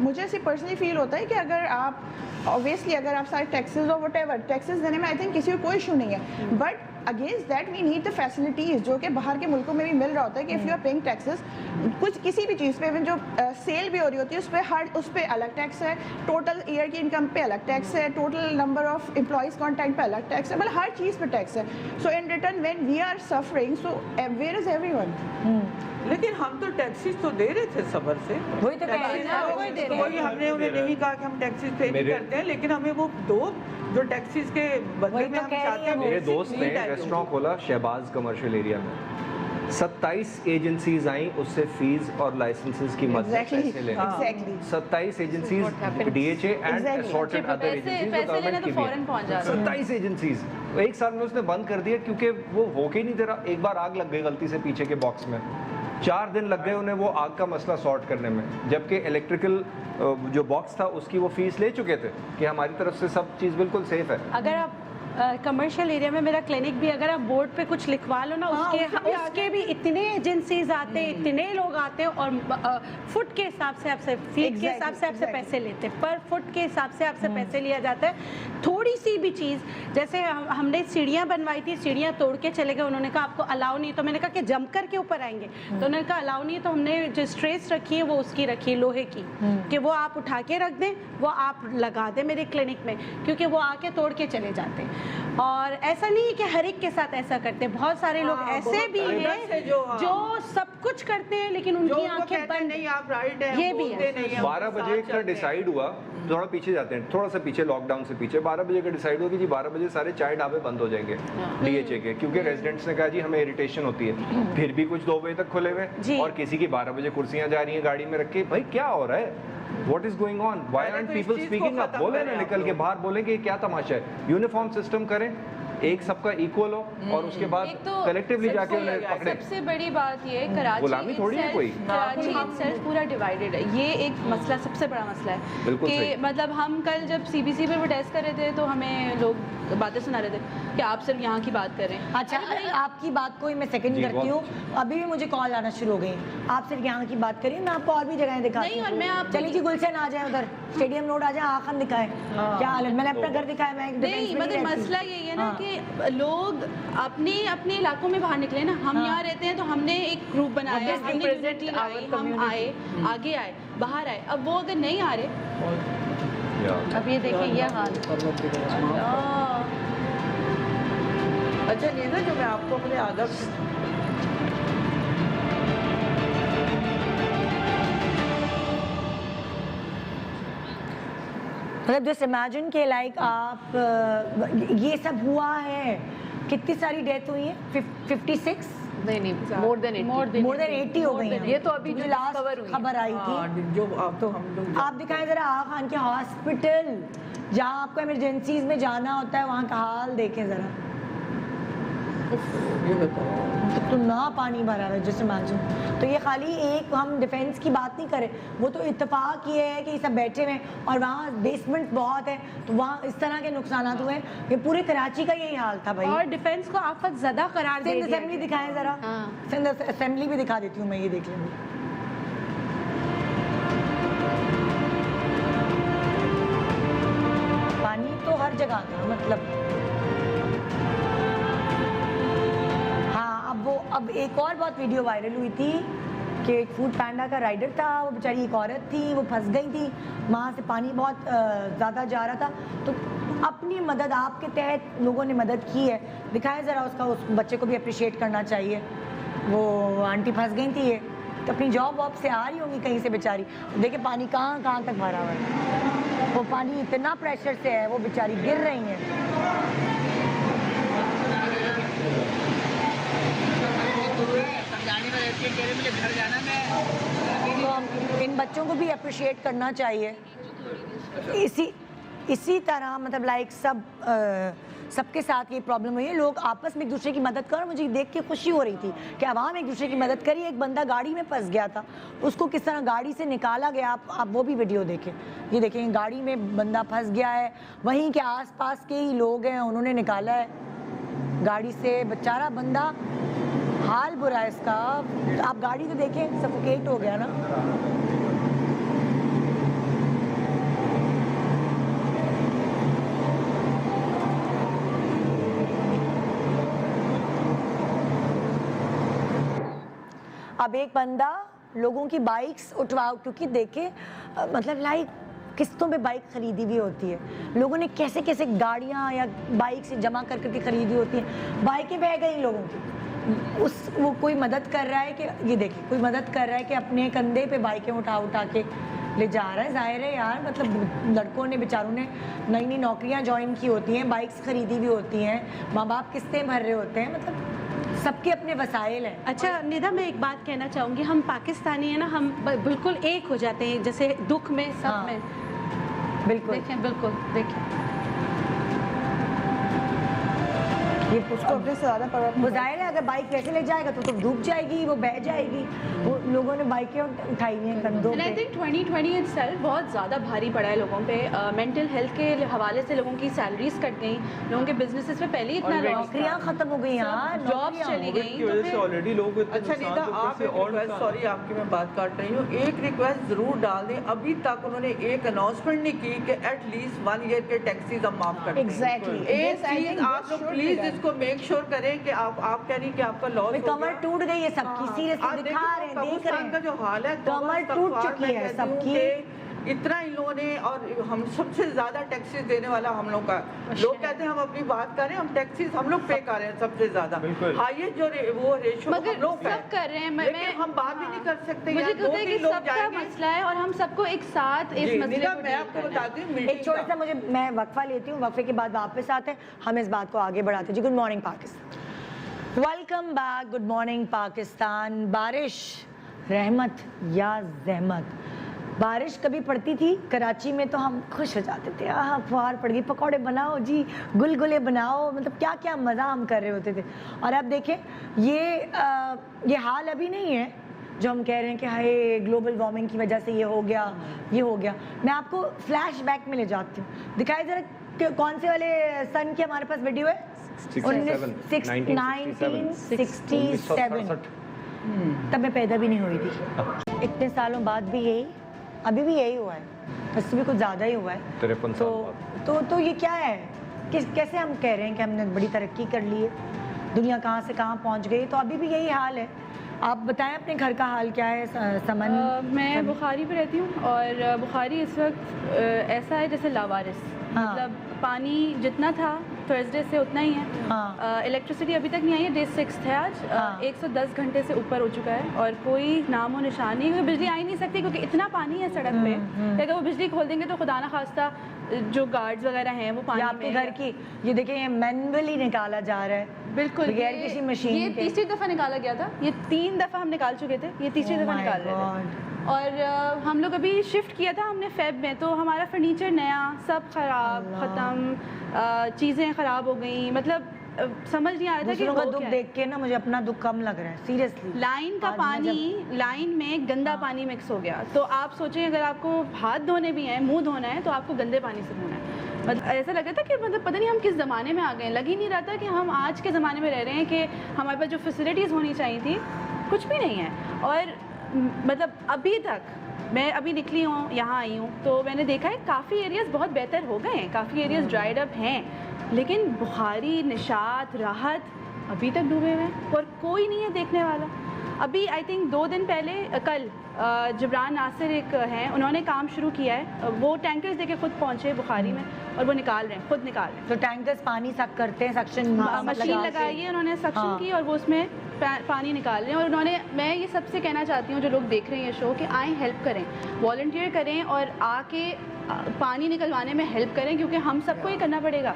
मुझे ऐसे पर्सनली फील होता है कि अगर आप ऑब्वियसली अगर आप सारे टैक्सेस और वट एवर टैक्सेस देने में आई थिंक किसी को कोई इशू नहीं है, but against that we need the facilities जो कि बाहर के मुल्कों में भी मिल रहा होता है कि if you are paying taxes, कुछ किसी भी चीज़ पे इवन जो सेल भी हो रही होती है उस पर अलग टैक्स है, टोटल ईयर की इनकम पे अलग टैक्स है, total number of employees contact पे अलग टैक्स है, मतलब हर चीज़ पे टैक्स है. So in return when we are suffering, so where is everyone? लेकिन हम तो टैक्सीज तो दे रहे थे सबर से, वही तो कह रहे हैं ना, वही दे रहे हैं. कोई हमने उन्हें नहीं कहा कि हम टैक्सीज पे नहीं करते हैं, लेकिन हमें वो दो जो टैक्सीज के बदले में हम चाहते हैं. मेरे दोस्त ने रेस्टोरेंट खोला शहबाज कमर्शियल एरिया में, 27 एजेंसीज आई उससे फीस और लाइसेंसेस की मदद से पैसे लेने. 27 agencies, DHA and assorted other agencies, government की भी 27 एजेंसीज. एक साल में उसने बंद कर दिया क्योंकि वो हो के ही नहीं दे रहा. एक बार आग लग गई गलती से पीछे के बॉक्स में, 4 दिन लग गए उन्हें वो आग का मसला सॉर्ट करने में, जबकि इलेक्ट्रिकल जो बॉक्स था उसकी वो फीस ले चुके थे कि हमारी तरफ से सब चीज़ बिल्कुल सेफ है. अगर आप कमर्शियल एरिया में मेरा क्लिनिक भी, अगर आप बोर्ड पे कुछ लिखवा लो ना, उसके भी इतने एजेंसीज आते हैं, इतने लोग आते हैं, और फुट के हिसाब से आपसे, फीट के हिसाब से आपसे पैसे लेते हैं, पर फुट के हिसाब से आपसे पैसे लिया जाता है. थोड़ी सी भी चीज़, जैसे हमने सीढ़ियाँ बनवाई थी, सीढ़ियाँ तोड़ के चले गए, उन्होंने कहा आपको अलाउ नहीं, तो मैंने कहा कि जम कर के ऊपर आएंगे, तो उन्होंने कहा अलाउ नहीं, तो हमने जो स्ट्रेस रखी है वो उसकी रखी है, लोहे की, कि वो आप उठा के रख दें, वो आप लगा दें मेरे क्लिनिक में, क्योंकि वो आके तोड़ के चले जाते हैं. और ऐसा नहीं है कि हर एक के साथ ऐसा करते हैं, बहुत सारे लोग ऐसे भी हैं जो सब कुछ करते हैं लेकिन उनकी आंखें बंद नहीं, आप राइट हैं, ये भी है. 12 बजे का डिसाइड हुआ, थोड़ा पीछे जाते हैं, थोड़ा सा पीछे, लॉकडाउन से पीछे 12 बजे का डिसाइड हुआ कि जी 12 बजे सारे चाय ढाबे बंद हो जाएंगे DHA के, क्योंकि रेजिडेंट्स ने कहा जी हमें इरिटेशन होती है. फिर भी कुछ 2 बजे तक खुले हुए, और किसी की 12 बजे कुर्सियां जा रही हैं गाड़ी में रख के. भाई क्या हो रहा है? What is going on? Why aren't people speaking up? बोले ना, निकल के बाहर बोलें कि क्या तमाशा है. यूनिफॉर्म सिस्टम करें, एक सबका इक्वल हो, और उसके बाद कलेक्टिवली जाके उन्हें पकड़े. सबसे बड़ी बात ये, कराची गुलामी थोड़ी है कोई. कराची itself पूरा डिवाइडेड है. ये एक मसला, सबसे बड़ा मसला है कि मतलब हम कल जब CBC पे प्रोटेस्ट कर रहे थे तो हमें लोग बातें सुना रहे थे कि आप सिर्फ यहाँ की बात कर रहे हैं. अच्छा, आपकी बात को ही मैं सेकंड करती हूँ. अभी भी मुझे कॉल आना शुरू हो गई, आप सिर्फ यहाँ की बात करिए, मैं आपको और भी जगह दिखाती हूँ. और मैं आप चलिए जी, गुलशन आ जाए, उधर स्टेडियम रोड आ जाए, आखन दिखाए. क्या हाल है? मैंने अपना घर दिखाया, मैं नहीं, मतलब मसला यही है ना कि लोग अपने अपने इलाकों में बाहर निकले ना. हम यहाँ रहते हैं तो हमने एक ग्रुप बनाया, हमने यूनिटी लाई, हम आए, आगे आए, बाहर आए. अब वो अगर नहीं आ रहे, अब ये देखिए ये हाल. अच्छा नीदा, जो मैं आपको अपने आदब मतलब जस्ट इमेजिन के लाइक आप ये सब हुआ है, कितनी सारी डेथ हुई है? 56? नहीं, मोर देन 80 हो गई हैं. ये तो अभी जो लास्ट खबर आई थी, जो आप तो हम लोग आप दिखाएं जरा आगा खान के हॉस्पिटल, जहाँ आपको इमरजेंसीज में जाना होता है, वहाँ का हाल देखें जरा. तो ना पानी भरा है जैसे इमेजिन. तो ये खाली एक हम डिफेंस की बात नहीं करें, वो तो इत्तेफाक ये है कि सब बैठे हुए हैं और वहाँ बेसमेंट बहुत है, तो वहाँ इस तरह के नुकसान हुए. ये पूरे कराची का यही हाल था भाई. और डिफेंस को आफत ज़्यादा करार दे दिया. सिंध असेंबली दिखाएं जरा. सिंध असेंबली भी दिखा देती हूँ मैं, ये देख लेंगे. पानी तो हर जगह था, मतलब अब एक और बहुत वीडियो वायरल हुई थी कि एक फूड पैंडा का राइडर था, वो बेचारी एक औरत थी, वो फंस गई थी, वहाँ से पानी बहुत ज़्यादा जा रहा था, तो अपनी मदद आपके तहत लोगों ने मदद की है. दिखाएं ज़रा उसका, उस बच्चे को भी अप्रिशिएट करना चाहिए. वो आंटी फंस गई थी, ये तो अपनी जॉब वॉब से आ रही होंगी कहीं से बेचारी. देखिए पानी कहाँ कहाँ तक भरा हुआ है, वो पानी इतना प्रेशर से है, वो बेचारी गिर रही हैं. तो हम इन बच्चों को भी अप्रिशिएट करना चाहिए. इसी तरह मतलब लाइक सबके साथ ये प्रॉब्लम हुई है. लोग आपस में एक दूसरे की मदद कर, मुझे देख के खुशी हो रही थी कि आवाम एक दूसरे की मदद करी. एक बंदा गाड़ी में फंस गया था, उसको किस तरह गाड़ी से निकाला गया, आप वो भी वीडियो देखें. ये देखें, गाड़ी में बंदा फंस गया है, वहीं के आसपास के ही लोग हैं, उन्होंने निकाला है गाड़ी से. बेचारा बंदा, हाल बुरा है इसका. आप गाड़ी तो देखें, सफोकेट हो गया ना. اب ایک بندہ لوگوں کی بائکس اٹھواؤ, کیونکہ دیکھیں مطلب لائک قسطوں پہ بائک خریدی ہوئی ہوتی ہے, لوگوں نے کیسے کیسے گاڑیاں یا بائک سے جمع کر کے خریدی ہوتی ہیں, بائکیں بہ گئی لوگوں کی. وہ کوئی مدد کر رہا ہے کہ یہ دیکھیں کوئی مدد کر رہا ہے کہ اپنے کندھے پہ بائکیں اٹھا کے لے جا رہا ہے. ظاہر ہے یار, مطلب لڑکوں نے بیچاروں نے نئی نئی نوکریاں جوائن کی ہوتی ہیں, بائکس خریدی ہوئی ہوتی ہیں, ماں باپ قسطیں بھر رہے ہوتے ہیں, مطلب سب کے اپنے وسائل ہیں. اچھا ندا, میں ایک بات کہنا چاہوں گی, ہم پاکستانی ہیں نا, ہم بالکل ایک ہو جاتے ہیں, جیسے دکھ میں سب میں. بالکل دیکھیں, بالکل دیکھیں, یہ اس کو اپنے سے زیادہ پرواہ. ظاہر ہے اگر بائک ویسے لے جائے گا تو ڈوب جائے گی, وہ بہہ جائے گی. وہ لوگوں نے بائکیں اٹھائی ہیں کندھوں پہ. I think 2020 itself بہت زیادہ بھاری پڑا ہے لوگوں پہ. مینٹل ہیلتھ کے حوالے سے لوگوں کی سیلریز کٹ گئیں, لوگوں کے بزنسز پہ پہلے اتنا نوکریاں ختم ہو گئی, جابس چلی گئیں. اچھا نیتا, آپ ایک ریکویسٹ, سوری آپ کی میں بات کاٹ رہی ہوں, ایک ریکویسٹ ضرور ڈال دیں. ابھی تک انہوں نے ایک اناؤنسمنٹ نہیں کی کہ ایٹ لیسٹ 1 ایئر کے ٹیکسیز ہم معاف کر دیں. ایک چیز آپ لوگ پلیز اس کو میک شیور کریں کہ آپ کہہ رہی کہ آپ کا لاس کمر ٹوٹ گئی ہے سب کی, سیریسلی دکھا رہے ہیں, دیکھ رہے ہیں کا جو حال ہے, کمر ٹوٹ چکی ہے سب کی. اتنا ان لوگوں نے, اور ہم سب سے زیادہ ٹیکسیز دینے والا ہم لوگ کا. لوگ کہتے ہیں ہم اپنی بات کر رہے ہیں, ہم ٹیکسیز ہم لوگ پے کر رہے ہیں سب سے زیادہ. ہائیسٹ جو وہ ریشو ہم لوگ سب کر رہے ہیں, لیکن ہم بات بھی نہیں کر سکتے. مجھے کہتے ہیں کہ سب کا مسئلہ ہے اور ہم سب کو ایک ساتھ اس مسئلے کو میں آپ کو بتاتی ہوں. ایک چھوٹا سا میں وقفہ لیتی ہوں, وقفے کے بعد واپس آتے ہیں, ہم اس بات کو آگے بڑھاتے ہیں. جی good morning Pakistan, welcome back. Good morning Pakistan. بارش رحمت یا زحمت, بارش کبھی پڑتی تھی کراچی میں تو ہم خوش ہو جاتے تھے, فوار پڑ گئی, پکوڑے بناؤ جی, گلگلے بناؤ, مطلب کیا کیا مزہ ہم کر رہے ہوتے تھے. اور اب دیکھیں یہ حال ابھی نہیں ہے جو ہم کہہ رہے ہیں کہ ہائے گلوبل وارمنگ کی وجہ سے یہ ہو گیا یہ ہو گیا. میں آپ کو فلیش بیک میں لے جاتی ہوں. دکھائے ذرا کہ کون سے والے سن کی ہمارے پاس ویڈیو ہے, 1967. تب میں پیدا بھی نہیں ہوئی تھی. اتنے سالوں بعد بھی یہی, ابھی بھی یہی ہوا ہے, اس سے بھی کچھ زیادہ ہی ہوا ہے. 53 سال بعد. تو یہ کیا ہے, کیسے ہم کہہ رہے ہیں کہ ہم نے بڑی ترقی کر لی ہے, دنیا کہاں سے کہاں پہنچ گئی. تو ابھی بھی یہی حال ہے. آپ بتائیں اپنے گھر کا حال کیا ہے سمن؟ میں بخاری پہ رہتی ہوں, اور بخاری اس وقت ایسا ہے جیسے لاوارث. مطلب پانی جتنا تھا تھرسڈے سے اتنا ہی ہے. الیکٹریسٹی ابھی تک نہیں آئی ہے, ڈے 6 ہے آج. 110 گھنٹے سے اوپر ہو چکا ہے, اور کوئی نام و نشان نہیں, کیونکہ بجلی آ ہی نہیں سکتی, کیونکہ اتنا پانی ہے سڑک پہ کہ اگر وہ بجلی کھول دیں گے تو خدا نخواستہ جو گارڈز وغیرہ ہیں وہ پانی آپ کے گھر کی, یہ دیکھیں یہ مینولی نکالا جا رہا ہے, بالکل بغیر کسی مشین. یہ تیسری دفعہ نکالا گیا تھا, یہ 3 دفعہ ہم نکال چکے تھے, یہ تیسری دفعہ نکال رہے تھے. اور ہم لوگ ابھی شفٹ کیا تھا ہم نے فیب میں, تو ہمارا فرنیچر نیا, سب خراب, ختم, چیزیں خراب ہو گئیں. مطلب سمجھ نہیں آ رہا تھا کہ کا دکھ دیکھ کے نا مجھے اپنا دکھ کم لگ رہا ہے سیریسلی. لائن کا پانی, لائن میں گندا پانی مکس ہو گیا. تو آپ سوچیں اگر آپ کو ہاتھ دھونے بھی ہیں, منہ دھونا ہے, تو آپ کو گندے پانی سے دھونا ہے. مطلب ایسا لگ رہا تھا کہ مطلب پتہ نہیں ہم کس زمانے میں آ گئے ہیں. لگ ہی نہیں رہا تھا کہ ہم آج کے زمانے میں رہ رہے ہیں, کہ ہمارے پاس جو فیسلٹیز ہونی چاہیے تھی کچھ بھی نہیں ہے. اور مطلب ابھی تک میں ابھی نکلی ہوں, یہاں آئی ہوں, تو میں نے دیکھا ہے کافی ایریاز بہت بہتر ہو گئے ہیں, کافی ایریاز ڈرائیڈ اپ ہیں, لیکن بخاری, نشاط, راحت ابھی تک ڈوبے ہوئے ہیں اور کوئی نہیں ہے دیکھنے والا. ابھی آئی تھنک 2 دن پہلے, کل جبران ناصر ایک ہیں, انہوں نے کام شروع کیا ہے, وہ ٹینکرز دے کے خود پہنچے بخاری میں, اور وہ نکال رہے ہیں, خود نکال رہے ہیں. تو ٹینکرز پانی سک کرتے ہیں, سکشن مشین لگائی ہے انہوں نے, سکشن کی, اور وہ اس میں پانی نکال رہے ہیں. اور انہوں نے, میں یہ سب سے کہنا چاہتی ہوں جو لوگ دیکھ رہے ہیں یہ شو, کہ آئیں ہیلپ کریں, والنٹیئر کریں, اور آ کے پانی نکلوانے میں ہیلپ کریں, کیونکہ ہم سب کو یہ کرنا پڑے گا.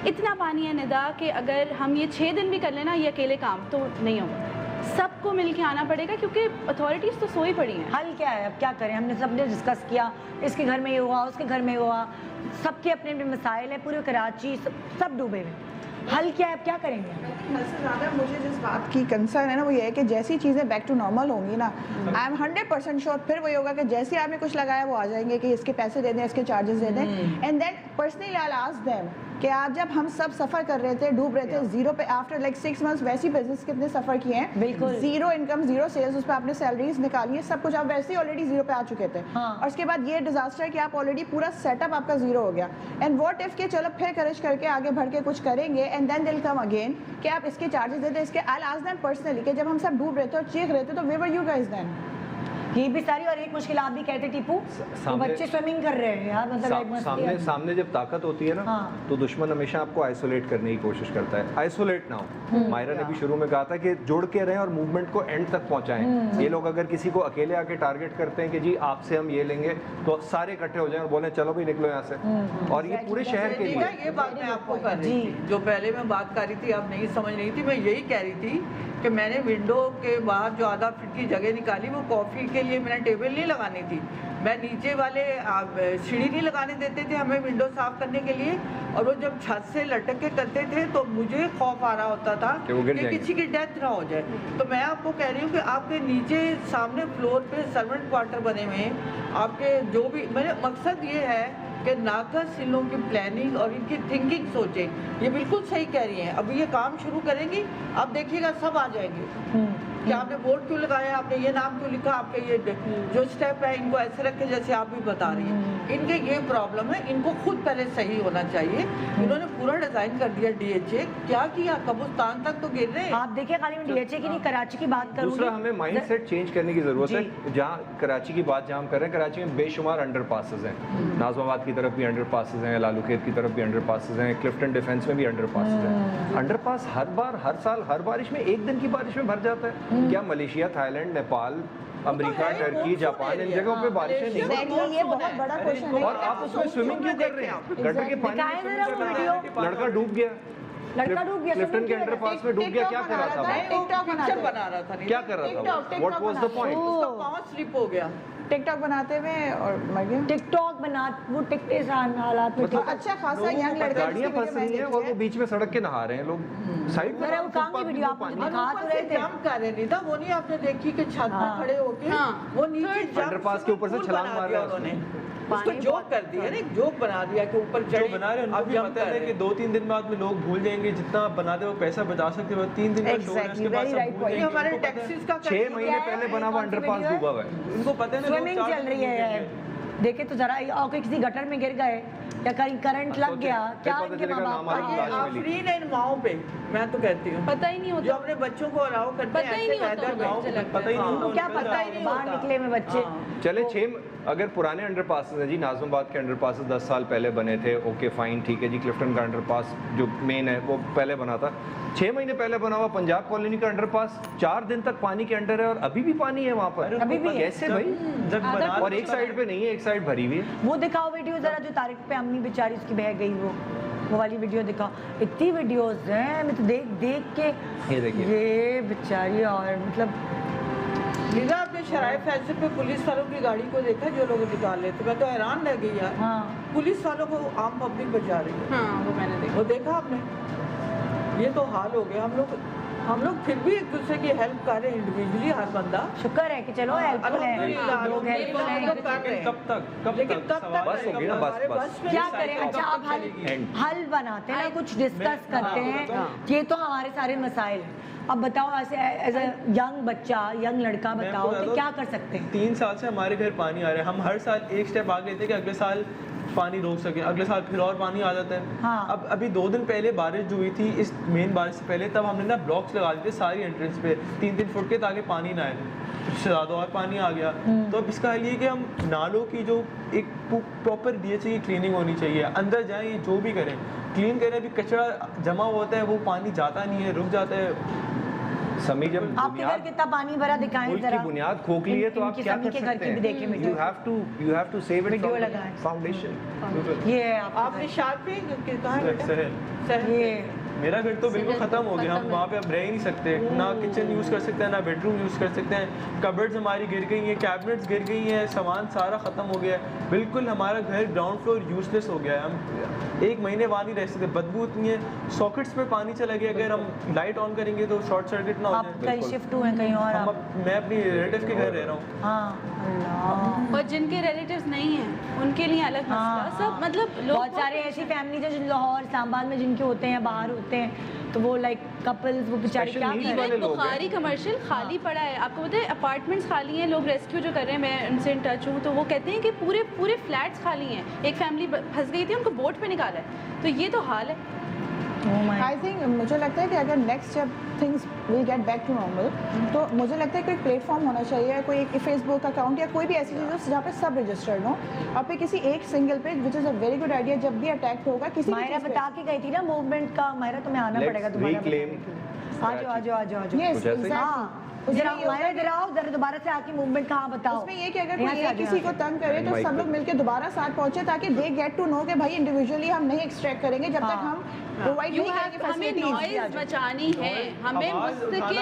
اتنا پانی ہے ندا کہ اگر ہم یہ 6 دن بھی کر لیں نا یہ اکیلے کام تو نہیں ہوگا, سب کو مل کے آنا پڑے گا, کیونکہ اتھارٹیز تو سوئی پڑی ہیں. حل کیا ہے, اب کیا کریں, ہم نے سب نے ڈسکس کیا, اس کے گھر میں یہ ہوا, اس کے گھر میں یہ ہوا, سب کے اپنے اپنے مسائل ہیں, پورے کراچی سب ڈوبے ہوئے. حل کیا ہے, اب کیا کریں گے؟ حل سے زیادہ مجھے جس بات کی کنسرن ہے نا وہ یہ ہے کہ جیسی چیزیں بیک ٹو نارمل ہوں گی نا, آئی ایم 100% شیور پھر وہی ہوگا کہ جیسے آپ نے کچھ لگایا وہ آ جائیں گے کہ اس کے پیسے دے دیں, اس کے چارجز دے دیں, and then personally I will ask them کہ آج جب ہم سب سفر کر رہے تھے, ڈوب رہے تھے زیرو پہ, آفٹر لائک 6 months ویسی بزنس کتنے سفر کیے ہیں, بالکل زیرو انکم, زیرو سیلز, اس پہ آپ نے سیلریز نکالی ہے, سب کچھ آپ ویسے ہی آلریڈی زیرو پہ آ چکے تھے, اور اس کے بعد یہ ڈیزاسٹر ہے کہ آپ آلریڈی پورا سیٹ اپ آپ کا زیرو ہو گیا. اینڈ واٹ اف کہ چلو پھر کریج کر کے آگے بڑھ کے کچھ کریں گے, اینڈ دین دل کم اگین کہ آپ اس کے چارجز دیتے, اس کے آئی آسک دیم پرسنلی کہ جب ہم سب ڈوب رہے تھے اور چیخ رہے تھے تو ویئر ور یو گائز دین. یہ بھی ساری, اور ایک مشکل آپ بھی کہتے ٹیپو, بچے سوئمنگ کر رہے ہیں یار, مطلب سامنے جب طاقت ہوتی ہے نا تو دشمن ہمیشہ آپ کو آئسولیٹ کرنے کی کوشش کرتا ہے. آئسولیٹ نہ ہو, مائرہ نے بھی شروع میں کہا تھا کہ جوڑ کے رہیں اور موومنٹ کو اینڈ تک پہنچائیں. یہ لوگ اگر کسی کو اکیلے آ کے ٹارگٹ کرتے ہیں کہ جی آپ سے ہم یہ لیں گے, تو سارے اکٹھے ہو جائیں اور بولیں چلو بھائی نکلو یہاں سے, اور یہ پورے شہر کے لیے. یہ بات میں آپ کو کر رہی تھی, جو پہلے میں بات کر رہی تھی آپ نہیں سمجھ رہی تھی, میں یہی کہہ رہی تھی کہ میں نے ونڈو کے باہر جو آدھا فٹ کی جگہ نکالی, وہ کافی کے لیے میں نے ٹیبل نہیں لگانی تھی, میں نیچے والے سیڑھی نہیں لگانے دیتے تھے ہمیں ونڈو صاف کرنے کے لیے, اور وہ جب چھت سے لٹک کے کرتے تھے تو مجھے خوف آ رہا ہوتا تھا کہ کسی کی ڈیتھ نہ ہو جائے. تو میں آپ کو کہہ رہی ہوں کہ آپ کے نیچے سامنے فلور پہ سرونٹ کوارٹر بنے ہوئے ہیں, آپ کے جو بھی, میرا مقصد یہ ہے کہ ناقص ان لوگوں کی پلاننگ اور ان کی تھنکنگ سوچیں. یہ بالکل صحیح کہہ رہی ہیں, ابھی یہ کام شروع کریں گی, آپ دیکھیے گا سب آ جائیں گے کہ آپ نے بورڈ کیوں لگایا, آپ نے یہ نام کیوں لکھا, آپ کے یہ جو اسٹیپ ہے ان کو ایسے رکھے جیسے آپ بھی بتا رہی ہیں. ان کے یہ پرابلم ہے, ان کو خود پہلے صحیح ہونا چاہیے. انہوں نے پورا ڈیزائن کر دیا ڈی ایچ اے, کیا کیا, قبرستان تک تو گر رہے ہیں. آپ دیکھیں خالی میں ڈی ایچ اے کی نہیں, کراچی کی بات کروں. دوسرا ہمیں مائنڈ سیٹ چینج کرنے کی ضرورت ہے. جہاں کراچی کی بات جہاں ہم کر رہے ہیں, کراچی میں بے شمار انڈر پاسز ہیں, ناظم آباد کی طرف بھی انڈر پاسز ہیں, لالو کھیت کی طرف بھی انڈر پاسز ہیں, کلفٹن ڈیفینس میں بھی انڈر پاسز ہیں. انڈر پاس ہر بار, ہر سال, ہر بارش میں, ایک دن کی بارش میں بھر جاتا ہے. کیا ملیشیا, تھائی لینڈ, نیپال, امریکہ, ٹرکی, جاپان, ان جگہوں پہ بارشیں نہیں ہوتی, یہ بہت بڑا کوشچن ہے, اور آپ اس میں سوئمنگ کیوں کر رہے ہیں؟ گٹر کے پانی میں لڑکا ڈوب گیا, کلفٹن کے انڈر پاس میں ڈوب گیا, کیا کر رہا تھا, پکچر بنا رہا تھا, کیا کر رہا تھا, واٹ واز دا پوائنٹ, اس کا پاؤں سلپ ہو گیا ٹک ٹاک بناتے ہوئے اور مر گیا. ٹک ٹاک بنا, وہ ٹک حالات میں اچھا خاصا ینگ لڑکا گاڑیاں پھنس رہی ہیں اور وہ بیچ میں سڑک کے نہا رہے ہیں لوگ, سائڈ پر وہ کام کی ویڈیو آپ مجھے دکھا تو رہے تھے, جمپ کر رہے نہیں تھا, وہ نہیں آپ نے دیکھی کہ چھت پر کھڑے ہو کے وہ نیچے انڈر پاس کے اوپر سے چھلانگ مار رہا انہوں نے, اس کو جوک کر دیا, ایک جوک بنا دیا کہ اوپر جو بنا رہے ہیں ان کو بھی پتہ ہے کہ 2-3 دن بعد میں لوگ بھول جائیں گے, جتنا آپ بناتے وہ پیسہ بچا سکتے ہو, 3 دن کا شو ہے, اس کے بعد سب بھول جائیں گے. ہمارے ٹیکسیز کا 6 مہینے پہلے بنا ہوا انڈر پاس ڈوبا ہوا ہے, ان کو پتہ ہے نا سوئمنگ چل رہی ہے. دیکھیں تو ذرا, اور کسی گٹر میں گر گئے یا کہیں کرنٹ لگ گیا, کیا ان کے ماں باپ آفرین ہے ان ماؤں پہ, میں تو کہتی ہوں پتہ ہی نہیں ہوتا, جو اپنے بچوں کو الاؤ کرتے ہیں, پتہ ہی نہیں ہوتا, پتہ ہی نہیں ہوتا, کیا پتہ ہے باہر نکلے میں بچے. چلے 6 اگر پرانے انڈر پاسز ہیں جی, ناظم آباد کے انڈر پاسز 10 سال پہلے بنے تھے, اوکے فائن ٹھیک ہے جی, کلفٹن کا انڈر پاس جو مین ہے وہ پہلے بنا تھا, 6 مہینے پہلے بنا ہوا پنجاب کالونی کا انڈر پاس 4 دن تک پانی کے انڈر ہے, اور ابھی بھی پانی ہے وہاں پر, کیسے بھائی, اور ایک سائڈ پہ نہیں ہے, ایک سائڈ بھری ہوئی ہے. وہ دکھاؤ ویڈیو ذرا, جو طارق پہ امی بیچاری اس کی بہہ گئی, وہ والی ویڈیو دکھاؤ. اتنی ویڈیوز ہیں, میں تو دیکھ کے یہ بیچاری, اور مطلب لیزا آپ نے شرائف فیصل پہ پولیس والوں کی گاڑی کو دیکھا جو لوگ نکال لیتے, میں تو حیران رہ گئی یار, پولیس والوں کو عام پبلک بچا رہی ہے. وہ میں نے دیکھا, وہ دیکھا آپ نے, یہ تو حال ہو گیا. ہم لوگ پھر بھی ایک دوسرے کی ہیلپ کر رہے ہیں انڈیویجلی, ہر بندہ شکر ہے کہ چلو ہیلپ فل ہیں لوگ, ہیلپ فل ہیں. کب تک بس ہو گیا نا, بس کیا کریں. اچھا آپ حل بناتے ہیں, کچھ ڈسکس کرتے ہیں, یہ تو ہمارے سارے مسائل ہیں. اب بتاؤ ایسے ایز اے ینگ بچہ, ینگ لڑکا, بتاؤ کہ کیا کر سکتے ہیں. 3 سال سے ہمارے گھر پانی آ رہا ہے, ہم ہر سال ایک سٹیپ آگے لیتے ہیں کہ اگلے سال پانی روک سکیں, اگلے سال پھر اور پانی آ جاتا ہے. اب ابھی 2 دن پہلے بارش جو ہوئی تھی, اس مین بارش سے پہلے, تب ہم نے نا بلاکس لگا دیے ساری انٹرنس پہ 3-3 فٹ کے, تاکہ پانی نہ آئے, اس سے زیادہ اور پانی آ گیا. تو اب اس کا حل یہ کہ ہم نالوں کی جو ایک پراپر ڈی ایچ اے کی کلیننگ ہونی چاہیے, اندر جائیں, یہ جو بھی کریں کلین کریں. ابھی کچرا جمع ہوتا ہے, وہ پانی جاتا نہیں ہے, رک جاتا ہے. سمی جب آپ کے گھر کتنا پانی بھرا دکھائیں ذرا, کی بنیاد کھوکھلی ہے تو آپ کیا کر سکتے ہیں, you have to save it from the foundation. یہ آپ نے شاد پہ کہاں ہے, یہ میرا گھر تو بالکل ختم ہو گیا, ہم وہاں پہ اب رہ ہی نہیں سکتے, نہ کچن یوز کر سکتے ہیں, نہ بیڈ روم یوز کر سکتے ہیں, کبرڈز ہماری گر گئی ہیں, کیبنٹس گر گئی ہیں, سامان سارا ختم ہو گیا ہے, بالکل ہمارا گھر گراؤنڈ فلور یوز لیس ہو گیا ہے. ہم 1 مہینے وہاں نہیں رہ سکتے, بدبو اتنی ہے, ساکٹس پہ پانی چلا گیا, اگر ہم لائٹ آن کریں گے تو شارٹ سرکٹ نہ ہو جائے. کہیں شفٹ ہوئے کہیں اور, میں اپنی ریلیٹیو کے گھر رہ رہا ہوں. ہاں اللہ, اور جن کے ریلیٹیوز نہیں ہیں ان کے لیے الگ مسئلہ. سب مطلب لوگ بہت سارے ایسی فیملیز ہیں جو لاہور اسلام آباد میں جن کے ہوتے ہیں, باہر ہوتے ہیں, تو وہ لائک کپلز وہ بیچارے کیا کریں. بخاری کمرشل خالی پڑا ہے, آپ کو پتہ ہے اپارٹمنٹس خالی ہیں, لوگ ریسکیو جو کر رہے ہیں, میں ان سے ان ٹچ ہوں, تو وہ کہتے ہیں کہ پورے فلیٹس خالی ہیں. ایک فیملی پھنس گئی تھی, ان کو بوٹ پہ نکالا ہے, تو یہ تو حال ہے. آئی تھنک مجھے لگتا ہے کہ اگر نیکسٹ جب things will get back to normal, تو مجھے لگتا ہے کوئی پلیٹ فارم ہونا چاہیے, کوئی فیس بک اکاؤنٹ یا کوئی بھی ایسی چیز جہاں پہ سب رجسٹرڈ ہوں, اور پھر کسی ایک single page, which is a very good idea. جب بھی اٹیک ہوگا کسی مائرہ بتا کے گئی تھی نا موومنٹ کا, مائرہ تمہیں آنا پڑے گا دوبارہ. ذرا دوبارہ سے آ کے موومنٹ کہاں بتاؤ. اس میں یہ کہ اگر کوئی کسی کو تنگ کرے تو سب لوگ مل کے دوبارہ ساتھ پہنچے, تاکہ دے گیٹ ٹو نو کہ بھائی انڈیویجولی ہم نہیں ایکسٹریکٹ کریں گے جب تک ہم پرووائڈ نہیں کریں گے فیسلٹیز. ہمیں نوائز بچانی ہے, ہمیں مستقل.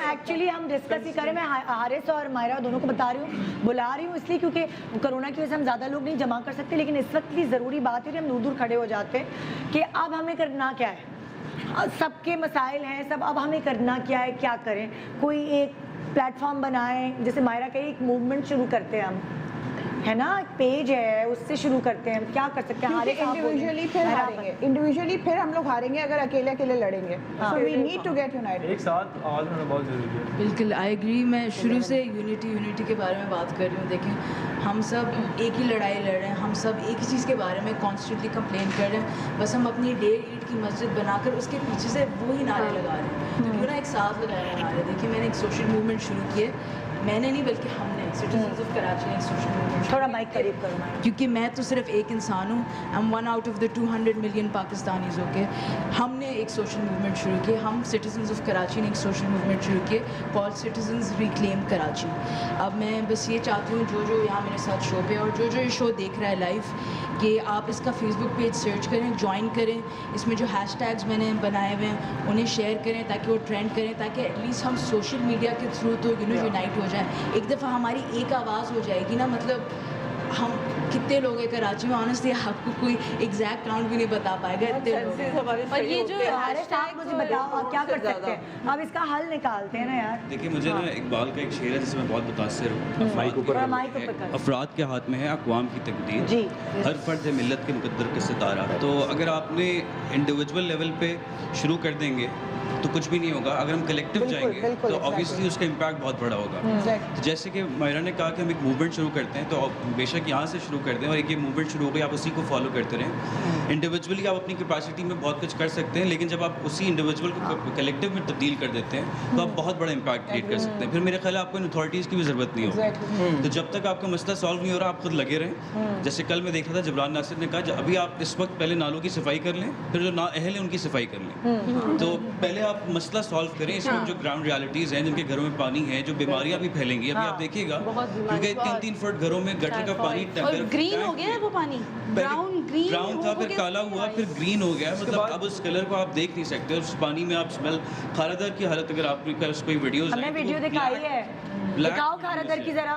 ایکچولی ہم ڈسکس ہی کریں, میں حارث اور مائرہ دونوں کو بتا رہی ہوں, بلا رہی ہوں اس لیے کیونکہ کرونا کی وجہ سے ہم زیادہ لوگ نہیں جمع کر سکتے, لیکن اس وقت کی ضروری بات ہے کہ ہم دور دور کھڑے ہو جاتے ہیں کہ اب ہمیں کرنا کیا ہے. سب کے مسائل ہیں سب, اب ہمیں کرنا کیا ہے, کیا کریں. کوئی ایک پلیٹ فارم بنائیں, جیسے مائرہ کہی ایک موومنٹ شروع کرتے ہیں ہم, ہے نا, ایک پیج ہے, اس سے شروع کرتے ہیں. کیا کر سکتے ہیں, انڈیویجولی پھر ہاریں گے, انڈیویجولی پھر ہم لوگ ہاریں گے اگر اکیلے لڑیں گے. So we need to get united, ایک ساتھ آواز ہونا بہت ضروری ہے. بالکل آئی ایگری. میں شروع سے یونٹی کے بارے میں بات کر رہی ہوں. دیکھیں ہم سب ایک ہی لڑائی لڑ رہے ہیں, ہم سب ایک ہی چیز کے بارے میں کانسٹنٹلی کمپلین کر رہے ہیں, بس ہم اپنی 1.5 اینٹ کی مسجد بنا کر اس کے پیچھے سے وہی نعرے لگا رہے ہیں. تو کیوں نہ ایک ساتھ لگایا نعرے. دیکھیے میں نے ایک سوشل موومنٹ شروع کی ہے, میں نے نہیں بلکہ ہم نے, سٹیزنز آف کراچی نے ایک سوشل موومنٹ. تھوڑا مائک قریب کرو, کیونکہ میں تو صرف ایک انسان ہوں, I am 1 out of the 200 million Pakistanis. Okay, ہم نے ایک سوشل موومنٹ شروع کی, ہم سٹیزنز آف کراچی نے ایک سوشل موومنٹ شروع کی, کال سٹیزنز ریکلیم کراچی. اب میں بس یہ چاہتی ہوں جو یہاں میرے ساتھ شو پہ اور جو یہ شو دیکھ رہا ہے لائیو, کہ آپ اس کا فیس بک پیج سرچ کریں, جوائن کریں, اس میں جو ہیش ٹیگز میں نے بنائے ہوئے ہیں انہیں شیئر کریں تاکہ وہ ٹرینڈ کریں, تاکہ ایٹ لیسٹ ہم سوشل میڈیا کے تھرو تو یونائٹ ہو جائیں. ایک دفعہ ہماری ایک آواز ہو جائے گی نا, مطلب ہم کتنے لوگ ہیں کراچی میں, آنیسٹلی آپ کو کوئی ایگزیکٹ کاؤنٹ بھی نہیں بتا پائے گا اتنے لوگ. اور یہ جو مجھے بتاؤ آپ کیا کر سکتے ہیں, اب اس کا حل نکالتے ہیں نا یار. دیکھیے مجھے نا اقبال کا ایک شعر ہے جس سے میں بہت متاثر ہوں. افراد کے ہاتھ میں ہے اقوام کی تقدیر, ہر فرد ہے ملت کے مقدر کے ستارہ. تو اگر آپ نے انڈیویجول لیول پہ شروع کر دیں گے تو کچھ بھی نہیں ہوگا. اگر ہم کلیکٹیو جائیں گے تو آبویسلی اس کا امپیکٹ بہت بڑا ہوگا. جیسے کہ مائرہ نے کہا کہ ہم ایک موومنٹ شروع کرتے ہیں, تو بے شک یہاں سے شروع کرتے ہیں, اور ایک یہ موومنٹ شروع ہو گئی, آپ اسی کو فالو کرتے رہیں. انڈیویجولی آپ اپنی کیپیسٹی میں بہت کچھ کر سکتے ہیں, لیکن جب آپ اسی انڈیویجول کو کلیکٹیو میں تبدیل کر دیتے ہیں تو آپ بہت بڑا امپیکٹ کریٹ کر سکتے ہیں. پھر میرے خیال آپ کو اتھارٹیز کی بھی ضرورت نہیں ہوگی. تو جب تک آپ کا مسئلہ سالو نہیں ہو رہا, آپ خود لگے رہیں. جیسے کل میں دیکھ رہا تھا جبران ناصر نے کہا ابھی آپ اس وقت پہلے نالوں کی صفائی کر لیں, پھر جو نااہل ہیں ان کی صفائی کر لیں. تو پہلے آپ مسئلہ سالو کریں. اس وقت جو گراؤنڈ ریالٹیز ہیں, جن کے گھروں میں پانی ہے, جو بیماریاں بھی پھیلیں گی, ابھی آپ دیکھیے گا کیونکہ 3-3 فٹ گھروں میں گٹر کا پانی گرین ہو گیا ہے, وہ پانی براؤن تھا, پھر کالا ہوا, پھر گرین ہو گیا. مطلب اب اس کلر کو آپ دیکھ نہیں سکتے, اس پانی میں آپ اسمیل. خاردار کی حالت اگر آپ نے اس کوئی ویڈیوز ہم نے ویڈیو دکھائی ہے, دکھاؤ خاردار کی, ذرا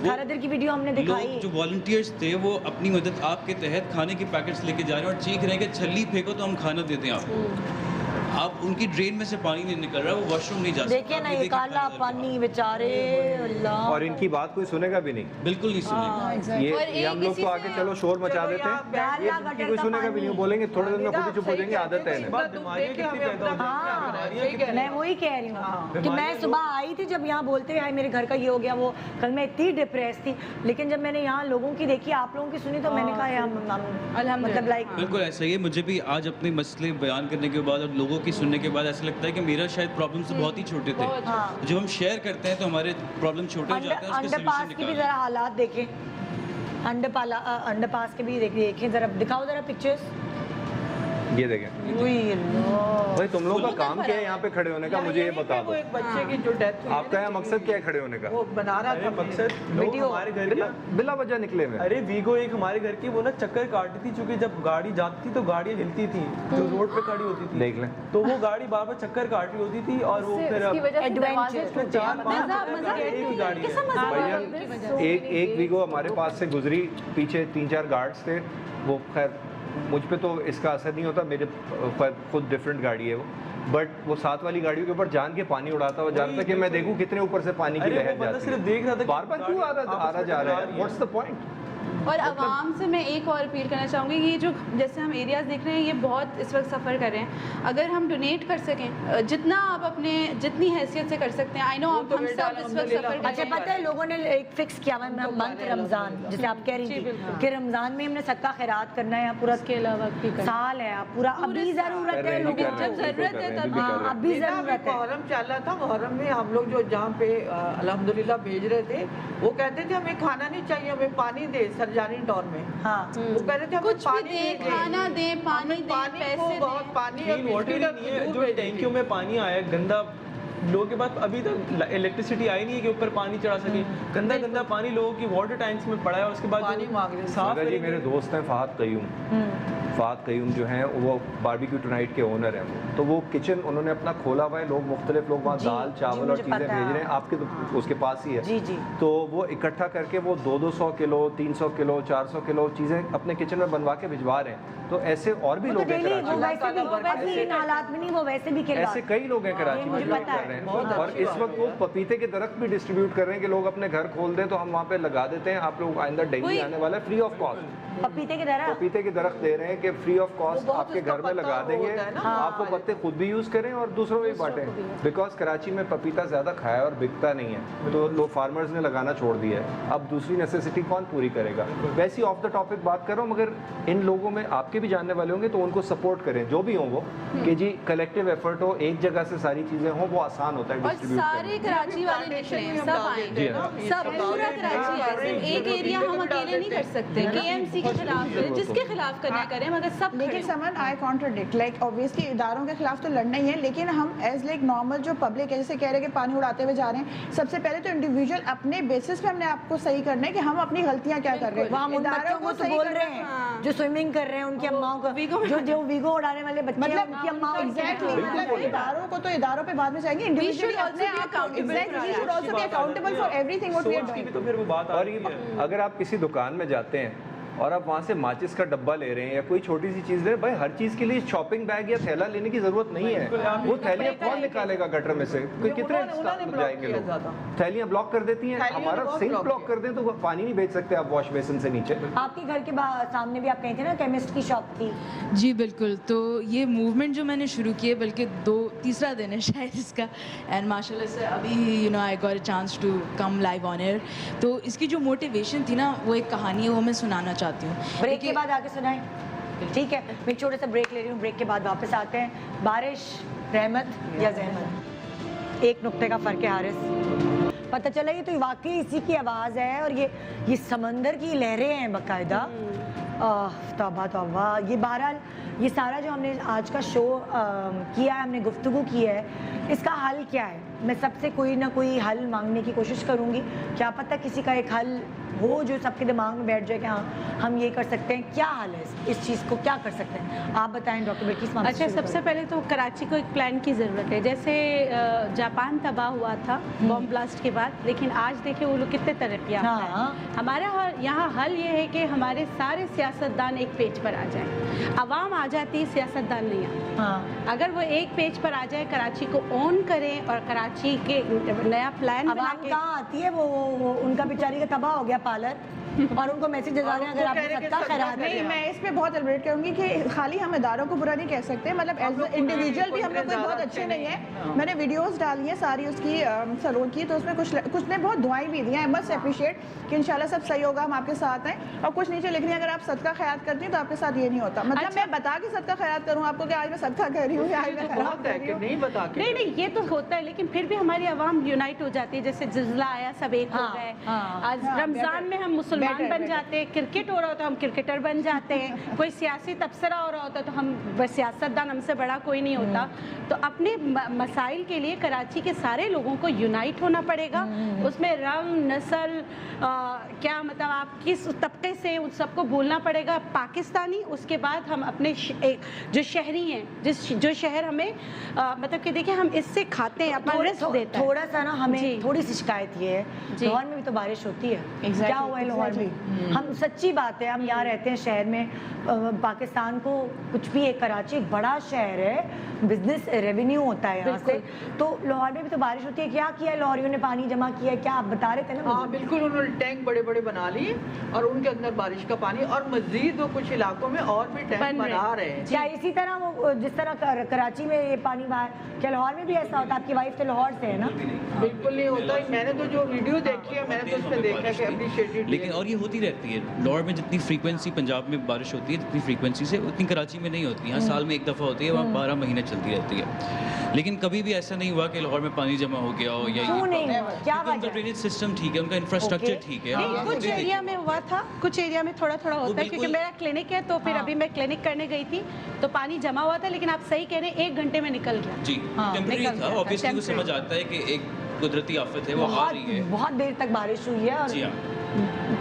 خاردار کی ویڈیو ہم نے دکھائی. لوگ جو والنٹیئرز تھے وہ اپنی مدد آپ کے تحت کھانے کے پیکٹس لے کے جا رہے ہیں اور چیخ رہے ہیں کہ چھلی پھینکو تو ہم کھانا دیتے ہیں آپ کو. آپ ان کی ڈرین میں سے پانی نہیں نکل رہا, وہ واش روم نہیں جا سکتے. دیکھیں نا یہ کالا پانی بیچارے, اللہ. اور ان کی بات کوئی سنے گا بھی نہیں, بالکل نہیں سنے گا. یہ ہم لوگ تو آگے چلو شور مچا دیتے ہیں, یہ کوئی سنے گا بھی نہیں. بولیں گے تھوڑے دن میں خود ہی چپ ہو جائیں گے, عادت ہے انہیں. میں وہی کہہ رہی ہوں کہ میں صبح آئی تھی جب یہاں بولتے ہیں میرے گھر کا یہ ہو گیا وہ, کل میں اتنی ڈپریس تھی, لیکن جب میں نے یہاں لوگوں کی دیکھی, آپ لوگوں کی سنی, تو میں نے کہا مطلب لائک بالکل ایسا ہی ہے. مجھے بھی آج اپنے مسئلے بیان کرنے کے بعد اور لوگوں کی سننے کے بعد ایسا لگتا ہے کہ میرا شاید پرابلم سے بہت ہی چھوٹے تھے. جب ہم شیئر کرتے ہیں تو ہمارے پرابلم چھوٹے ہو جاتے ہیں. انڈر پاس کی بھی ذرا حالات دیکھیں, انڈر پاس کے بھی دیکھیں ذرا, دکھاؤ ذرا پکچرز. ये देखें भाई, तुम लोगों का काम क्या है यहाँ पे खड़े होने का, मुझे ये बता दो। एक बच्चे की जो डेथ हुई, आपका यहाँ मकसद क्या है खड़े होने का? वो बना रहा था मकसद लोग हमारे घर के बिला वजह निकले में। अरे वीगो एक हमारे घर की वो ना चक्कर काटती थी, क्योंकि जब गाड़ी जाती थी तो गाड़ियाँ हिलती थी जो रोड पे खड़ी होती थी, देख लें, तो वो गाड़ी बार बार चक्कर काट रही होती थी और वो फिर एक वीगो हमारे पास से गुजरी, पीछे 3-4 गार्ड्स थे, वो खैर मुझ पे तो इसका असर नहीं होता, मेरे खुद डिफरेंट गाड़ी है वो, बट वो साथ वाली गाड़ियों के ऊपर जान के पानी उड़ाता हुआ जाता कि मैं देखूं कितने ऊपर से पानी की लहर जाती है। सिर्फ देख रहा था बार बार क्यों आ रहा जा रहा है, व्हाट्स द पॉइंट? और आवाम से मैं एक और अपील करना चाहूँगी, ये जो जैसे हम एरियाज़ देख रहे हैं ये बहुत इस वक्त सफ़र कर रहे हैं, अगर हम डोनेट कर सकें जितना आप अपने जितनी हैसियत से कर सकते हैं। आई नो आप हम सब इस वक्त सफ़र कर अच्छा, पता है लोगों ने एक फिक्स किया हुआ है मंथ रमज़ान, जैसे आप कह रही थी कि रमज़ान में हमने सदका खैरात करना है, पूरा के अलावा साल है पूरा, अभी ज़रूरत है लोगों को, जब ज़रूरत है तब अभी ज़रूरत है। मुहर्रम चल रहा था, मुहर्रम में हम लोग जो जहाँ पे अल्हम्दुलिल्लाह भेज रहे थे, वो कहते थे हमें खाना नहीं चाहिए, हमें पानी दे सरजानी टाउन में। हाँ, वो कह रहे थे कुछ भी दे, खाना दे, पानी दे, पैसे दे, बहुत पानी और वाटर नहीं है, जो टैंकियों में पानी आया गंदा, लोगों के पास अभी तक इलेक्ट्रिसिटी आई नहीं है कि ऊपर पानी चढ़ा सके, गंदा गंदा पानी लोगों की वाटर टैंक्स में पड़ा है, और उसके बाद पानी मांग रहे हैं। साफ जी मेरे दोस्त हैं फ़ाहद क़य्यूम जो हैं वो बारबेक्यू टुनाइट के ओनर हैं, तो वो किचन उन्होंने अपना खोला हुआ है, लोग मुख्तलिफ लोग वहाँ दाल चावल और चीज़ें भेज रहे हैं, आपके तो उसके पास ही है, तो वो इकट्ठा करके वो 200 किलो 300 किलो 400 किलो चीज़ें अपने किचन में बनवा के भिजवा रहे हैं। तो ऐसे और भी लोग हैं ऐसे कई लोग हैं कराची में जो कर रहे हैं, और इस वक्त वो पपीते के दरख्त भी डिस्ट्रीब्यूट कर रहे हैं कि लोग अपने घर खोल दें तो हम वहाँ पे लगा देते हैं, आप लोग आइंदा डेंगू आने वाला है फ्री ऑफ कॉस्ट। पपीते के दरख्त दे रहे हैं कि फ्री ऑफ कॉस्ट आपके घर में लगा देंगे, आप वो पत्ते खुद भी यूज़ करें और दूसरों को भी बांटें, बिकॉज कराची में पपीता ज़्यादा खाया और बिकता नहीं है, तो लोग फार्मर्स ने लगाना छोड़ दिया है, अब दूसरी नेसेसिटी कौन पूरी करेगा। वैसे ही ऑफ द टॉपिक बात कर रहा हूँ, मगर इन लोगों में आपके भी जानने वाले होंगे तो उनको सपोर्ट करें, जो भी हों वो, कि जी कलेक्टिव एफर्ट हो, एक जगह से सारी चीज़ें हों, वो आसान होता है डिस्ट्रीब्यूट करना। सारे कराची वाले निकले, सब आएंगे, सब पूरा कराची आए, सिर्फ एक एरिया हम अकेले नहीं कर सकते, केएमसी के खिलाफ जिसके खिलाफ करना करें, मगर सब लेकिन समन आई कॉन्ट्रडिक्ट, लाइक ऑब्वियसली इदारों के खिलाफ तो लड़ना ही है, लेकिन हम एज लाइक नॉर्मल जो पब्लिक है, जैसे कह रहे हैं कि पानी उड़ाते हुए जा रहे हैं, सबसे पहले तो इंडिविजुअल अपने बेसिस पे हमने आपको सही करना है कि हम अपनी गलतियां क्या कर रहे हैं। हम उन बच्चों को तो बोल रहे हैं जो स्विमिंग कर रहे हैं, उनकी अम्माओं को, जो वीगो उड़ाने वाले बच्चे हैं उनकी अम्माओं, एग्जैक्टली, मतलब इदारों को तो इदारों पे बाद में जाएंगे, इंडिविजुअली अपने आप exactly we should also be accountable for everything what we are doing. तो फिर वो बात और अगर आप किसी दुकान में जाते हैं और आप वहाँ से माचिस का डब्बा ले रहे हैं या कोई छोटी सी चीज़ ले रहे हैं, भाई हर चीज़ के लिए शॉपिंग बैग या थैला लेने की ज़रूरत नहीं है, वो थैलियाँ कौन निकालेगा गटर में से, कोई कितने जाएंगे लोग, थैलियाँ ब्लॉक कर देती हैं, हमारा सिंक ब्लॉक कर दें तो पानी नहीं भेज सकते आप वॉश बेसिन से नीचे। आपके घर के सामने भी आप कहीं थे ना, केमिस्ट की शॉप थी। जी बिल्कुल, तो ये मूवमेंट जो मैंने शुरू की है, बल्कि तीसरा दिन है शायद इसका, एंड माशाल्लाह से अभी you know I got a chance to come live on air, तो इसकी जो मोटिवेशन थी ना, वो एक कहानी है, वो मैं सुनाना चाहती हूँ। ब्रेक के बाद आके सुनाएं, ठीक है? मैं छोटे सा ब्रेक ले रही हूँ, ब्रेक के बाद वापस आते हैं। बारिश रहमत या जहमत, एक नुक्ते का फ़र्क है हारिस। पता चला ये तो वाकई इसी की आवाज़ है, और ये समंदर की लहरें हैं बाकायदा। तौबा तौबा। ये बहरहाल ये सारा जो हमने आज का शो किया है, हमने गुफ्तगू की है, इसका हल क्या है? मैं सबसे कोई ना कोई हल मांगने की कोशिश करूँगी, क्या पता किसी का एक हल हो जो सबके दिमाग में बैठ जाए कि हाँ हम ये कर सकते हैं। क्या हाल है इस चीज़ को, क्या कर सकते हैं आप बताएं डॉक्टर बिल्किस। अच्छा, सबसे पहले तो कराची को एक प्लान की ज़रूरत है। जैसे जापान तबाह हुआ था बॉम्ब ब्लास्ट के बाद, लेकिन आज देखिए वो लोग कितने तरक्की याफ्ता हैं। हमारा यहाँ हल ये है कि हमारे सारे सियासतदान एक पेज पर आ जाएं। आवाम आ जाती, सियासतदान नहीं आते। अगर वो एक पेज पर आ जाए, कराची को ऑन करें और कराची के नया प्लान बना के। कहाँ आती है वो उनका बेचारी का तबाह हो गया पार्लर, और उनको मैसेज आ रहे हैं अगर आपने सबका खैरात नहीं। मैं इस पे बहुत एलिब्रेट करूंगी कि खाली हम इदारों को बुरा नहीं कह सकते, मतलब एज इंडिविजुअल भी हम लोग कोई बहुत अच्छे नहीं है। मैंने वीडियोस डाली हैं सारी उसकी सलोन की, तो उसमें कुछ ने बहुत दुआएं भी दी हैं। आई मस्ट अप्रिशिएट कि इंशाल्लाह सब सही होगा, हम आपके साथ हैं। और कुछ नीचे लिख रही हैं अगर आप सदका खैरात करती हैं तो आपके साथ ये नहीं होता। मतलब मैं बता के सदका खैरात करूँ आपको कि आज मैं सदका कर रही हूँ या आज मैं खैरात कर रही हूँ, नहीं बता के। नहीं ये तो होता है, लेकिन फिर भी हमारी आवाम यूनाइट हो जाती है। जैसे जिल्ज़ला आया, सब एक हो गए। आज रमजान में हम मुसलमान पहलवान बन जाते हैं, क्रिकेट हो रहा होता है हम क्रिकेटर बन जाते हैं, कोई सियासी तबसरा हो रहा होता है तो हम सियासतदान, हमसे बड़ा कोई नहीं होता। तो अपने मसाइल के लिए कराची के सारे लोगों को यूनाइट होना पड़ेगा। उसमें रंग, नस्ल, क्या मतलब आप किस तबके से, उन सबको बोलना पड़ेगा पाकिस्तानी। उसके बाद हम अपने जो शहरी हैं, जो शहर हमें मतलब कि देखिए हम इससे खाते हैं, अपना रिस्क देता है। थोड़ा सा ना हमें थोड़ी सी शिकायत ये है, लाहौर में भी तो बारिश होती है। क्या हुआ है लाहौर में? हम सच्ची बात है, हम यहाँ रहते हैं शहर में, पाकिस्तान को कुछ भी है, कराची एक बड़ा शहर है, बिजनेस रेवेन्यू होता है यहाँ से, तो लाहौर में भी तो बारिश होती है। क्या किया है लाहौरियों ने? पानी जमा किया है? क्या आप बता रहे थे ना? हाँ बिल्कुल, उन्होंने टैंक बड़े बड़े बना लिए और उनके अंदर बारिश का पानी, और मजीद वो कुछ इलाकों में और भी टैंक बना रहे हैं। क्या इसी तरह वो जिस तरह कराची में ये पानी बाहर, क्या लाहौर में भी ऐसा होता है? आपकी वाइफ तो लाहौर से है ना? बिल्कुल नहीं होता। मैंने तो जो वीडियो देखी है, मैंने तो उसमें देखा कि अप्रिशिएटेड, लेकिन और ये होती रहती है लाहौर में। जितनी फ्रीक्वेंसी पंजाब में बारिश होती है, जितनी फ्रीक्वेंसी से उतनी कराची में नहीं होती। यहाँ साल में एक दफ़ा होती है, वहाँ 12 महीने चलती रहती है। लेकिन कभी भी ऐसा नहीं हुआ कि लाहौर में पानी जमा हो गया हो या क्यों नहीं हुआ? क्या उनका ड्रेनेज सिस्टम ठीक है, उनका इंफ्रास्ट्रक्चर ठीक है। कुछ एरिया में हुआ था, कुछ एरिया में थोड़ा थोड़ा होता है, क्योंकि मेरा क्लिनिक है, तो फिर अभी मैं क्लिनिक करने गई थी तो पानी जमा हुआ था, लेकिन आप सही कह रहे हैं 1 घंटे में निकल गया। जी, टेम्परेरी था। ऑब्वियसली वो समझ आता है कि एक कुदरती आफत है, वो आ रही है। बहुत देर तक बारिश हुई है और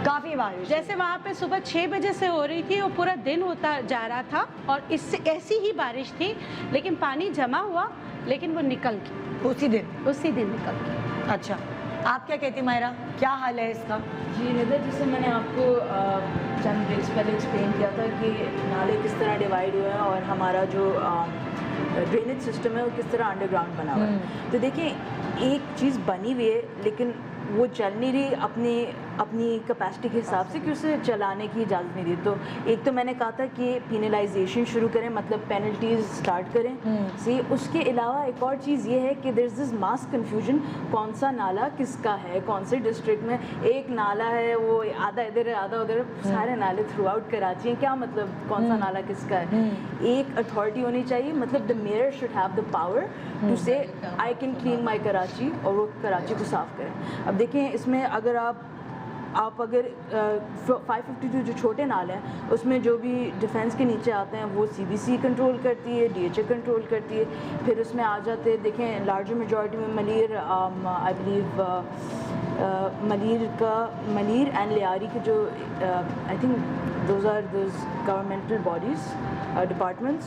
काफी बारिश, जैसे वहाँ पे सुबह 6 बजे से हो रही थी, वो पूरा दिन होता जा रहा था और इससे ऐसी ही बारिश थी, लेकिन पानी जमा हुआ, लेकिन वो निकल गया उसी दिन निकल गया। अच्छा, आप क्या कहती मायरा, क्या हाल है इसका? जी निदा, जैसे मैंने आपको चंद ब्रेक्स पहले एक्सप्लेन किया था कि नाले किस तरह डिवाइड हुए हैं और हमारा जो ड्रेनेज सिस्टम है वो किस तरह अंडरग्राउंड बना हुआ है। तो देखिए, एक चीज़ बनी हुई है लेकिन वो चल नहीं रही अपनी कैपेसिटी के हिसाब से, कि उसे चलाने की इजाज़त नहीं दी। तो एक तो मैंने कहा था कि पेनलाइजेशन शुरू करें, मतलब पेनल्टीज स्टार्ट करें। सी उसके अलावा एक और चीज़ ये है कि there is this mass confusion, कौन सा नाला किसका है, कौन से डिस्ट्रिक्ट में एक नाला है, वो आधा इधर है आधा उधर, सारे नाले थ्रू आउट कराची हैं। क्या मतलब कौन सा नाला किसका है? एक अथॉरिटी होनी चाहिए, मतलब the mayor should have the power to say I can clean my Karachi, और वो कराची को साफ़ करें। अब देखें, इसमें अगर आप अगर 552 जो छोटे नाले हैं उसमें जो भी डिफेंस के नीचे आते हैं वो CBC कंट्रोल करती है, DHA कंट्रोल करती है। फिर उसमें आ जाते हैं, देखें लार्जर मेजॉरिटी में Malir, I believe Malir and Lyari के जो I think those are those governmental bodies departments.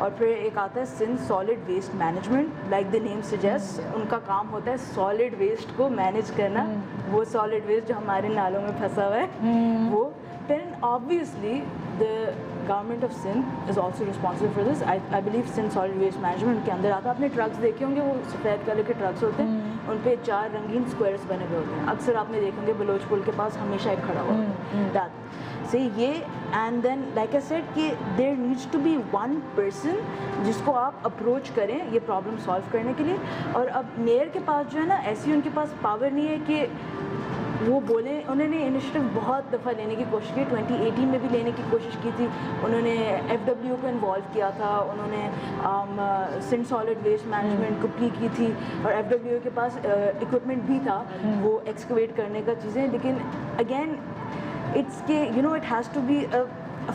और फिर एक आता है Sindh solid waste management, like the name suggest, उनका काम होता है सॉलिड वेस्ट को मैनेज करना, वो सॉलिड वेस्ट जो हमारे नालों में फंसा हुआ है वो। फिर obviously the government of Sindh is also responsible for this. I believe Sindh solid waste management के अंदर आता है। आपने ट्रक्स देखे होंगे, वो सफ़ेद कलर के ट्रक्स होते हैं, उन पे 4 रंगीन स्क्वायर्स बने हुए होते हैं। अक्सर आपने देखेंगे बलोच पुल के पास हमेशा एक खड़ा हुआ होता है से ये। And then like I said कि there needs to be one person जिसको आप अप्रोच करें ये प्रॉब्लम सॉल्व करने के लिए। और अब मेयर के पास जो है ना, ऐसी उनके पास पावर नहीं है कि वो बोले। उन्होंने इनिशिएटिव बहुत दफ़ा लेने की कोशिश की, 2018 में भी लेने की कोशिश की थी। उन्होंने FW को इन्वॉल्व किया था, उन्होंने सिंध सॉलिड वेस्ट मैनेजमेंट को प्ली की थी, और FW के पास इक्विपमेंट भी था वो एक्सकवेट करने का चीज़ें। लेकिन अगेन इट्स के you know it has to be a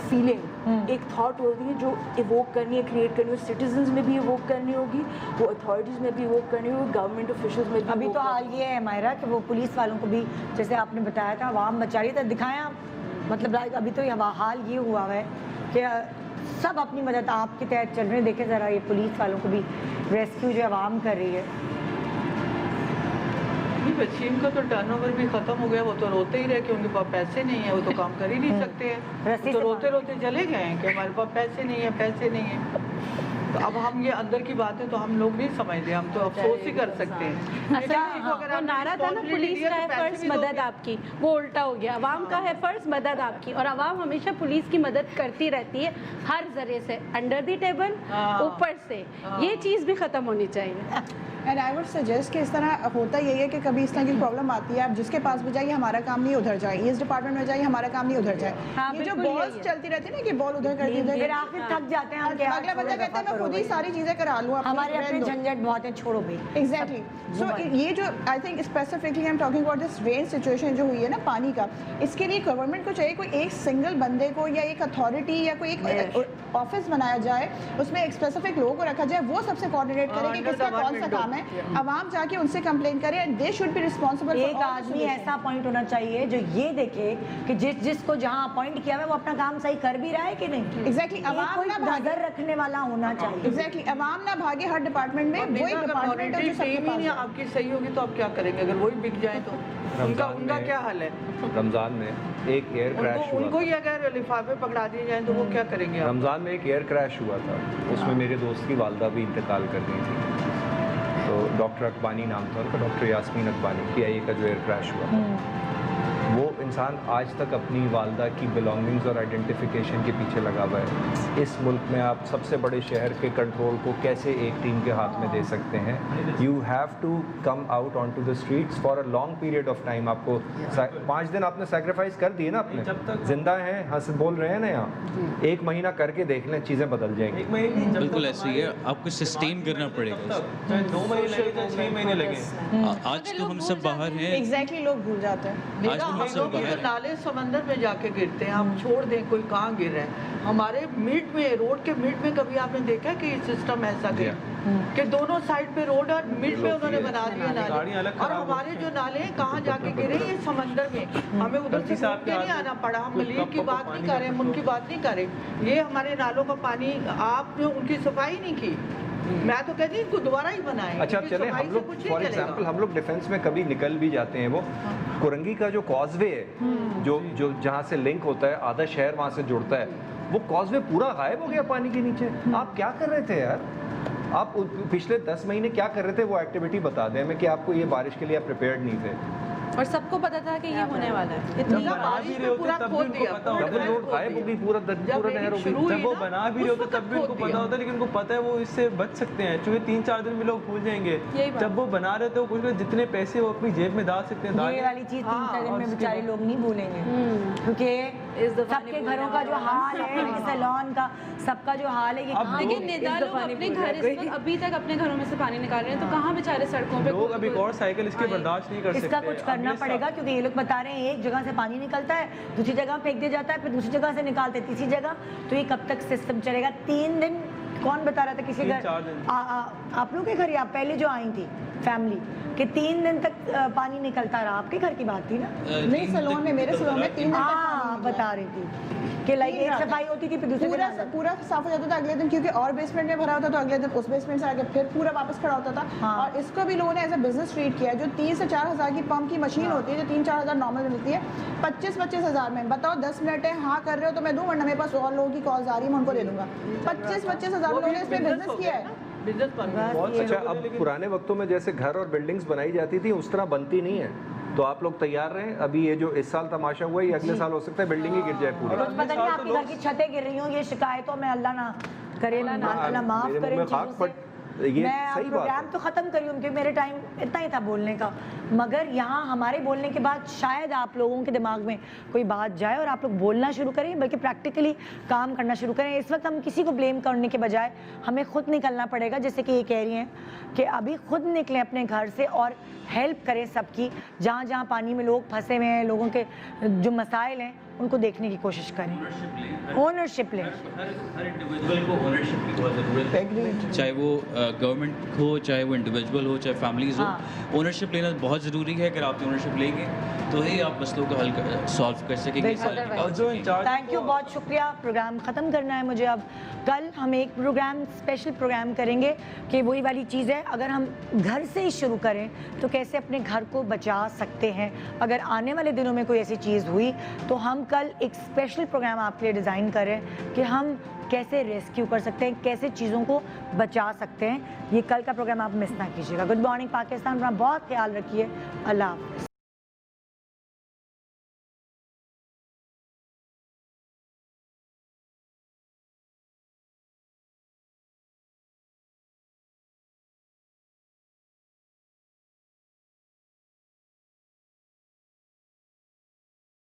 feeling, एक थॉट होती है जो इवोक करनी है, क्रिएट करनी है, सिटीजन्स में भी इवोक करनी होगी, वो अथॉरिटीज़ में भी इवोक करनी होगी, गवर्नमेंट ऑफिशियल्स में भी। अभी तो हाल ये है मायरा कि वो पुलिस वालों को भी, जैसे आपने बताया था, आवाम बचा रही था, दिखाएं आप, मतलब अभी तो हाल ये हुआ है कि सब अपनी मदद आपके तहत चल रहे हैं। देखें ज़रा, ये पुलिस वालों को भी रेस्क्यू जो आवाम कर रही है। वसीम का तो टर्नओवर भी खत्म हो गया, वो तो रोते ही रहे कि उनके पास पैसे नहीं है, वो तो काम कर ही नहीं सकते हैं, तो रोते रोते चले गए हैं कि हमारे पास पैसे नहीं है, पैसे नहीं है। तो अब हम ये अंदर की बातें तो हम लोग नहीं समझते, हम तो अफसोस ही कर सकते हैं। वो नारा था ना, पुलिस का है फर्ज मदद आपकी, वो उल्टा हो गया। अवाम का है फर्ज मदद आपकी, और अवाम हमेशा पुलिस की मदद करती रहती है हर जरिए से, अंडर द टेबल, ऊपर से। ये चीज़ भी ख़त्म होनी चाहिए। اینڈ آئی وڈ سجیسٹ کہ اس طرح ہوتا یہی ہے کہ کبھی اس طرح کی پرابلم آتی ہے, آپ جس کے پاس بھی جائیے ہمارا کام نہیں ادھر جائے, اس ڈپارٹمنٹ میں جائیے ہمارا کام نہیں ادھر جائے. یہ جو بالز چلتی رہتی ہے نا کہ بال ادھر کر دی ادھر, آخر تھک جاتے ہیں, اگلا بندہ کہتا ہے میں خود ہی ساری چیزیں کرا لوں, ہمارے اپنے جھنجھٹ بہت ہیں, چھوڑو بھائی. ایگزیکٹلی. سو یہ جو I think specifically I am talking about this rain situation جو ہوئی ہے نا پانی کا, اس کے لیے گورنمنٹ کو چاہیے کوئی ایک سنگل بندے کو یا ایک اتھارٹی یا کوئی ایک آفس بنایا جائے, اس میں ایک اسپیسیفک لوگوں کو رکھا جائے, وہ سب سے کوآرڈینیٹ کرے کہ کس کا کون سا کام ہے, عوام جا کے ان سے کمپلین کرے, and they should be responsible. ایک آدمی ایسا اپوائنٹ ہونا چاہیے جو یہ دیکھے کہ جس کو جہاں اپوائنٹ کیا ہے وہ اپنا کام صحیح کر بھی رہا ہے کہ نہیں. ایگزیکٹلی. عوام نہ نظر رکھنے والا ہونا چاہیے. ایگزیکٹلی. عوام نہ بھاگے ہر ڈپارٹمنٹ میں, وہی ڈپارٹمنٹ ہے جو سب کے پاس. آپ کی صحیح ہوگی تو آپ کیا کریں گے اگر وہی بک جائیں تو ان کا کیا حل ہے؟ رمضان میں ایک ایئر کریش ہوا, ان کو یہ اگر لفافے پکڑا دیے جائیں تو وہ کیا کریں گے؟ رمضان میں ایک ایئر کریش ہوا تھا, اس میں میرے دوست کی والدہ بھی انتقال کر گئی تھی. تو ڈاکٹر اقبانی نام تھا ان کا, ڈاکٹر یاسمین اقبانی, PIA کا جو ایئر کریش ہوا, وہ انسان آج تک اپنی والدہ کی بلانگنگز اور آئیڈینٹیفیکیشن کے پیچھے لگا ہوا ہے. اس ملک میں آپ سب سے بڑے شہر کے کنٹرول کو کیسے ایک ٹیم کے ہاتھ میں دے سکتے ہیں؟ You have to come out on to the streets for a long period of time. آپ کو 5 دن آپ نے سیکریفائز کر دیے نا, اپنے زندہ ہیں, ہنس بول رہے ہیں نا یہاں, 1 مہینہ کر کے دیکھ لیں, چیزیں بدل جائیں گی. بالکل ایسے ہی ہے, آپ کو سسٹین کرنا پڑے گا, 2 مہینے لگے چاہے 6 مہینے لگے. آج تو ہم سب باہر ہیں, ایگزیکٹلی لوگ بھول جاتے ہیں. آج تو ہم سب باہر ہیں. نالے سمندر میں جا کے گرتے ہیں, آپ چھوڑ دیں کوئی کہاں گر رہے ہیں. ہمارے مڈ میں, روڈ کے مڈ میں کبھی آپ نے دیکھا کہ یہ سسٹم ایسا گیا کہ دونوں سائڈ پہ روڈ اور مڈ میں انہوں نے بنا دیے نالے, اور ہمارے جو نالے ہیں کہاں جا کے گرے یہ سمندر میں. ہمیں ادھر سے گھوم کے نہیں آنا پڑا. ہم ملیٹ کی بات نہیں کر رہے, ہم ان کی بات نہیں کر رہے. یہ ہمارے نالوں کا پانی, آپ نے ان کی صفائی نہیں کی. میں تو کہتی ہوں ان کو دوبارہ ہی بنائیں. اچھا چلیں, ہم لوگ فار ایگزامپل ہم لوگ ڈیفینس میں کبھی نکل بھی جاتے ہیں, وہ کورنگی کا جو کاز وے ہے جو جہاں سے لنک ہوتا ہے, آدھا شہر وہاں سے جڑتا ہے, وہ کاز وے پورا غائب ہو گیا پانی کے نیچے. آپ کیا کر رہے تھے یار؟ آپ پچھلے 10 مہینے کیا کر رہے تھے, وہ ایکٹیویٹی بتا دیں ہمیں کہ آپ کو یہ بارش کے لیے آپ پریپیئرڈ نہیں تھے. اور سب کو پتا تھا کہ یہ ہونے والا ہے. اتنی بارش میں پورا کھول دیا, روڈ غائب ہو گئی, پورا نہر ہو گئی. جب وہ بنا بھی رہے ہوتے تب بھی ان کو پتا ہوتا ہے, لیکن ان کو پتا ہے وہ اس سے بچ سکتے ہیں, چونکہ 3-4 دن میں لوگ بھول جائیں گے. جب وہ بنا رہے تھے وہ کچھ جتنے پیسے وہ اپنی جیب میں ڈال سکتے ہیں, یہ والی چیز 3-4 دن میں بیچارے لوگ نہیں بھولیں گے, کیونکہ سب کے گھروں کا جو حال ہے, سیلون کا سب کا جو حال ہے, یہ لیکن ندا لوگ اپنے گھر ابھی تک اپنے گھروں میں سے پانی نکال رہے ہیں, تو کہاں بیچارے سڑکوں پہ لوگ ابھی اور سائیکل اس کے برداشت نہیں کر سکتے. اس کا کچھ کرنا پڑے گا, کیونکہ یہ لوگ بتا رہے ہیں ایک جگہ سے پانی نکلتا ہے, دوسری جگہ پھینک دیا جاتا ہے, پھر دوسری جگہ سے نکالتے تیسری جگہ. تو یہ کب تک سسٹم چلے گا؟ 3 دن کون بتا رہا تھا کسی گھر, آپ لوگ کے گھر یا پہلے جو آئی تھی فیملی, کہ 3 دن تک پانی نکلتا رہا؟ آپ کے گھر کی بات تھی نا؟ نہیں, سلون میں, میرے سلون میں 3 دن تک بتا رہی تھی کہ لائک ایک صفائی ہوتی تھی, پھر دوسرے پورا صاف ہو جاتا تھا اگلے دن, کیونکہ اور بیسمنٹ میں بھرا ہوتا تو اگلے دن اس بیسمنٹ سے آ کے پھر پورا واپس کھڑا ہوتا تھا. اور اس کو بھی لوگوں نے ایز اے بزنس ٹریٹ کیا ہے. جو 3 سے 4 ہزار کی پمپ کی مشین ہوتی ہے, جو 3-4 ہزار نارمل ملتی ہے, 25-25 ہزار میں. بتاؤ 10 منٹ ہے, ہاں کر رہے ہو تو میں دوں, ورنہ میرے پاس اور لوگوں کی کالز آ رہی ہیں, میں ان کو دے دوں گا. 25-25 ہزار لوگوں نے اس پہ بزنس کیا ہے. اچھا, اب پرانے وقتوں میں جیسے گھر اور بلڈنگز بنائی جاتی تھی اس طرح بنتی نہیں ہے, تو آپ لوگ تیار رہیں. ابھی یہ جو اس سال تماشا ہوا ہے, یہ اگلے سال ہو سکتا ہے بلڈنگ ہی گر جائے پوری. کچھ پتہ نہیں آپ کے گھر کی چھتیں گر رہی ہوں, یہ شکایتوں میں اللہ نہ کرے, اللہ معاف کرے ان چیزوں سے. میں پروگرام تو ختم کری ہوں, کیونکہ میرے ٹائم اتنا ہی تھا بولنے کا, مگر یہاں ہمارے بولنے کے بعد شاید آپ لوگوں کے دماغ میں کوئی بات جائے اور آپ لوگ بولنا شروع کریں, بلکہ پریکٹیکلی کام کرنا شروع کریں. اس وقت ہم کسی کو بلیم کرنے کے بجائے ہمیں خود نکلنا پڑے گا, جیسے کہ یہ کہہ رہی ہیں کہ ابھی خود نکلیں اپنے گھر سے اور ہیلپ کریں سب کی. جہاں جہاں پانی میں لوگ پھنسے ہوئے ہیں, لوگوں کے جو مسائل ہیں ان کو دیکھنے کی کوشش کریں. اونرشپ لیں. ہر انڈیویجول کو اونرشپ کی بہت ضرورت ہے, چاہے وہ گورنمنٹ ہو, چاہے وہ انڈیویجول ہو, چاہے فیملیز ہو. اونرشپ لینا بہت ضروری ہے. اگر آپ اونرشپ لیں گے تو ہی آپ مسئلوں کو حل سالو کر سکیں گے. تھینک یو, بہت شکریہ. پروگرام ختم کرنا ہے مجھے اب. کل ہم ایک پروگرام, اسپیشل پروگرام کریں گے کہ وہی والی چیز ہے, اگر ہم گھر سے ہی شروع کریں تو کیسے اپنے گھر کو بچا سکتے ہیں. اگر آنے والے دنوں میں کوئی ایسی چیز ہوئی تو ہم کل ایک اسپیشل پروگرام آپ کے لیے ڈیزائن کریں کہ ہم کیسے ریسکیو کر سکتے ہیں, کیسے چیزوں کو بچا سکتے ہیں. یہ کل کا پروگرام آپ مس نہ کیجیے گا. گڈ مارننگ پاکستان, اپنا بہت خیال رکھیے. اللہ حافظ.